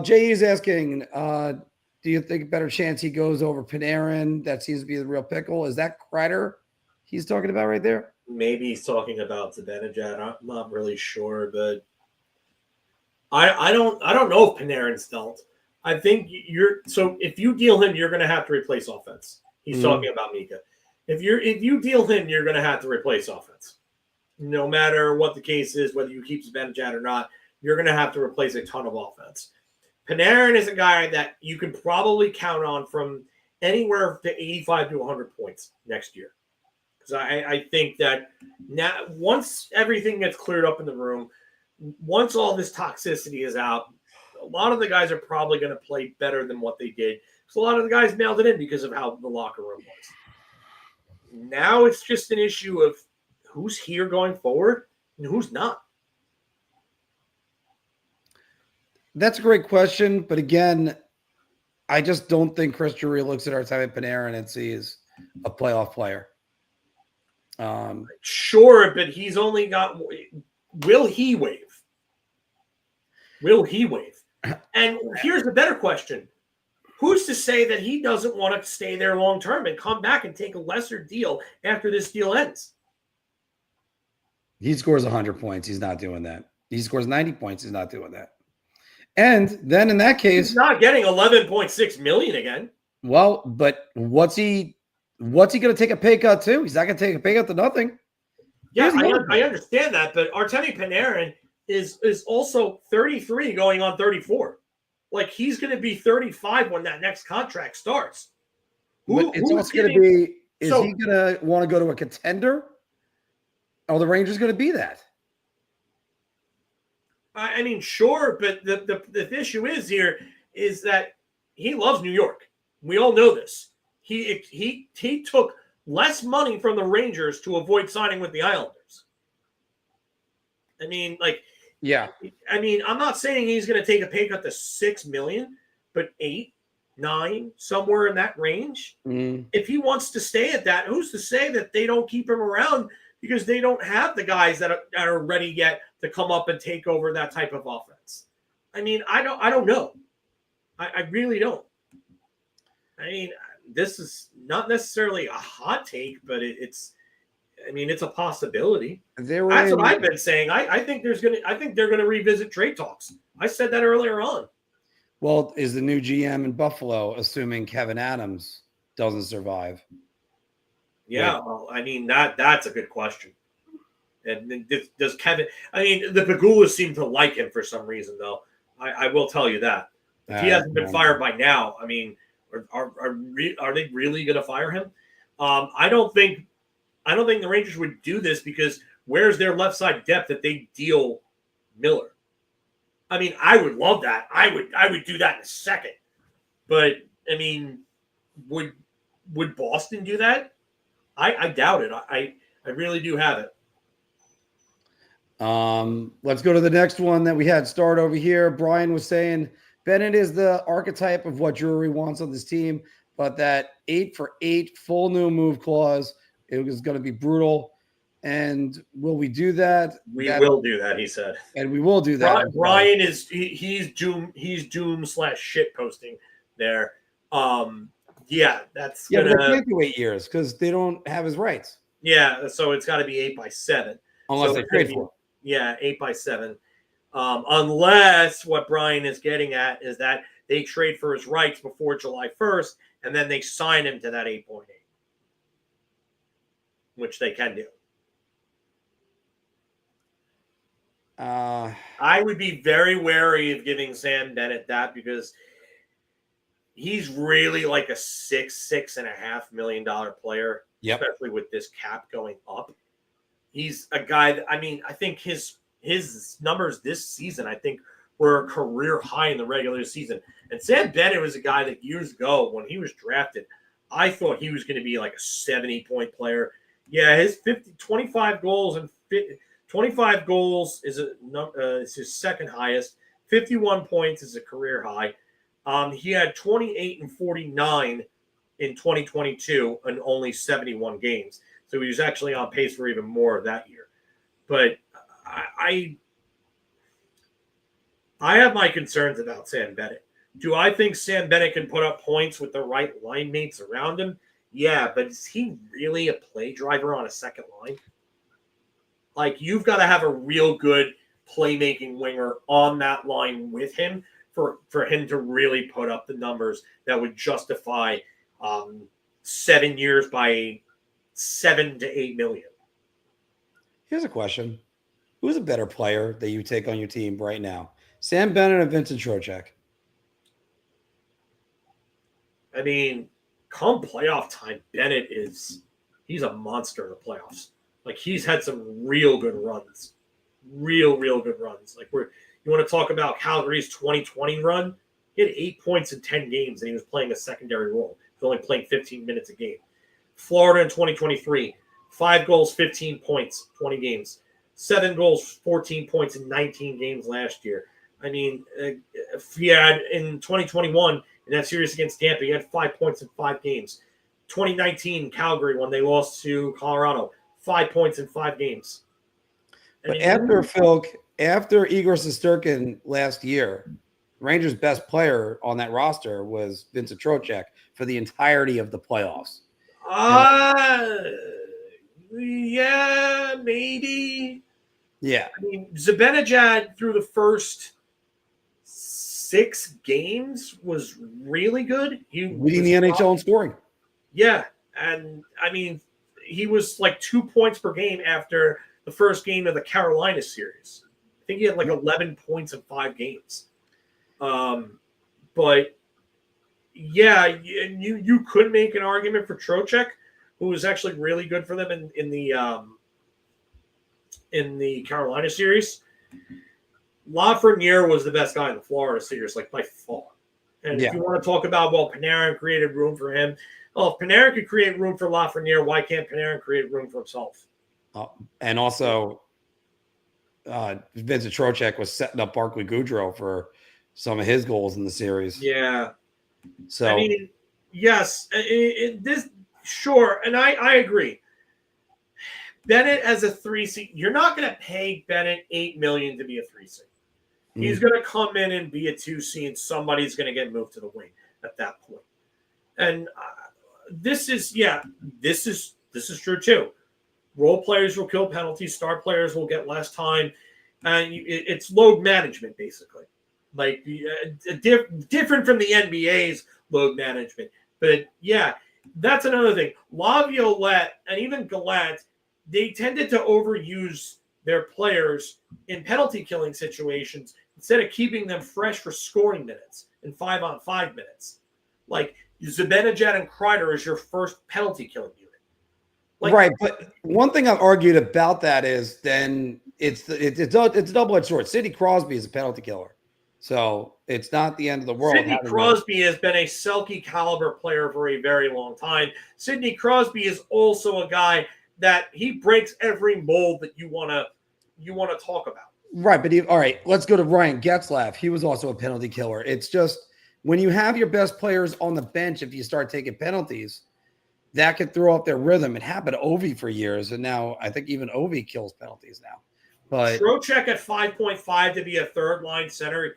Jay is asking, do you think a better chance he goes over Panarin? That seems to be the real pickle. Is that Kreider he's talking about right there? Maybe he's talking about Zibanejad. I'm not really sure, but I don't know if Panarin's dealt. I think if you deal him, you're going to have to replace offense. He's talking about Mika. If you deal him, you're going to have to replace offense. No matter what the case is, whether you keep Zibanejad or not, you're going to have to replace a ton of offense. Panarin is a guy that you can probably count on from anywhere to 85 to 100 points next year. Because I think that now, once everything gets cleared up in the room, once all this toxicity is out, a lot of the guys are probably going to play better than what they did. Because a lot of the guys mailed it in because of how the locker room was. Now it's just an issue of who's here going forward and who's not. That's a great question. But again, I just don't think Chris Drury looks at Artemi Panarin and sees a playoff player. Sure, but he's only got – will he waive? Will he waive? And here's a better question. Who's to say that he doesn't want to stay there long term and come back and take a lesser deal after this deal ends? He scores 100 points. He's not doing that. He scores 90 points. He's not doing that. And then in that case, he's not getting $11.6 million again. Well, but what's he going to take a pay cut to? He's not going to take a pay cut to nothing. Yeah, I understand that, but Artemi Panarin is also 33 going on 34. Like, he's going to be 35 when that next contract starts. It's also going to be, is he going to want to go to a contender? Or the Rangers going to be that? I mean, sure, but the issue is that he loves New York. We all know this. He took less money from the Rangers to avoid signing with the Islanders. I mean, like, Yeah. I mean, I'm not saying he's going to take a pay cut to $6 million, but 8, 9, somewhere in that range. If he wants to stay at that, who's to say that they don't keep him around because they don't have the guys that are ready yet to come up and take over that type of offense? I mean, I don't know. I really don't. I mean, this is not necessarily a hot take, but it's a possibility. That's what I've been saying. I think they're gonna revisit trade talks. I said that earlier on. Well, is the new GM in Buffalo assuming Kevin Adams doesn't survive? Yeah, well, I mean that's a good question. And does Kevin? I mean, the Pagulas seem to like him for some reason, though. I will tell you that. If he hasn't been fired by now, I mean, are they really going to fire him? I don't think the Rangers would do this because where's their left side depth that they deal Miller? I mean, I would love that. I would do that in a second. But I mean, would Boston do that? I doubt it. I really do have it. Let's go to the next one that we had start over here. Brian was saying Bennett is the archetype of what Drury wants on this team, but that 8-for-8 full new move clause, it was going to be brutal. And will we do that? We will do that, he said. And we will do that. Brian is he's doom / shit posting there. Yeah, that's but they can't do 8 years because they don't have his rights. Yeah, so it's got to be 8x7. Unless they trade for him. Yeah, 8x7. Unless what Brian is getting at is that they trade for his rights before July 1st, and then they sign him to that 8.8, which they can do. I would be very wary of giving Sam Bennett that because he's really like a $6.5 million player, especially with this cap going up. He's a guy that, I mean, I think his numbers this season, I think, were a career high in the regular season. And Sam Bennett was a guy that years ago when he was drafted, I thought he was going to be like a 70-point player. Yeah, his 25 goals and 25 goals is his second highest. 51 points is a career high. He had 28 and 49 in 2022 and only 71 games. So he was actually on pace for even more that year. But I have my concerns about Sam Bennett. Do I think Sam Bennett can put up points with the right line mates around him? Yeah, but is he really a play driver on a second line? Like, you've got to have a real good playmaking winger on that line with him for him to really put up the numbers that would justify 7 years by $7 to $8 million. Here's a question. Who's a better player that you take on your team right now? Sam Bennett or Vincent Trocheck? I mean, come playoff time, Bennett he's a monster in the playoffs. Like, he's had some real good runs. Real good runs. Like, you want to talk about Calgary's 2020 run? He had 8 points in 10 games, and he was playing a secondary role. He was only playing 15 minutes a game. Florida in 2023, 5 goals, 15 points, 20 games. 7 goals, 14 points in 19 games last year. I mean, if he had in 2021, in that series against Tampa, he had 5 points in 5 games. 2019, Calgary, when they lost to Colorado, 5 points in 5 games. But after Igor Shesterkin last year, Rangers' best player on that roster was Vincent Trocheck for the entirety of the playoffs. Yeah, maybe. Yeah. I mean, Zibanejad through the first 6 games was really good. Leading the NHL in scoring. Yeah, and I mean, he was like 2 points per game after the first game of the Carolina series. I think he had like 11 points in 5 games. But yeah, you could make an argument for Trocheck, who was actually really good for them in the Carolina series. Lafreniere was the best guy in the Florida series, like by far. And if you want to talk about, well, Panarin created room for him. Well, if Panarin could create room for Lafreniere, why can't Panarin create room for himself? And also, Vincent Trocheck was setting up Barclay Goodrow for some of his goals in the series. Yeah. So, I mean, yes, sure, and I agree. Bennett as a 3C, you're not going to pay Bennett $8 million to be a 3C. He's going to come in and be a 2C, and somebody's going to get moved to the wing at that point. And this is true too. Role players will kill penalties. Star players will get less time. And it's load management, basically. Like different from the NBA's load management. But yeah, that's another thing. Laviolette and even Gallant, they tended to overuse their players in penalty killing situations instead of keeping them fresh for scoring minutes and 5-on-5 minutes. Like Zibanejad and Kreider is your first penalty killing unit. Like, right, but one thing I've argued about that is then it's a double-edged sword. Sidney Crosby is a penalty killer, so it's not the end of the world. Sidney Crosby has been a Selke caliber player for a very long time. Sidney Crosby is also a guy that he breaks every mold that you want to talk about. Right, but all right, let's go to Ryan Getzlaf. He was also a penalty killer. It's just when you have your best players on the bench, if you start taking penalties, that could throw up their rhythm. It happened to Ovi for years, and now I think even Ovi kills penalties now. But Trocheck at 5.5 to be a third-line center,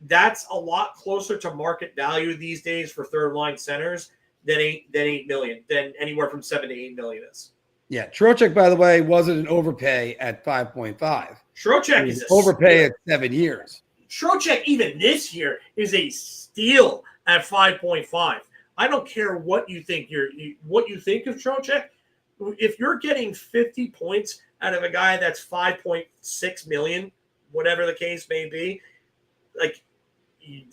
that's a lot closer to market value these days for third-line centers than $8 million, than anywhere from $7 to $8 million is. Yeah, Trocheck, by the way, wasn't an overpay at 5.5. Trocheck is overpay at 7 years. Trocheck, even this year, is a steal at 5.5. I don't care what you think of Trocheck. If you're getting 50 points out of a guy that's 5.6 million, whatever the case may be, like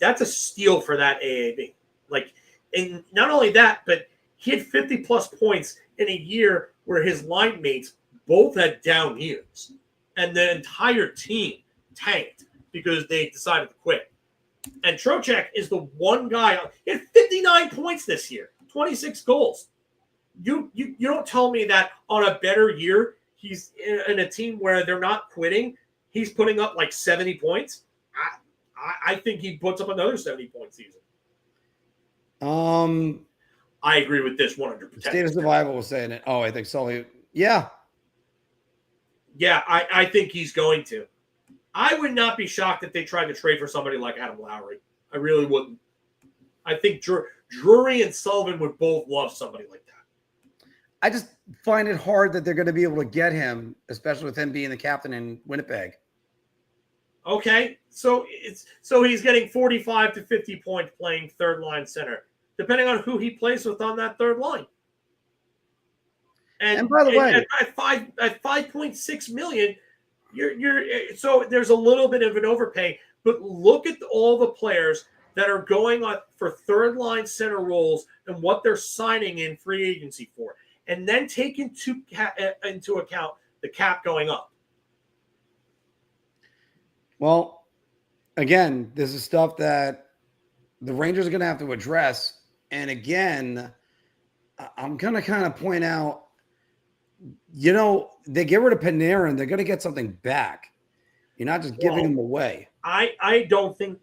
that's a steal for that AAB. Like, and not only that, but he had 50 plus points in a year where his line mates both had down years, and the entire team tanked because they decided to quit. And Trocheck is the one guy. He had 59 points this year, 26 goals. You don't tell me that on a better year, he's in a team where they're not quitting, he's putting up like 70 points. I think he puts up another 70-point season. I agree with this 100%. State of Survival was saying it. Oh, I think Sully. Yeah. Yeah, I think he's going to. I would not be shocked if they tried to trade for somebody like Adam Lowry. I really wouldn't. I think Drury and Sullivan would both love somebody like that. I just find it hard that they're going to be able to get him, especially with him being the captain in Winnipeg. Okay, so he's getting 45 to 50 points playing third line center, depending on who he plays with on that third line. And by the way, at 5.6 million, you're so there's a little bit of an overpay. But look at all the players that are going on for third line center roles and what they're signing in free agency for, and then take into account the cap going up. Well, again, this is stuff that the Rangers are going to have to address. And again, I'm going to kind of point out, they get rid of Panarin, they're going to get something back. You're not just giving them away. I don't think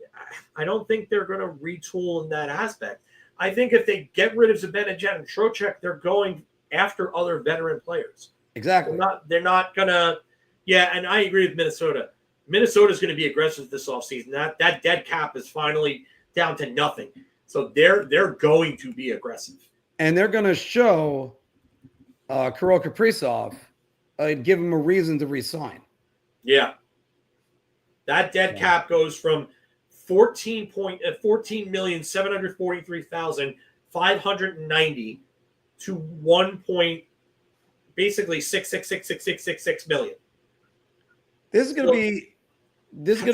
they're going to retool in that aspect. I think if they get rid of Zibanejad and Trocheck, they're going after other veteran players. Exactly. They're not going to. Yeah, and I agree with Minnesota. Minnesota's going to be aggressive this offseason. That dead cap is finally down to nothing. So they're going to be aggressive. And they're going to show Kirill Kaprizov, give him a reason to resign. Yeah. That dead cap goes from 14,743,590 to 1. Basically 6666666 million. This is going to be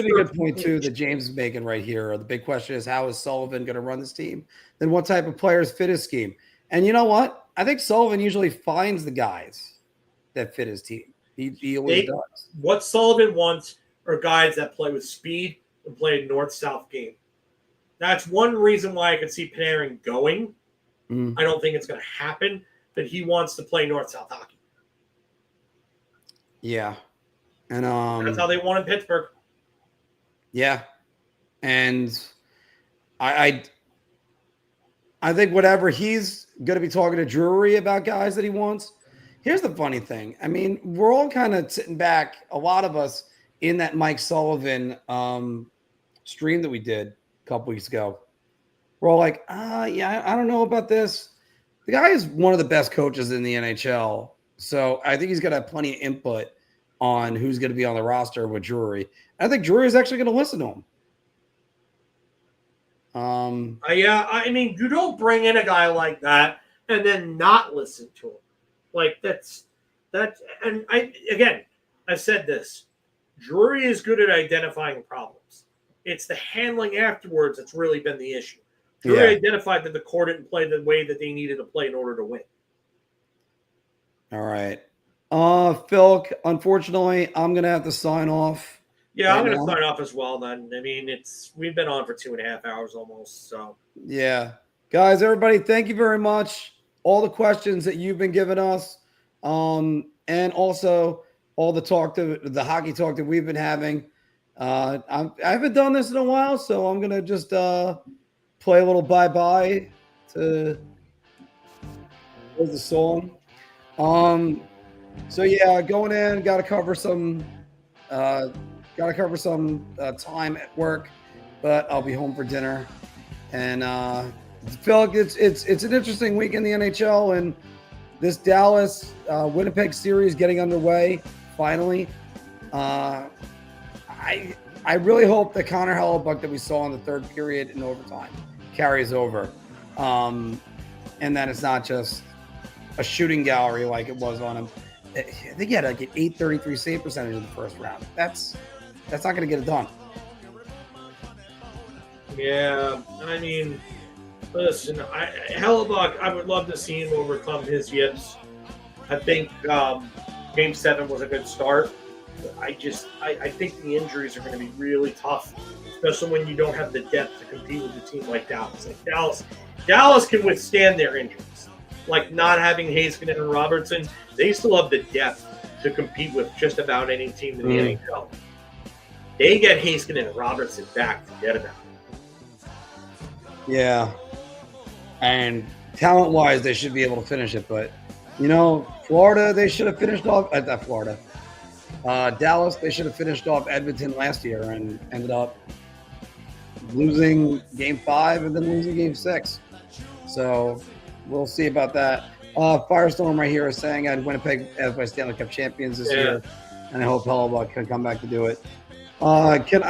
a good point too that James is making right here. The big question is, how is Sullivan going to run this team? Then what type of players fit his scheme? And you know what? I think Sullivan usually finds the guys that fit his team. He always does. What Sullivan wants are guys that play with speed and play a north-south game. That's one reason why I could see Panarin going. Mm. I don't think it's going to happen, but he wants to play North-South hockey. Yeah. And That's how they won in Pittsburgh. yeah. And I think whatever he's going to be talking to Drury about guys that he wants. Here's the funny thing. I mean, we're all kind of sitting back, a lot of us, in that Mike Sullivan stream that we did a couple weeks ago. We're all like, yeah, I don't know about this. The guy is one of the best coaches in the NHL. So I think he's going to have plenty of input on who's going to be on the roster with Drury. I think Drury is actually going to listen to him. Yeah, I mean, you don't bring in a guy like that and then not listen to him. Like that's. And I've said this. Drury is good at identifying problems. It's the handling afterwards that's really been the issue. Drury identified that the core didn't play the way that they needed to play in order to win. All right. Phil, unfortunately, I'm going to have to sign off. Yeah, right I'm going now. to sign off as well then. I mean, we've been on for 2.5 hours almost, so. Yeah. Guys, everybody, thank you very much. All the questions that you've been giving us, and also all the hockey talk that we've been having. I haven't done this in a while, so I'm going to just play a little bye-bye to the song. So yeah, going in, got to cover some time at work, but I'll be home for dinner. And Phil, it's an interesting week in the NHL, and this Dallas Winnipeg series getting underway finally. I really hope that Connor Hellebuck that we saw in the third period in overtime carries over, and that it's not just a shooting gallery like it was on him. I think he had like an .833 save percentage in the first round. That's not going to get it done. Yeah, I mean, listen, Hellebuck, I would love to see him overcome his yips. I think Game 7 was a good start. I think the injuries are going to be really tough, especially when you don't have the depth to compete with a team like Dallas. Like Dallas can withstand their injuries. Like not having Heiskanen and Robertson, they still have the depth to compete with just about any team in the NHL. They get Heiskanen and Robertson back, forget about it. Yeah. And talent-wise, they should be able to finish it. But, Florida, they should have finished off – Florida. Dallas, they should have finished off Edmonton last year and ended up losing Game 5 and then losing Game 6. So we'll see about that. Firestorm right here is saying I had Winnipeg as my Stanley Cup champions this year, and I hope Hellebuck can come back to do it. Can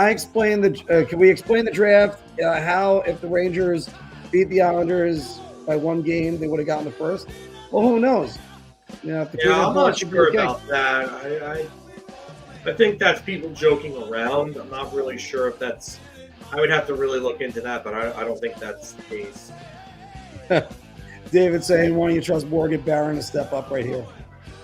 we explain the draft? How if the Rangers beat the Islanders by one game, they would have gotten the first? Well, who knows? I'm not sure about that. I think that's people joking around. I'm not really sure if that's. I would have to really look into that, but I don't think that's the case. David saying, why don't you trust Morgan Barron to step up right here?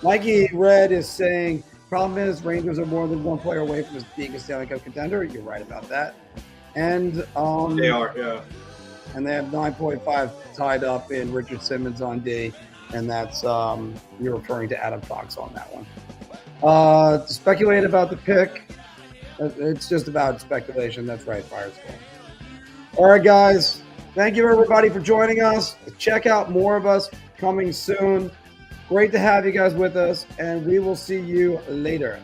Mikey Red is saying, problem is Rangers are more than one player away from being a Stanley Cup contender. You're right about that. And they are, yeah. And they have 9.5 tied up in Richard Simmons on D, and that's you're referring to Adam Fox on that one. To speculate about the pick, it's just about speculation. That's right, Firestorm. All right, guys. Thank you, everybody, for joining us. Check out more of us coming soon. Great to have you guys with us, and we will see you later.